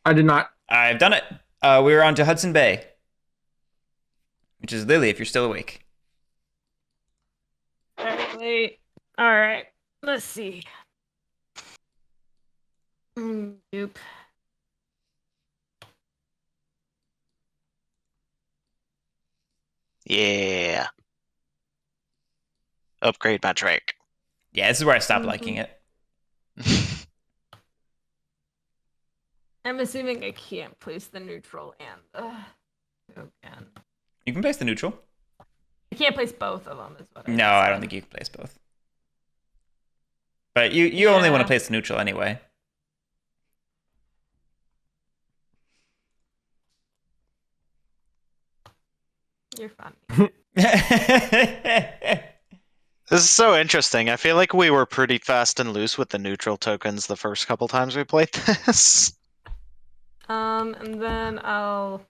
I did not. I've done it. We're on to Hudson Bay, which is Lily, if you're still awake. Wait. All right. Let's see. Nope. Yeah. Upgrade my trick. Yeah, this is where I stopped liking it. I'm assuming I can't place the neutral and the token. You can place the neutral. I can't place both of them. Is what I No, just I don't said. think you can place both. But you only want to Yeah. place the neutral anyway. You're funny. This is so interesting. I feel like we were pretty fast and loose with the neutral tokens the first couple times we played this. And then I'll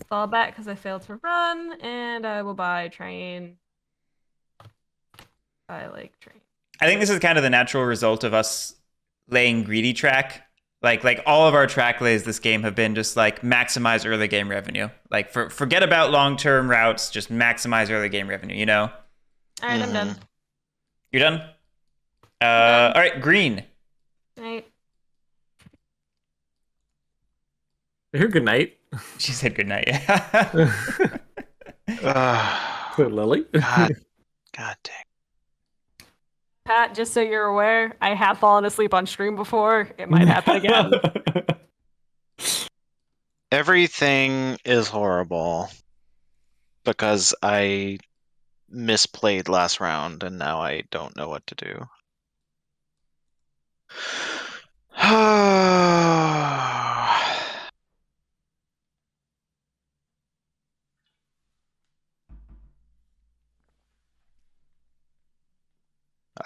fall back because I failed to run, and I will buy train. I like train. I think this is kind of the natural result of us laying greedy track. Like all of our track lays this game have been just like maximize early game revenue. Like forget about long-term routes, just maximize early game revenue, you know? All right, I'm done. You're done? Done. All right, green. Right. Here, good night. She said goodnight. So, Lily. God dang. Pat, just so you're aware, I have fallen asleep on stream before. It might happen again. Everything is horrible because I misplayed last round and now I don't know what to do.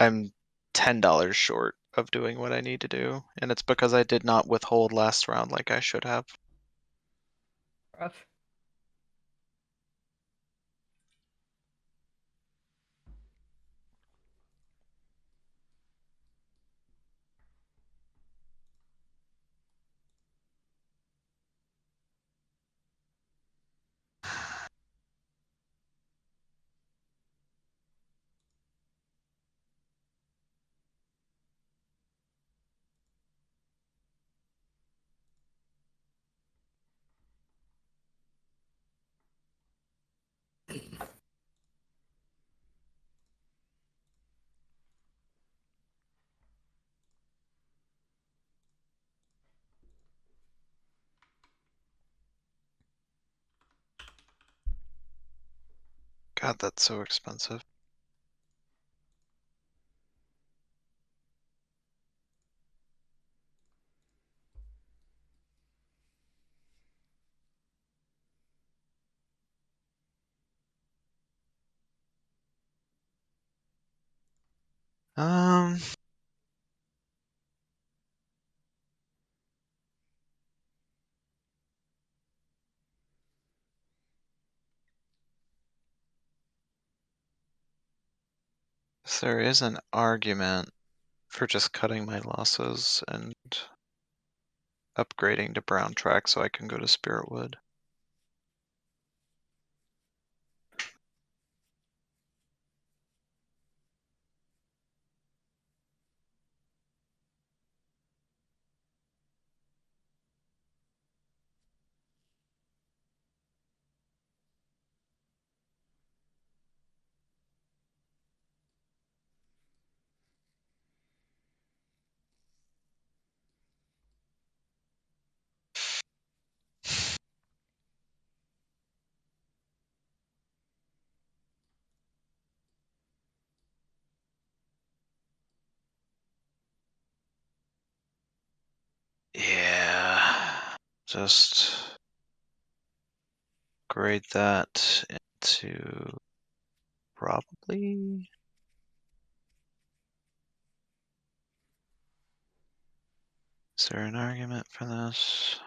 I'm $10 short of doing what I need to do, and it's because I did not withhold last round like I should have. Rough. God, that's so expensive. Um, there is an argument for just cutting my losses and upgrading to brown track so I can go to Spiritwood. Yeah, just grade that into probably. Is there an argument for this?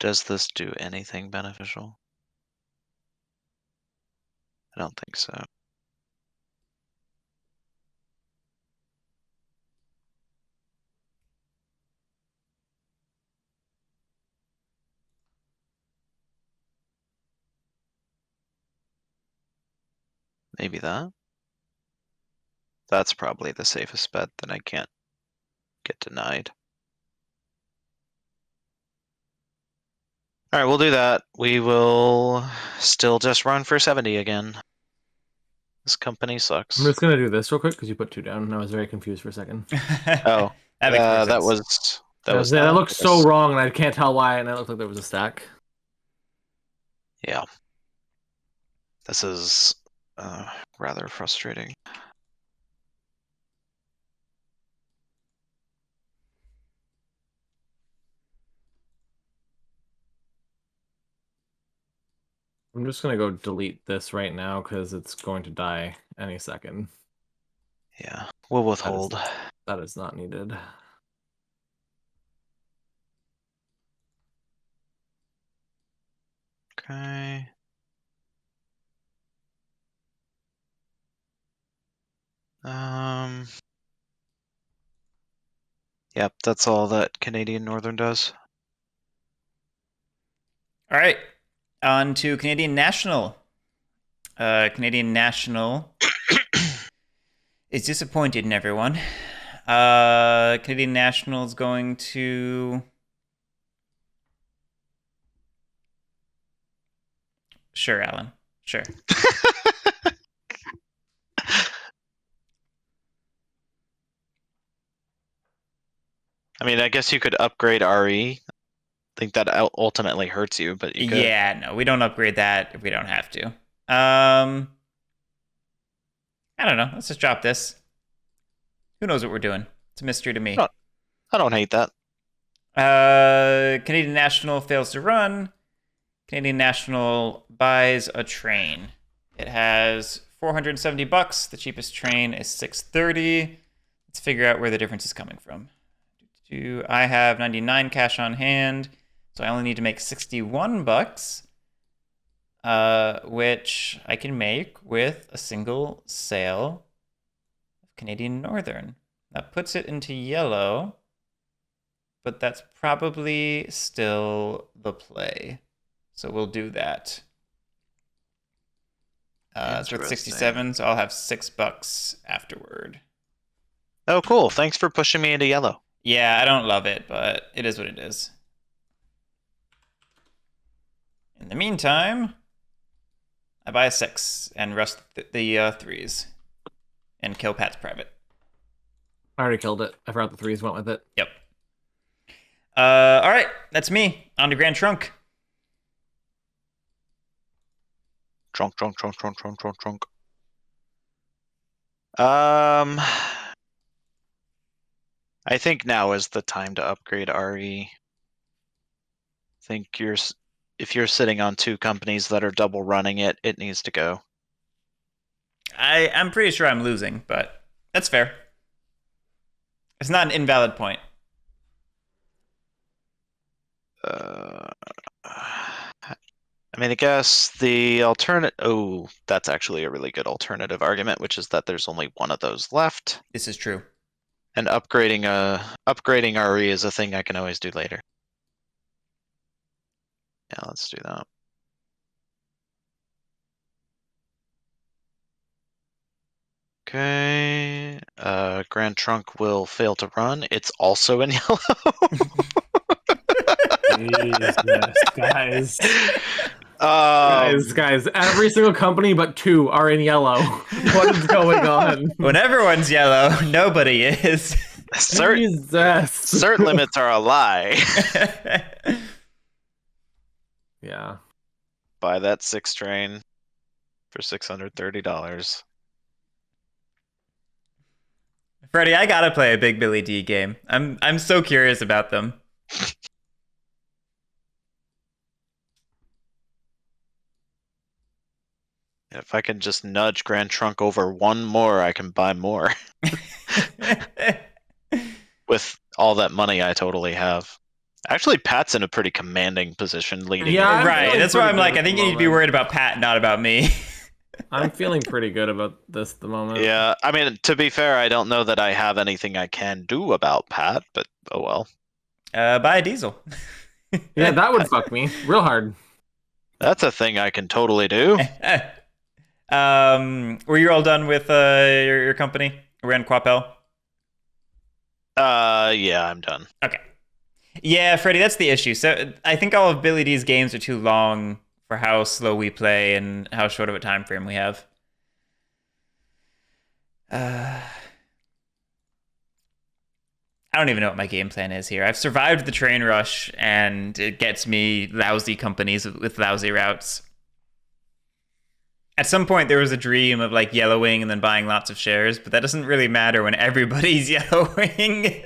Does this do anything beneficial? I don't think so. Maybe that. That's probably the safest bet, then I can't get denied. Alright, we'll do that. We will still just run for 70 again. This company sucks. I'm just gonna do this real quick because you put 2 down, and I was very confused for a second. Oh, that makes more sense. that was that not looked so this. wrong, and I can't tell why, and it looked like there was a stack. Yeah. This is rather frustrating. I'm just gonna go delete this right now because it's going to die any second. Yeah, we'll withhold. That is not needed. Okay. Yep, that's all that Canadian Northern does. All right, on to Canadian National. Canadian National is disappointed in everyone. Canadian National is going to... Sure, Alan. Sure. I mean, I guess you could upgrade RE. I think that ultimately hurts you, but you could. Yeah, no, we don't upgrade that if we don't have to. I don't know. Let's just drop this. Who knows what we're doing? It's a mystery to me. Oh. I don't hate that. Canadian National fails to run. Canadian National buys a train. It has $470. The cheapest train is $630. Let's figure out where the difference is coming from. I have 99 cash on hand, so I only need to make $61, which I can make with a single sale of Canadian Northern. That puts it into yellow, but that's probably still the play. So we'll do that. It's worth 67, so I'll have $6 afterward. Oh, cool. Thanks for pushing me into yellow. Yeah, I don't love it, but it is what it is. In the meantime, I buy a 6 and rust the 3s and kill Pat's private. I already killed it. I forgot the 3s went with it. Yep. All right, that's me. On to Grand Trunk. Trunk. I think now is the time to upgrade RE. I think if you're sitting on 2 companies that are double running it, it needs to go. I'm pretty sure I'm losing, but that's fair. It's not an invalid point. I mean, I guess the alternate. Oh, that's actually a really good alternative argument, which is that there's only one of those left. This is true. And upgrading RE is a thing I can always do later. Yeah, let's do that. Okay. Grand Trunk will fail to run. It's also in yellow. Jesus, guys. Um, Guys, every single company but 2 are in yellow. What is going on? When everyone's yellow, nobody is. Jesus. Cert limits are a lie. Yeah. Buy that 6 train for $630. Freddie, I gotta play a Big Billy D game. I'm so curious about them. If I can just nudge Grand Trunk over 1 more, I can buy more. With all that money I totally have. Actually, Pat's in a pretty commanding position leading. Yeah, right. That's why I'm like, I think you need to be worried about Pat, not about me. I'm feeling pretty good about this at the moment. Yeah, I mean, to be fair, I don't know that I have anything I can do about Pat, but oh well. Buy a diesel. Yeah, that would fuck me real hard. That's a thing I can totally do. Were you all done with your company? We're in Quapel. Yeah, I'm done. Okay. Yeah, Freddie, that's the issue. So I think all of Billy D's games are too long for how slow we play and how short of a time frame we have. I don't even know what my game plan is here. I've survived the train rush, and it gets me lousy companies with lousy routes. At some point, there was a dream of like yellowing and then buying lots of shares, but that doesn't really matter when everybody's yellowing.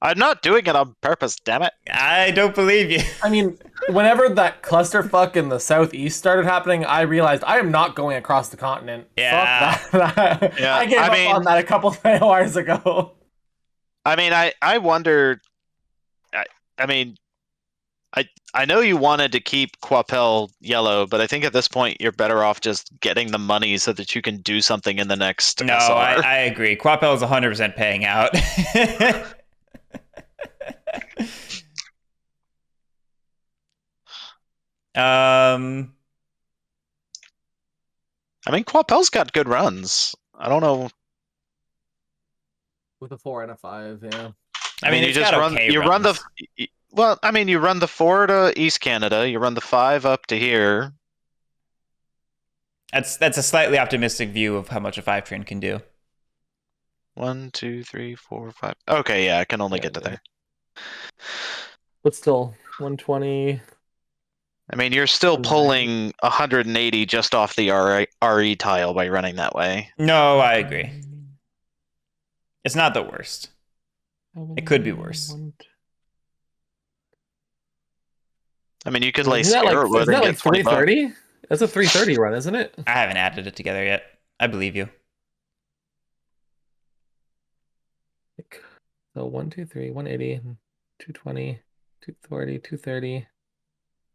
I'm not doing it on purpose, damn it. I don't believe you. I mean, whenever that clusterfuck in the southeast started happening, I realized I am not going across the continent. Yeah. Fuck that. Yeah, I gave up on that a couple of hours ago. I mean, I wonder. I mean, I know you wanted to keep Quapel yellow, but I think at this point you're better off just getting the money so that you can do something in the next No, SR. I agree. Quapel is 100% paying out. I mean, Quapel's got good runs. I don't know. With a 4 and a 5, yeah. I mean, you it's just got run. okay You run runs. the. Well, I mean, you run the 4 to East Canada. You run the 5 up to here. That's a slightly optimistic view of how much a 5 train can do. 1, 2, 3, 4, 5. Okay, yeah, I can only get to there. But still, 120. I mean, you're still pulling 180 just off the RE tile by running that way. No, I agree. It's not the worst. It could be worse. I mean, you could lay Isn't that Spirit Wood and get 20 bucks. 330? That's a 330 run, isn't it? I haven't added it together yet. I believe you. So 1, 2, 3, 180, 220, 240, 230,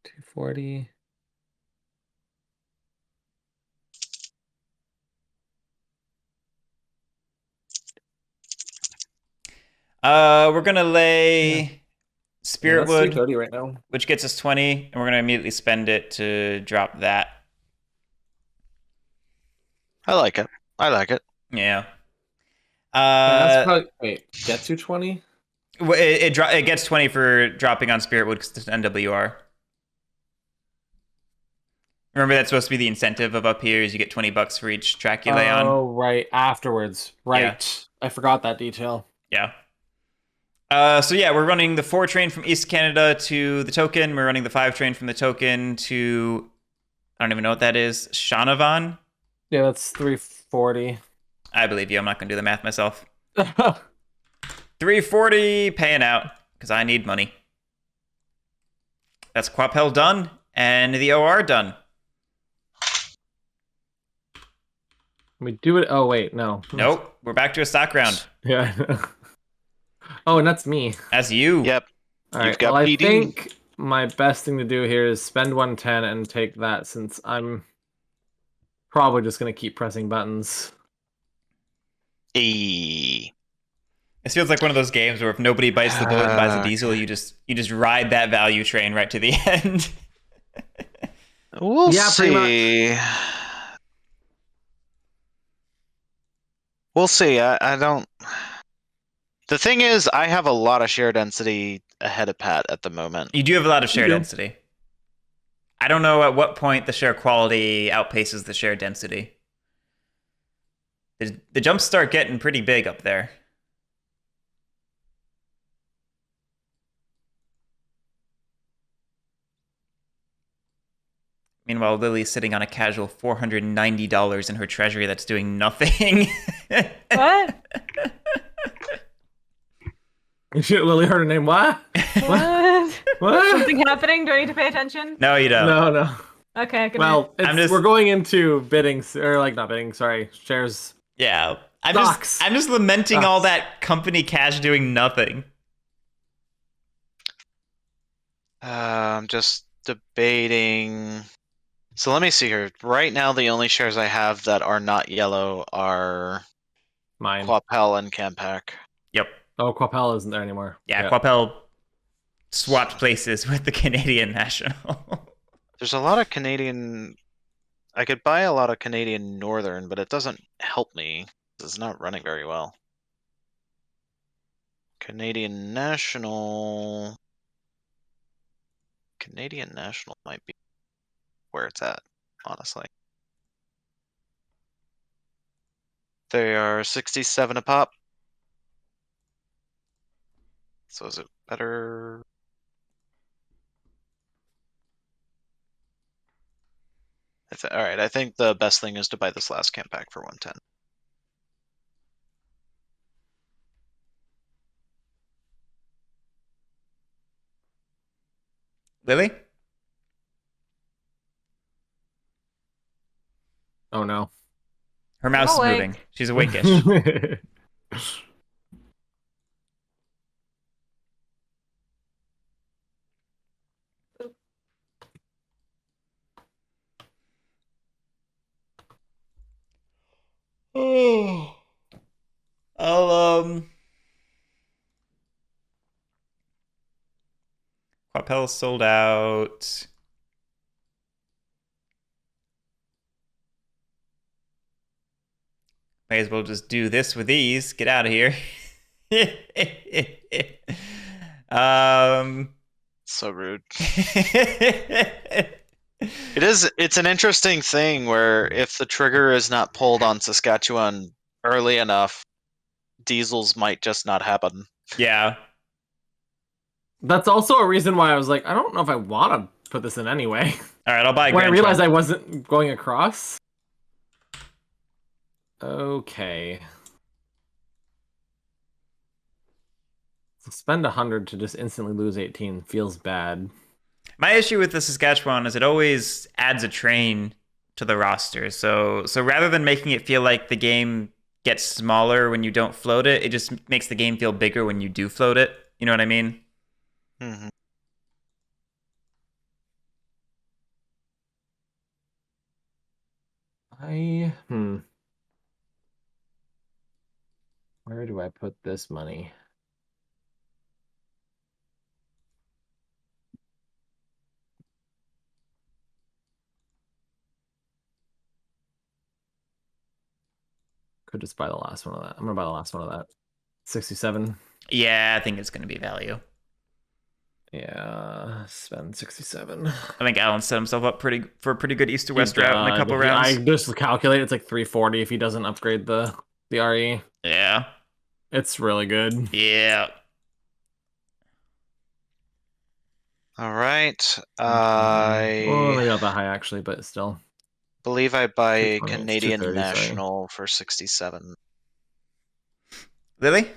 240. We're gonna lay Spirit That's Wood, 330 right now. which gets us 20, and we're gonna immediately spend it to drop that. I like it. I like it. Yeah. That's probably, wait, get to 20? It gets 20 for dropping on Spirit Wood because it's NWR. Remember, that's supposed to be the incentive of up here is you get 20 bucks for each track you lay on. Oh, right. Afterwards. Right. Yeah. I forgot that detail. Yeah. So yeah, we're running the 4 train from East Canada to the token. We're running the 5 train from the token to, I don't even know what that is, Shanavan? Yeah, that's 340. I believe you. I'm not going to do the math myself. 340 paying out because I need money. That's Quapel done and the OR done. We do it. Oh, wait, no. Nope. We're back to a stock round. Yeah. Oh, and that's me. That's you. Yep. All You've right. got Well, I PD. think my best thing to do here is spend 110 and take that since I'm probably just going to keep pressing buttons. E. This feels like one of those games where if nobody bites the bullet and buys a diesel, you just ride that value train right to the end. We'll Yeah, pretty see. We'll see. I don't. The thing is, I have a lot of share density ahead of Pat at the moment. You do have a lot of share You do. density. I don't know at what point the share quality outpaces the share density. The jumps start getting pretty big up there. Meanwhile, Lily's sitting on a casual $490 in her treasury that's doing nothing. What? Shit, Lily heard her name. What? What? What? Something happening? Do I need to pay attention? No, you don't. No. Okay, good Well, I'm we're going into bidding, or like not bidding, sorry, shares. Yeah. Stocks. I'm just lamenting all Stocks. that company cash doing nothing. I'm just debating So let me see here. Right now, the only shares I have that are not yellow are Mine. Quapel and Campak. Yep. Oh, Quapel isn't there anymore. Yeah, Quapel swapped places with the Canadian National. There's a lot of Canadian. I could buy a lot of Canadian Northern, but it doesn't help me. It's not running very well. Canadian National. Canadian National might be where it's at, honestly. They are 67 a pop. So is it better? All right, I think the best thing is to buy this last camp pack for 110. Lily? Oh no. Her mouse is awake. moving. She's awake-ish. Oh. I'll Quapel sold out. May as well just do this with ease. Get out of here. So rude. It's an interesting thing where if the trigger is not pulled on Saskatchewan early enough, diesels might just not happen. Yeah. That's also a reason why I was like, I don't know if I want to put this in anyway. All right, I'll buy a When I Grand realized Trunk. I wasn't going across. Okay. So spend 100 to just instantly lose 18 feels bad. My issue with the Saskatchewan is it always adds a train to the roster. So rather than making it feel like the game gets smaller when you don't float it, it just makes the game feel bigger when you do float it. You know what I mean? Mm-hmm. Where do I put this money? Could just buy the last one of that. I'm gonna buy the last one of that. 67. Yeah, I think it's going to be value. Yeah, spend 67. I think Alan set himself up for a pretty good east to west route in a couple rounds. I just calculate it's like 340 if he doesn't upgrade the RE. Yeah. It's really good. Yeah. All right. Well, I maybe not that high actually, but still. believe I buy a 220, it's Canadian 230, sorry. National for 67. Lily?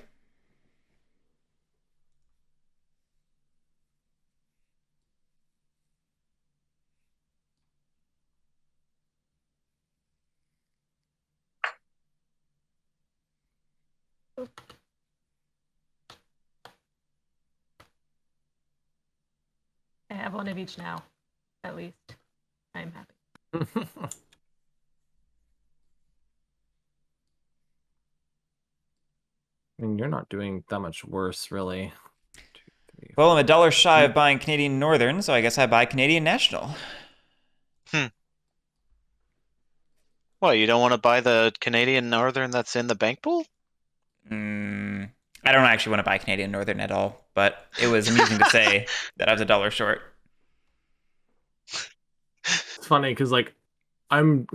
I have one of each now, at least. I'm happy. I mean, you're not doing that much worse, really. 2, 3, Well, I'm $1 shy of buying Canadian Northern, so I guess I buy Canadian National. What, you don't want to buy the Canadian Northern that's in the bank pool? I don't actually want to buy Canadian Northern at all, but it was amusing to say that I was $1 short. It's funny because, like, I'm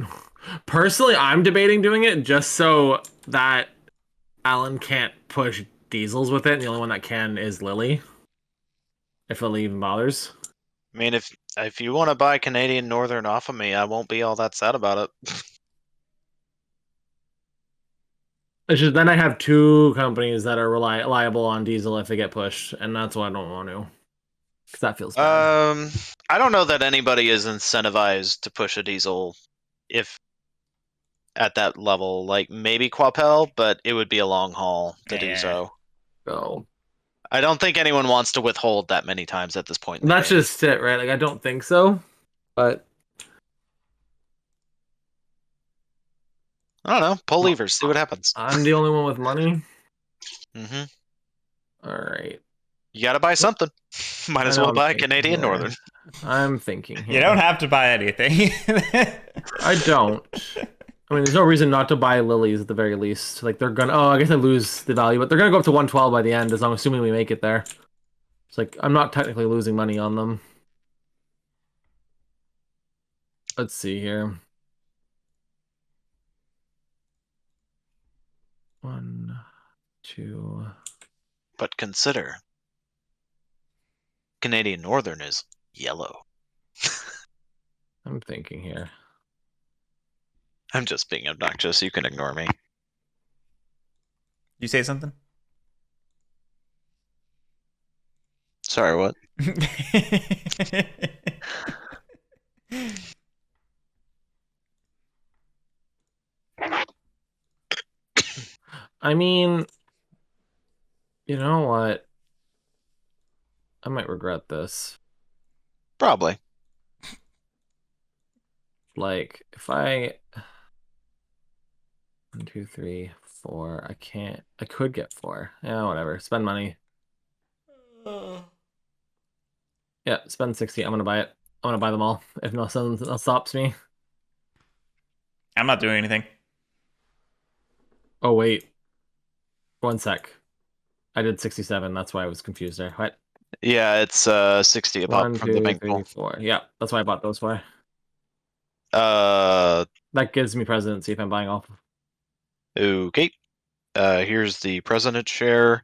debating doing it just so that Alan can't push diesels with it, and the only one that can is Lily. If Lily even bothers. I mean, if you want to buy Canadian Northern off of me, I won't be all that sad about it. It's just then I have two companies that are reliable on diesel if they get pushed, and that's what I don't want to. Because that feels bad. I don't know that anybody is incentivized to push a diesel if at that level. Like maybe Quapel, but it would be a long haul to do Yeah. so. So I don't think anyone wants to withhold that many times at this point in the that's game. just it, right? Like I don't think so, but I don't know. Pull levers. See what happens. I'm the only one with money. Hmm. All right. You gotta buy something. Might I as know well I'm buy thinking Canadian here. Northern. I'm thinking here. You don't have to buy anything. I don't. I mean, there's no reason not to buy lilies at the very least. Like they're gonna. Oh, I guess I lose the value, but they're gonna go up to 112 by the end, as I'm assuming we make it there. It's like I'm not technically losing money on them. Let's see here. 1, 2. But consider, Canadian Northern is yellow. I'm thinking here. I'm just being obnoxious. You can ignore me. You say something? Sorry, what? I mean, you know what? I might regret this. Probably. Like, if I 1, 2, 3, 4, I can't. I could get 4. Yeah, whatever. Spend money. Yeah, spend 60. I'm gonna buy it. I'm gonna buy them all. If nothing else stops me. I'm not doing anything. Oh wait. 1 sec. I did 67. That's why I was confused there. What? Yeah, it's 60 a pop 1, from the 2, bank 3, pool. 4. Yeah, that's why I bought those for. Uh, That gives me presidency if I'm buying all. okay. Here's the president share.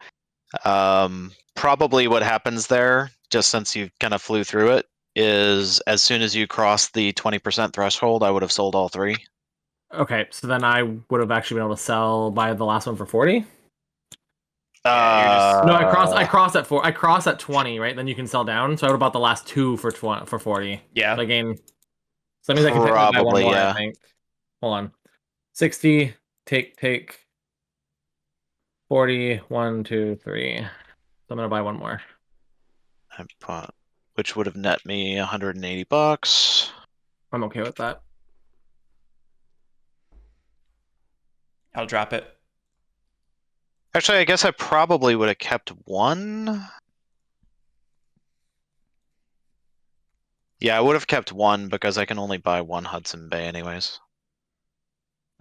Probably what happens there, just since you kind of flew through it, is as soon as you cross the 20% threshold, I would have sold all 3. Okay, so then I would have actually been able to buy the last one for 40. Yeah, you're just- No, I cross at 4. I cross at 20, right? Then you can sell down. So I would have bought the last 2 for 40. Yeah. So I gain. So that means I can technically buy one Probably, more. yeah. I think. Hold on. 60. Take. 40. 1, 2, 3. So I'm gonna buy one more. Which would have net me $180. I'm okay with that. I'll drop it. Actually, I guess I probably would have kept 1. Yeah, I would have kept 1 because I can only buy 1 Hudson Bay anyways.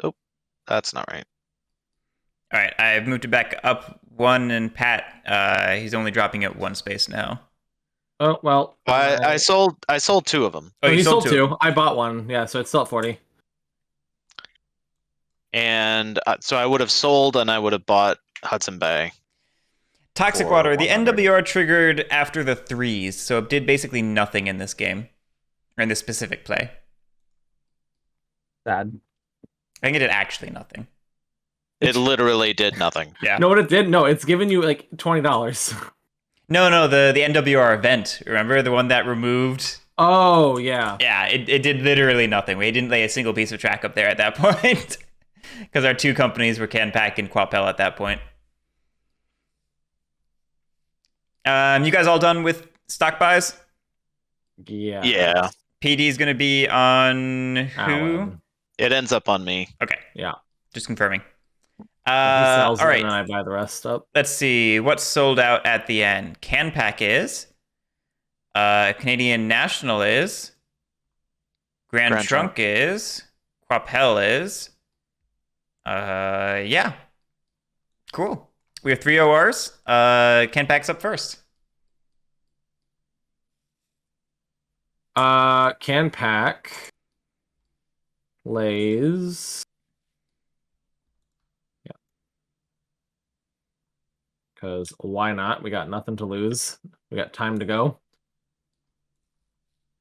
Oh, that's not right. All right, I've moved it back up 1, and Pat, he's only dropping it 1 space now. Oh well. I sold 2 of them. Oh, he sold 2. two. I bought 1. Yeah, so it's still at 40. And so I would have sold and I would have bought Hudson Bay. Toxic For Water. The 100. NWR triggered after the 3s, so it did basically nothing in this game, or in this specific play. Sad. I think it did actually nothing. It literally did nothing. Yeah. No, what it did? No, it's given you like $20. No, the NWR event. Remember the one that removed? Oh yeah. Yeah, it did literally nothing. We didn't lay a single piece of track up there at that point, because our 2 companies were Canpack and Quapel at that point. You guys all done with stock buys? Yeah. Yeah, PD is going to be on who? Alan. it ends up on me. Okay, Yeah. just confirming. He sells All it right. and then I buy the rest up. Let's see what's sold out at the end. Canpack is. Canadian National is. Grand Trunk is. Quapel is. Yeah. Cool. We have 3 ORs. Canpack's up first. Canpack lays. Yeah. Because why not? We got nothing to lose. We got time to go.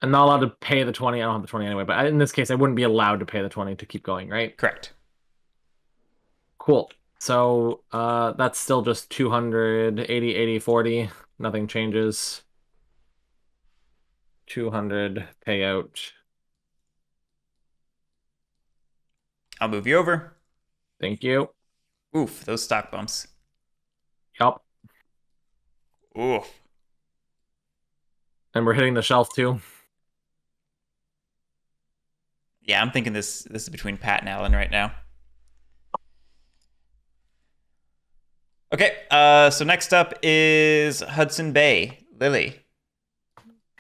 I'm not allowed to pay the 20. I don't have the 20 anyway, but in this case, I wouldn't be allowed to pay the 20 to keep going, right? Correct. Cool. So that's still just 200, 80, 80, 40. Nothing changes. 200 payout. I'll move you over. Thank you. Oof, those stock bumps. Yup. Oof. And we're hitting the shelf too. Yeah, I'm thinking this is between Pat and Alan right now. Okay, so next up is Hudson Bay. Lily.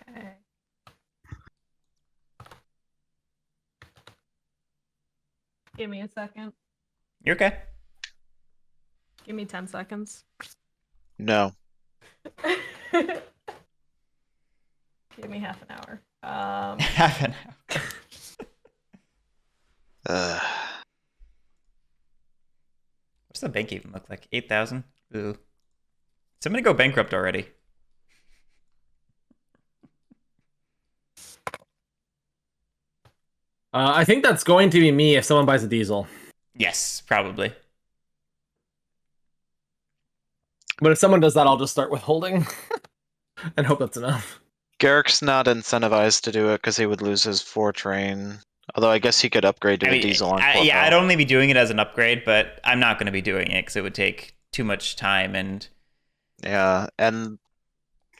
Okay. Give me a second. You're okay. Give me 10 seconds. No. Give me half an hour. Half an hour. What's the bank even look like? 8,000? Ooh. Somebody go bankrupt already. I think that's going to be me if someone buys a diesel. Yes, probably. But if someone does that, I'll just start withholding and hope that's enough. Guerric's not incentivized to do it because he would lose his 4-train. Although I guess he could upgrade to a diesel on yeah, I'd only be doing it as an upgrade, but I'm not going to be doing it because it would take too much time. And yeah, and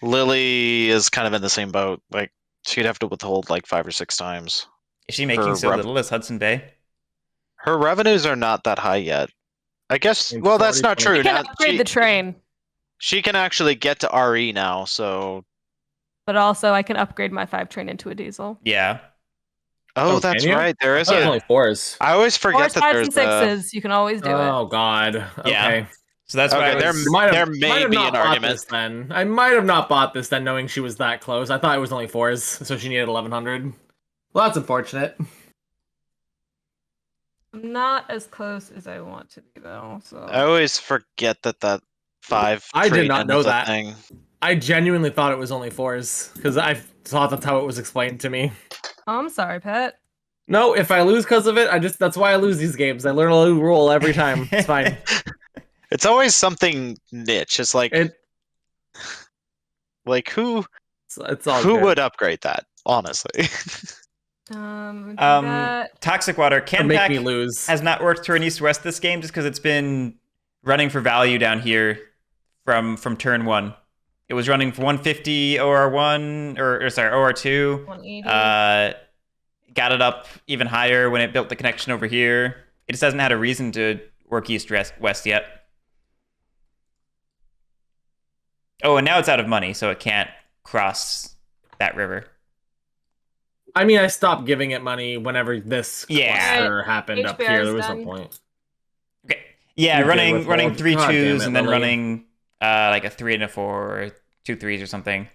Lily is kind of in the same boat. Like, she'd have to withhold like 5 or 6 times. is she making Her so little as Hudson Bay? Her revenues are not that high yet. I guess. Like Well, that's 40, not 20. true. You can Now upgrade the train, she can actually get to RE now. So. but also I can upgrade my 5 train into a diesel. Yeah. Oh, Oh, that's can you? right. There I is thought it was a. only 4s. I always forget 4s, that 5s, there's and 6s. You can always do it. Oh God. Yeah. Okay. So that's why Okay, I was... there may be an argument. This then. I might have not bought this then, knowing she was that close. I thought it was only 4s, so she needed 1,100. Well, that's unfortunate. I'm not as close as I want to be though. So I always forget that 5 I did not trade-in know is a that. thing. I genuinely thought it was only 4s because I thought that's how it was explained to me. Oh, I'm sorry, Pet. No, if I lose because of it, that's why I lose these games. I learn a new rule every time. It's fine. It's always something niche. It's like who It's all who good. would upgrade that? Honestly. Toxic Water. Or make me Canpack lose. has not worked turn east-west this game just because it's been running for value down here from turn 1. It was running for 150 OR1, or sorry, OR2. 180. Got it up even higher when it built the connection over here. It just hasn't had a reason to work east-west yet. Oh, and now it's out of money, so it can't cross that river. I mean, I stopped giving it money whenever this cluster happened up here. There was no point. Okay. Yeah, running 3 God 2s it, and then Lily. running like a 3 and a 4 or 2 3s or something.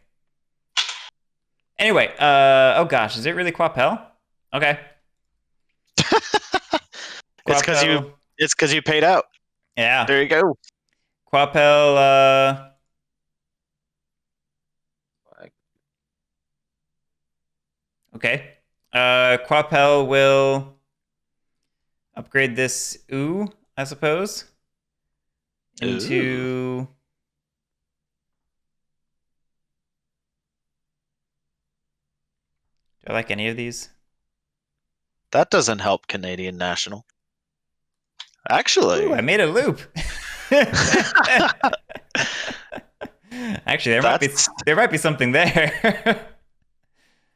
Anyway, oh gosh, is it really Quapel? Okay. It's because you paid out. Yeah. There you go. Quapel okay. Quapel will upgrade this I suppose, into Do I like any of these? That doesn't help Canadian National. Actually, Ooh, I made a loop. Actually, there might be something there.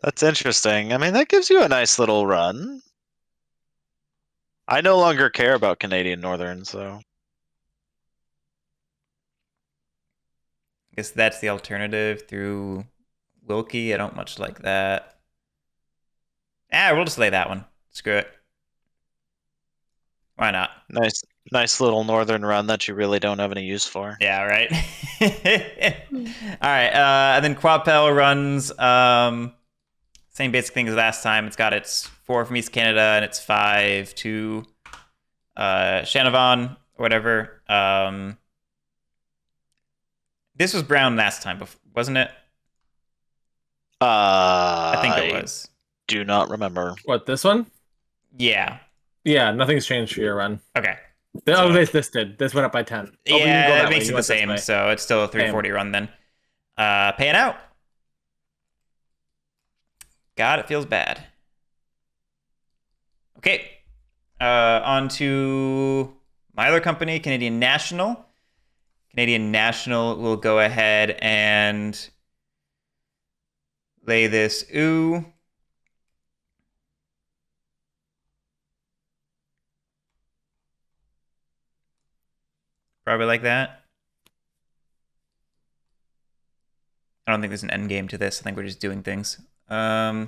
That's interesting. I mean, that gives you a nice little run. I no longer care about Canadian Northern, so. I guess that's the alternative through Wilkie. I don't much like that. We'll just lay that one. Screw it. Why not? Nice little northern run that you really don't have any use for. Yeah, right. All right, and then Quapel runs same basic thing as last time. It's got its 4 from East Canada and it's 5 to Shanavon or whatever. This was brown last time, wasn't it? I think it was. Do not remember. What, this one? Yeah. Yeah, nothing's changed for your run. Okay. This did. This went up by 10. Yeah, it makes it the same, so it's still a 340 run then. Paying out. God, it feels bad. Okay. On to my other company, Canadian National. Canadian National will go ahead and lay this probably like that. I don't think there's an end game to this. I think we're just doing things. 2, 3,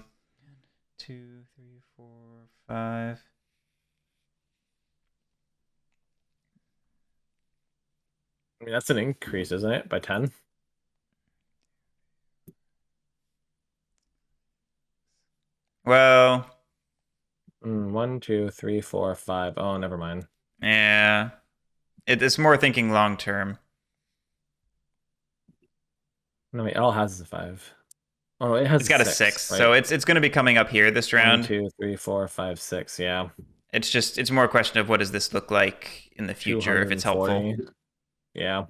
4, 5. I mean, that's an increase, isn't it? By 10? Well, 1, 2, 3, 4, 5. Oh, never mind. yeah. It's more thinking long term. No, wait, all has is a 5. Oh, no, it has It's got a 6, 6, right? so it's going to be coming up here this 1, round. 2, 3, 4, 5, 6. Yeah. It's more a question of what does this look like in the future if it's helpful. 240. Yeah.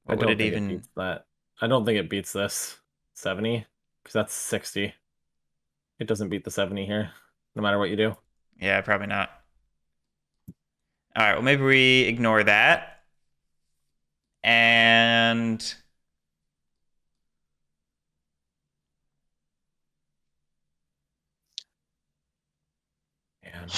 What would it even? Beats that. I don't think it beats this 70 because that's 60. It doesn't beat the 70 here, no matter what you do. Yeah, probably not. All right, well, maybe we ignore that. And Man.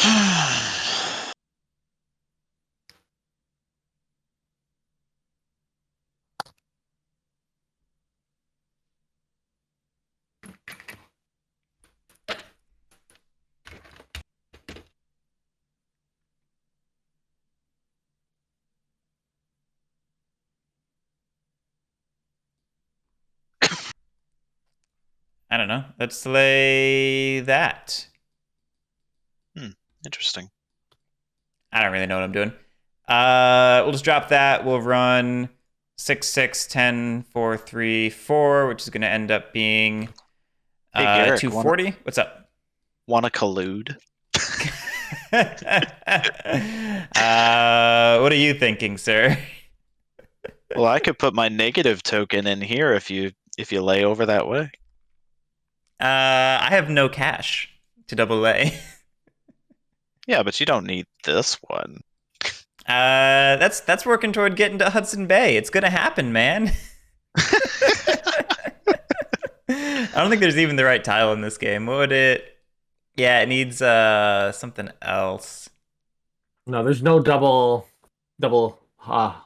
I don't know. Let's lay that. Interesting. I don't really know what I'm doing. We'll just drop that. We'll run 6, 6, 10, 4, 3, 4, which is going to end up being Guerric, 240. What's up? Wanna collude? What are you thinking, sir? Well, I could put my negative token in here if you lay over that way. I have no cash to double lay. Yeah, but you don't need this one. That's working toward getting to Hudson Bay. It's gonna happen, man. I don't think there's even the right tile in this game. What would it? Yeah, it needs something else. No, there's no double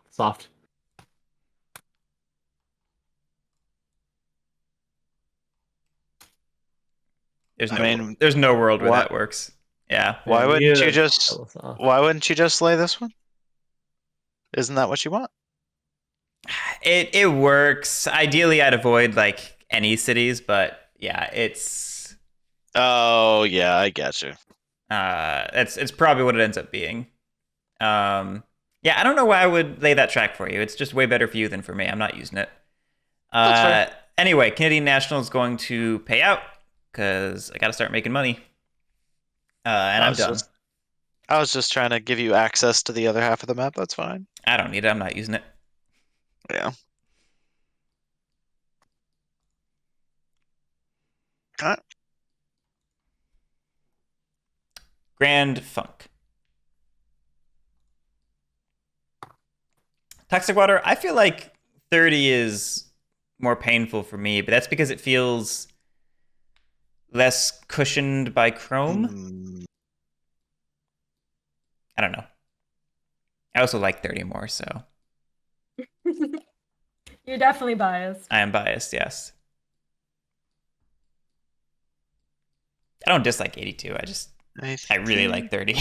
soft. There's no world where why- that works. Yeah. Why wouldn't Yeah, you just double soft. Why wouldn't you just lay this one? Isn't that what you want? It works. Ideally, I'd avoid like any cities, but yeah, it's Oh yeah, I get you. it's probably what it ends up being. Yeah, I don't know why I would lay that track for you. It's just way better for you than for me. I'm not using it. That's Anyway, Canadian National is going to pay out because I got to start making money. And I'm done. I was just trying to give you access to the other half of the map. That's fine. I don't need it. I'm not using it. Yeah. Alright. Grand Funk. Toxic Water, I feel like 30 is more painful for me, but that's because it feels less cushioned by Chrome. I don't know. I also like 30 more, so. You're definitely biased. I am biased, yes. I don't dislike 82. I really like 30.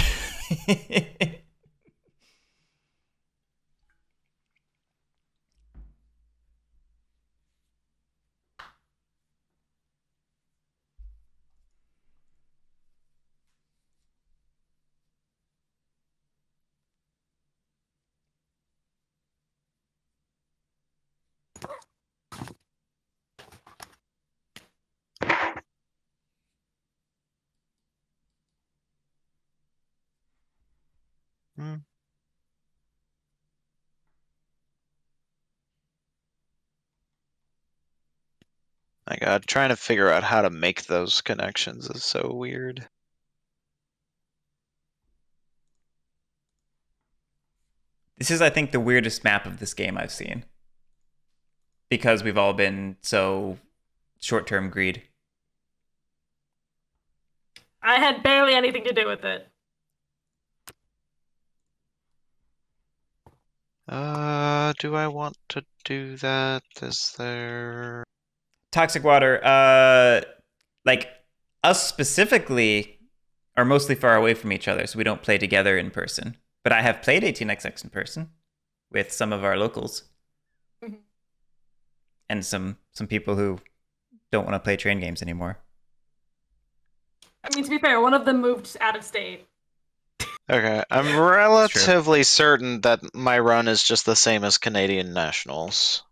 My God, trying to figure out how to make those connections is so weird. This is, I think, the weirdest map of this game I've seen. Because we've all been so short-term greed. I had barely anything to do with it. Do I want to do that? Is there... Toxic water. Like us specifically are mostly far away from each other, so we don't play together in person. But I have played 18xx in person with some of our locals. Mhm. And some people who don't want to play train games anymore. I mean, to be fair, one of them moved out of state. Okay, I'm relatively certain that my run is just the same as Canadian Nationals.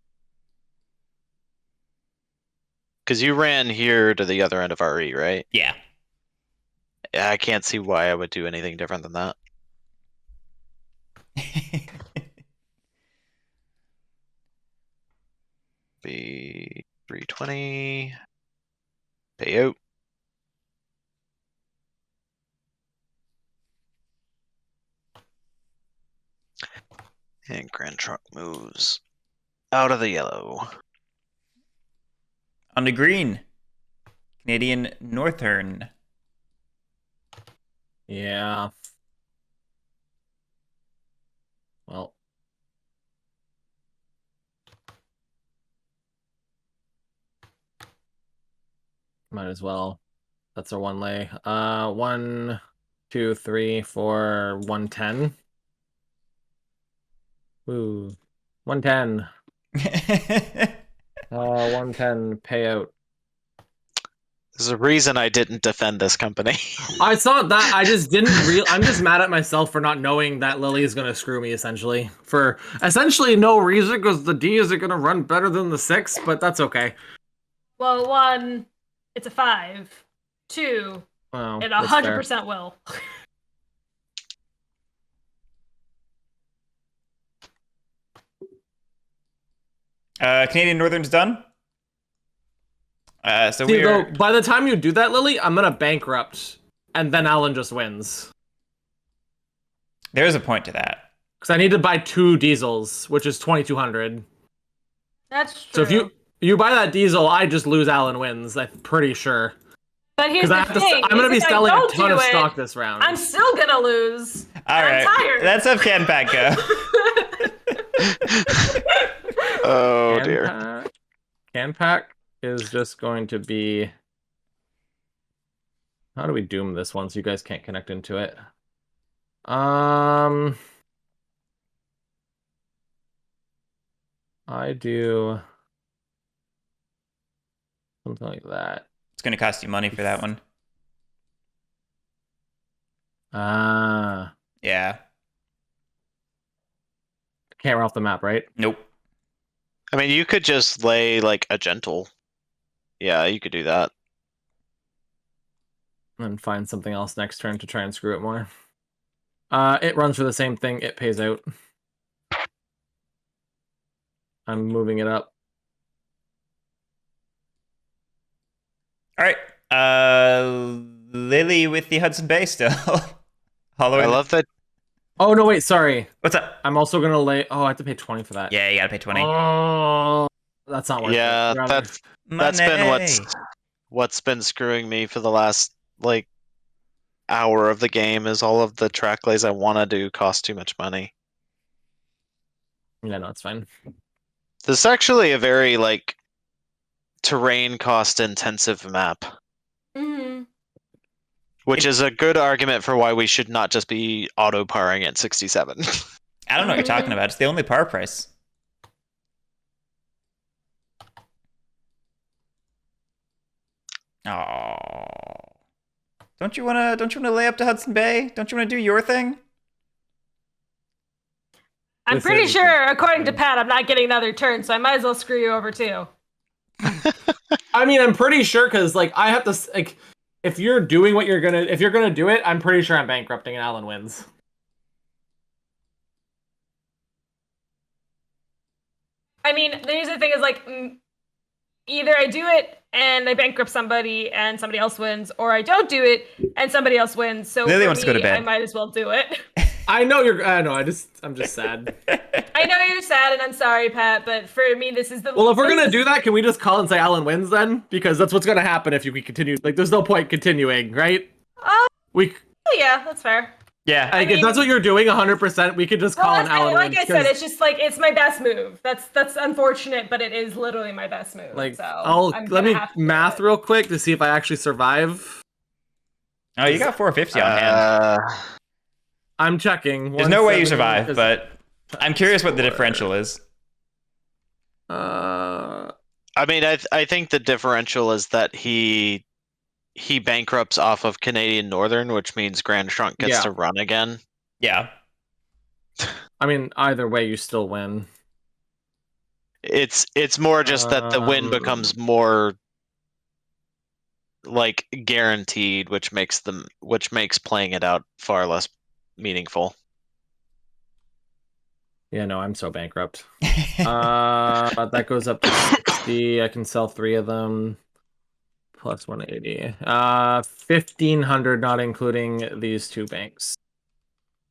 Because you ran here to the other end of RE, right? Yeah. I can't see why I would do anything different than that. Be 320. Payout. And Grand Trunk moves out of the yellow. On the green, Canadian Northern. Yeah. Well. Might as well. That's our one lay. 1, 2, 3, 4, 110. Ooh. 110. 110 payout. There's a reason I didn't defend this company. It's not that I just didn't I'm just mad at myself for not knowing that Lily is gonna screw me essentially. For essentially no reason, because the D isn't gonna run better than the 6, but that's okay. Well, 1, it's a 5. 2, Wow, it that's fair. 100% will. Canadian Northern's done. So See, though, we're by the time you do that, Lily, I'm gonna bankrupt, and then Alan just wins. there's a point to that. Because I need to buy 2 diesels, which is 2,200. That's So true. if you buy that diesel, I just lose. Alan wins. I'm pretty sure. But here's Because the thing. I'm gonna be is if I selling a don't ton do of it, stock this round. I'm still gonna lose. All right, I'm tired. let's have Can Pack go. Oh dear. Can pack is just going to be. How do we doom this one so you guys can't connect into it? I do something like that. It's going to cost you money for that one. Ah, Yeah. can't run off the map, right? Nope. I mean, you could just lay like a gentle. Yeah, you could do that. And find something else next turn to try and screw it more. It runs for the same thing. It pays out. I'm moving it up. All right. Lily with the Hudson Bay still. Holloway. I love that. Oh no, wait, sorry. What's up? I'm also gonna lay. Oh, I have to pay 20 for that. Yeah, you gotta pay 20. Oh, that's not worth Yeah, it. Rather- that's been Money. what's been screwing me for the last like hour of the game is all of the tracklays I want to do cost too much money. Yeah, no, it's fine. This is actually a very like terrain cost intensive map, Mhm. which is a good argument for why we should not just be auto parring at 67. I don't know what you're talking about. It's the only par price. Oh. Don't you wanna lay up to Hudson Bay? Don't you wanna do your thing? I'm This pretty is- sure, according to Pat, I'm not getting another turn, so I might as well screw you over too. I mean, I'm pretty sure because like I have to like, if you're doing what you're gonna, if you're gonna do it, I'm pretty sure I'm bankrupting and Alan wins. I mean, here's the thing: is like either I do it and I bankrupt somebody and somebody else wins, or I don't do it and somebody else wins. So Lily for wants to go to me, bed. I might as well do it. I know you're. I know. I'm just sad. I know you're sad, and I'm sorry, Pat, but for me, this is the. Well, if we're gonna do that, can we just call and say Alan wins then? Because that's what's gonna happen if we continue. Like, there's no point continuing, right? Oh, We. yeah, that's fair. Yeah. Like, if that's what you're doing 100%, we could just call an Alan like wins, I said, 'cause, it's just like it's my best move. That's unfortunate, but it is literally my best move. like, So I'm let gonna me have to do math it. real quick to see if I actually survive. Oh, you got 450 on hand. I'm checking. There's no way you 170 survive, is but I'm curious what the four. differential is. I mean, I think the differential is that he bankrupts off of Canadian Northern, which means Grand Trunk gets Yeah. to run again. Yeah. I mean, either way, you still win. It's more just that the win becomes more like guaranteed, which makes playing it out far less meaningful. Yeah, no, I'm so bankrupt. That goes up to 60. I can sell 3 of them. Plus 180. 1,500, not including these 2 banks.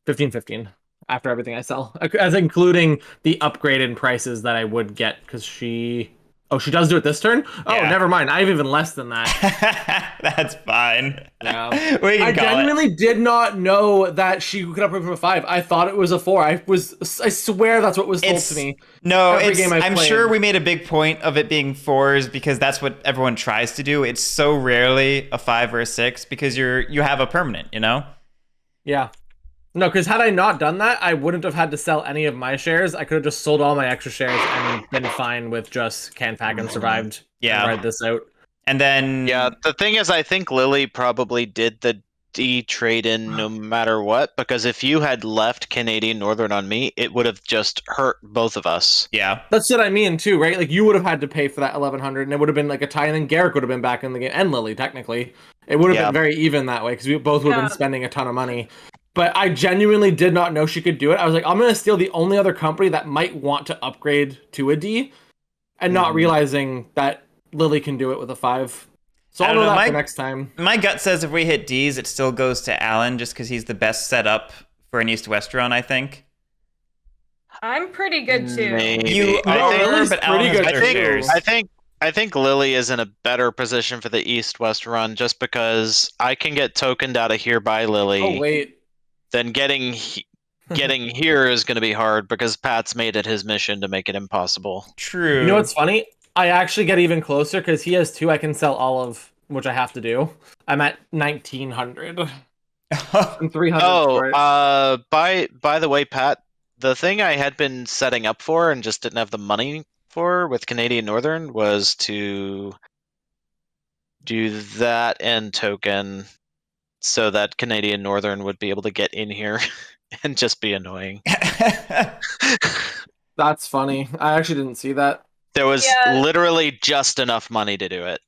15 after everything I sell, as including the upgraded prices that I would get, because she does do it this turn. Oh, Yeah. never mind. I have even less than that. That's fine. Yeah. We can I call genuinely did not know that she could upgrade from a 5. I thought it was a 4. I swear that's what was told to me. No, Every game I've I'm played. sure we made a big point of it being 4s because that's what everyone tries to do. It's so rarely a 5 or a 6 because you have a permanent, you know? Yeah. No, because had I not done that, I wouldn't have had to sell any of my shares. I could have just sold all my extra shares and been fine with just Canpack and survived. Yeah. And ride this out. And then Yeah, the thing is, I think Lily probably did the D trade in no matter what, because if you had left Canadian Northern on me, it would have just hurt both of us. Yeah. That's what I mean too, right? Like you would have had to pay for that 1,100, and it would have been like a tie, and then Guerric would have been back in the game, and Lily technically. It would have been very even that way because we both would have been spending a ton of money. But I genuinely did not know she could do it. I was like, I'm gonna steal the only other company that might want to upgrade to a D, and not realizing that Lily can do it with a 5. So I'll know that for next time. My gut says if we hit Ds, it still goes to Alan just because he's the best set up for an East-West run, I think. I'm pretty good too. Maybe. You are, but Alan has better shares. I think Lily is in a better position for the East-West run just because I can get tokened out of here by Lily. Oh wait. Then getting here is going to be hard because Pat's made it his mission to make it impossible. True. You know what's funny? I actually get even closer because he has 2 I can sell all of, which I have to do. I'm at 1,900. And 300 for it. By the way, Pat, the thing I had been setting up for and just didn't have the money for with Canadian Northern was to do that and token so that Canadian Northern would be able to get in here and just be annoying. That's funny. I actually didn't see that. There was literally just enough money to do it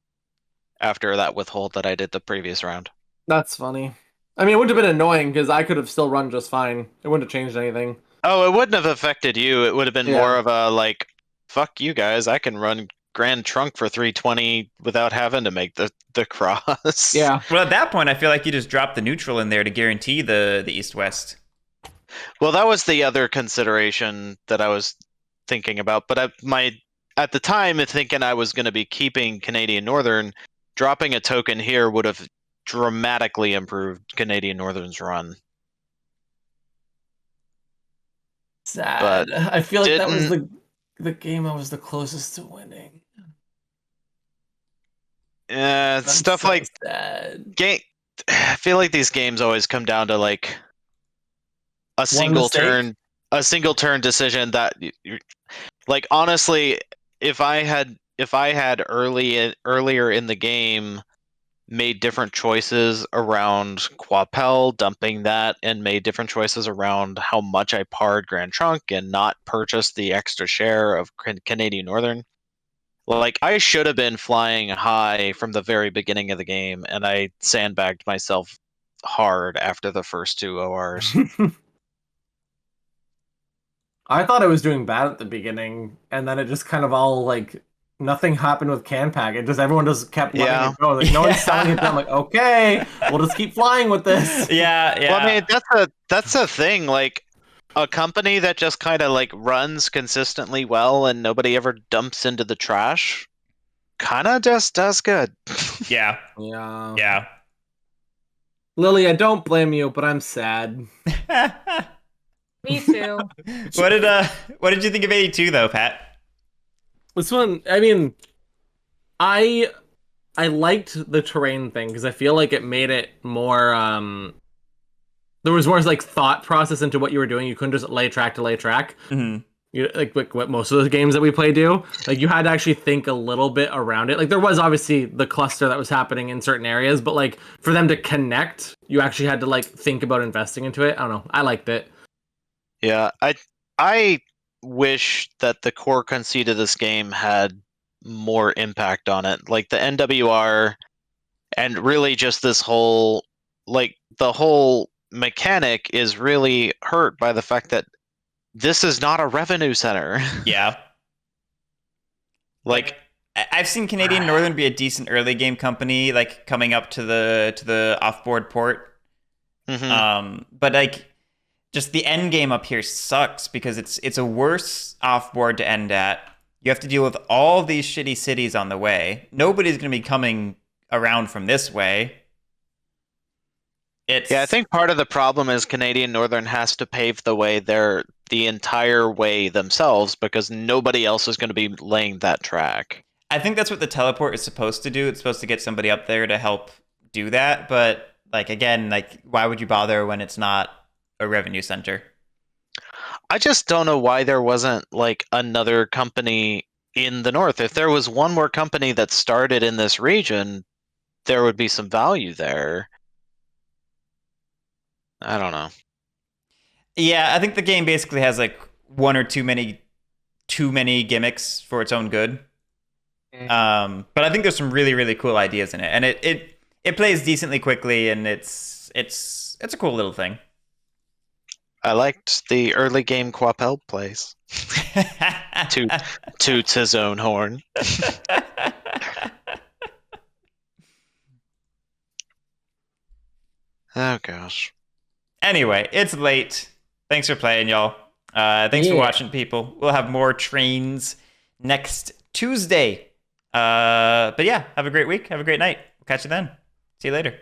after that withhold that I did the previous round. That's funny. I mean, it would have been annoying because I could have still run just fine. It wouldn't have changed anything. Oh, it wouldn't have affected you. It would have been more of a like, fuck you guys. I can run Grand Trunk for 320 without having to make the cross. Yeah. Well, at that point, I feel like you just drop the neutral in there to guarantee the East-West. Well, that was the other consideration that I was thinking about. But at the time, thinking I was going to be keeping Canadian Northern, dropping a token here would have dramatically improved Canadian Northern's run. Sad. But I feel like that was the game I was the closest to winning. Stuff so like sad. game. I feel like these games always come down to like a single turn decision that, like, honestly, if I had earlier in the game made different choices around Quapel, dumping that, and made different choices around how much I parred Grand Trunk and not purchased the extra share of Canadian Northern. Like, I should have been flying high from the very beginning of the game, and I sandbagged myself hard after the first 2 ORs. I thought I was doing bad at the beginning, and then it just kind of all like nothing happened with Canpack. It just everyone just kept letting it go. Like no one's selling it. I'm like, okay, we'll just keep flying with this. Yeah. Well, I mean, that's a thing. Like, a company that just kind of like runs consistently well and nobody ever dumps into the trash, kind of just does good. Yeah. Yeah. Yeah. Lily, I don't blame you, but I'm sad. Me too. What did you think of 82 though, Pat? This one, I mean, I I liked the terrain thing because I feel like it made it more there was more like thought process into what you were doing. You couldn't just lay track to lay track. Mm-hmm. You like what most of those games that we play do. Like you had to actually think a little bit around it. Like there was obviously the cluster that was happening in certain areas, but like for them to connect, you actually had to like think about investing into it. I don't know. I liked it. Yeah, I wish that the core conceit of this game had more impact on it. Like the NWR and really just this whole like the whole mechanic is really hurt by the fact that this is not a revenue center. Yeah. Like I've seen Canadian Northern be a decent early game company, like coming up to the offboard port. mhm. But like just the end game up here sucks because it's a worse offboard to end at. You have to deal with all these shitty cities on the way. Nobody's going to be coming around from this way. Yeah, I think part of the problem is Canadian Northern has to pave the way the entire way themselves because nobody else is going to be laying that track. I think that's what the teleport is supposed to do. It's supposed to get somebody up there to help do that. But like again, like why would you bother when it's not a revenue center? I just don't know why there wasn't like another company in the north. If there was one more company that started in this region, there would be some value there. I don't know. Yeah, I think the game basically has like one or too many gimmicks for its own good. But I think there's some really really cool ideas in it, and it plays decently quickly, and it's a cool little thing. I liked the early game Quapel plays. Toots his own horn. Oh gosh. Anyway, it's late. Thanks for playing, y'all. Thanks for watching, people. We'll have more trains next Tuesday. But yeah, have a great week. Have a great night. We'll catch you then. See you later.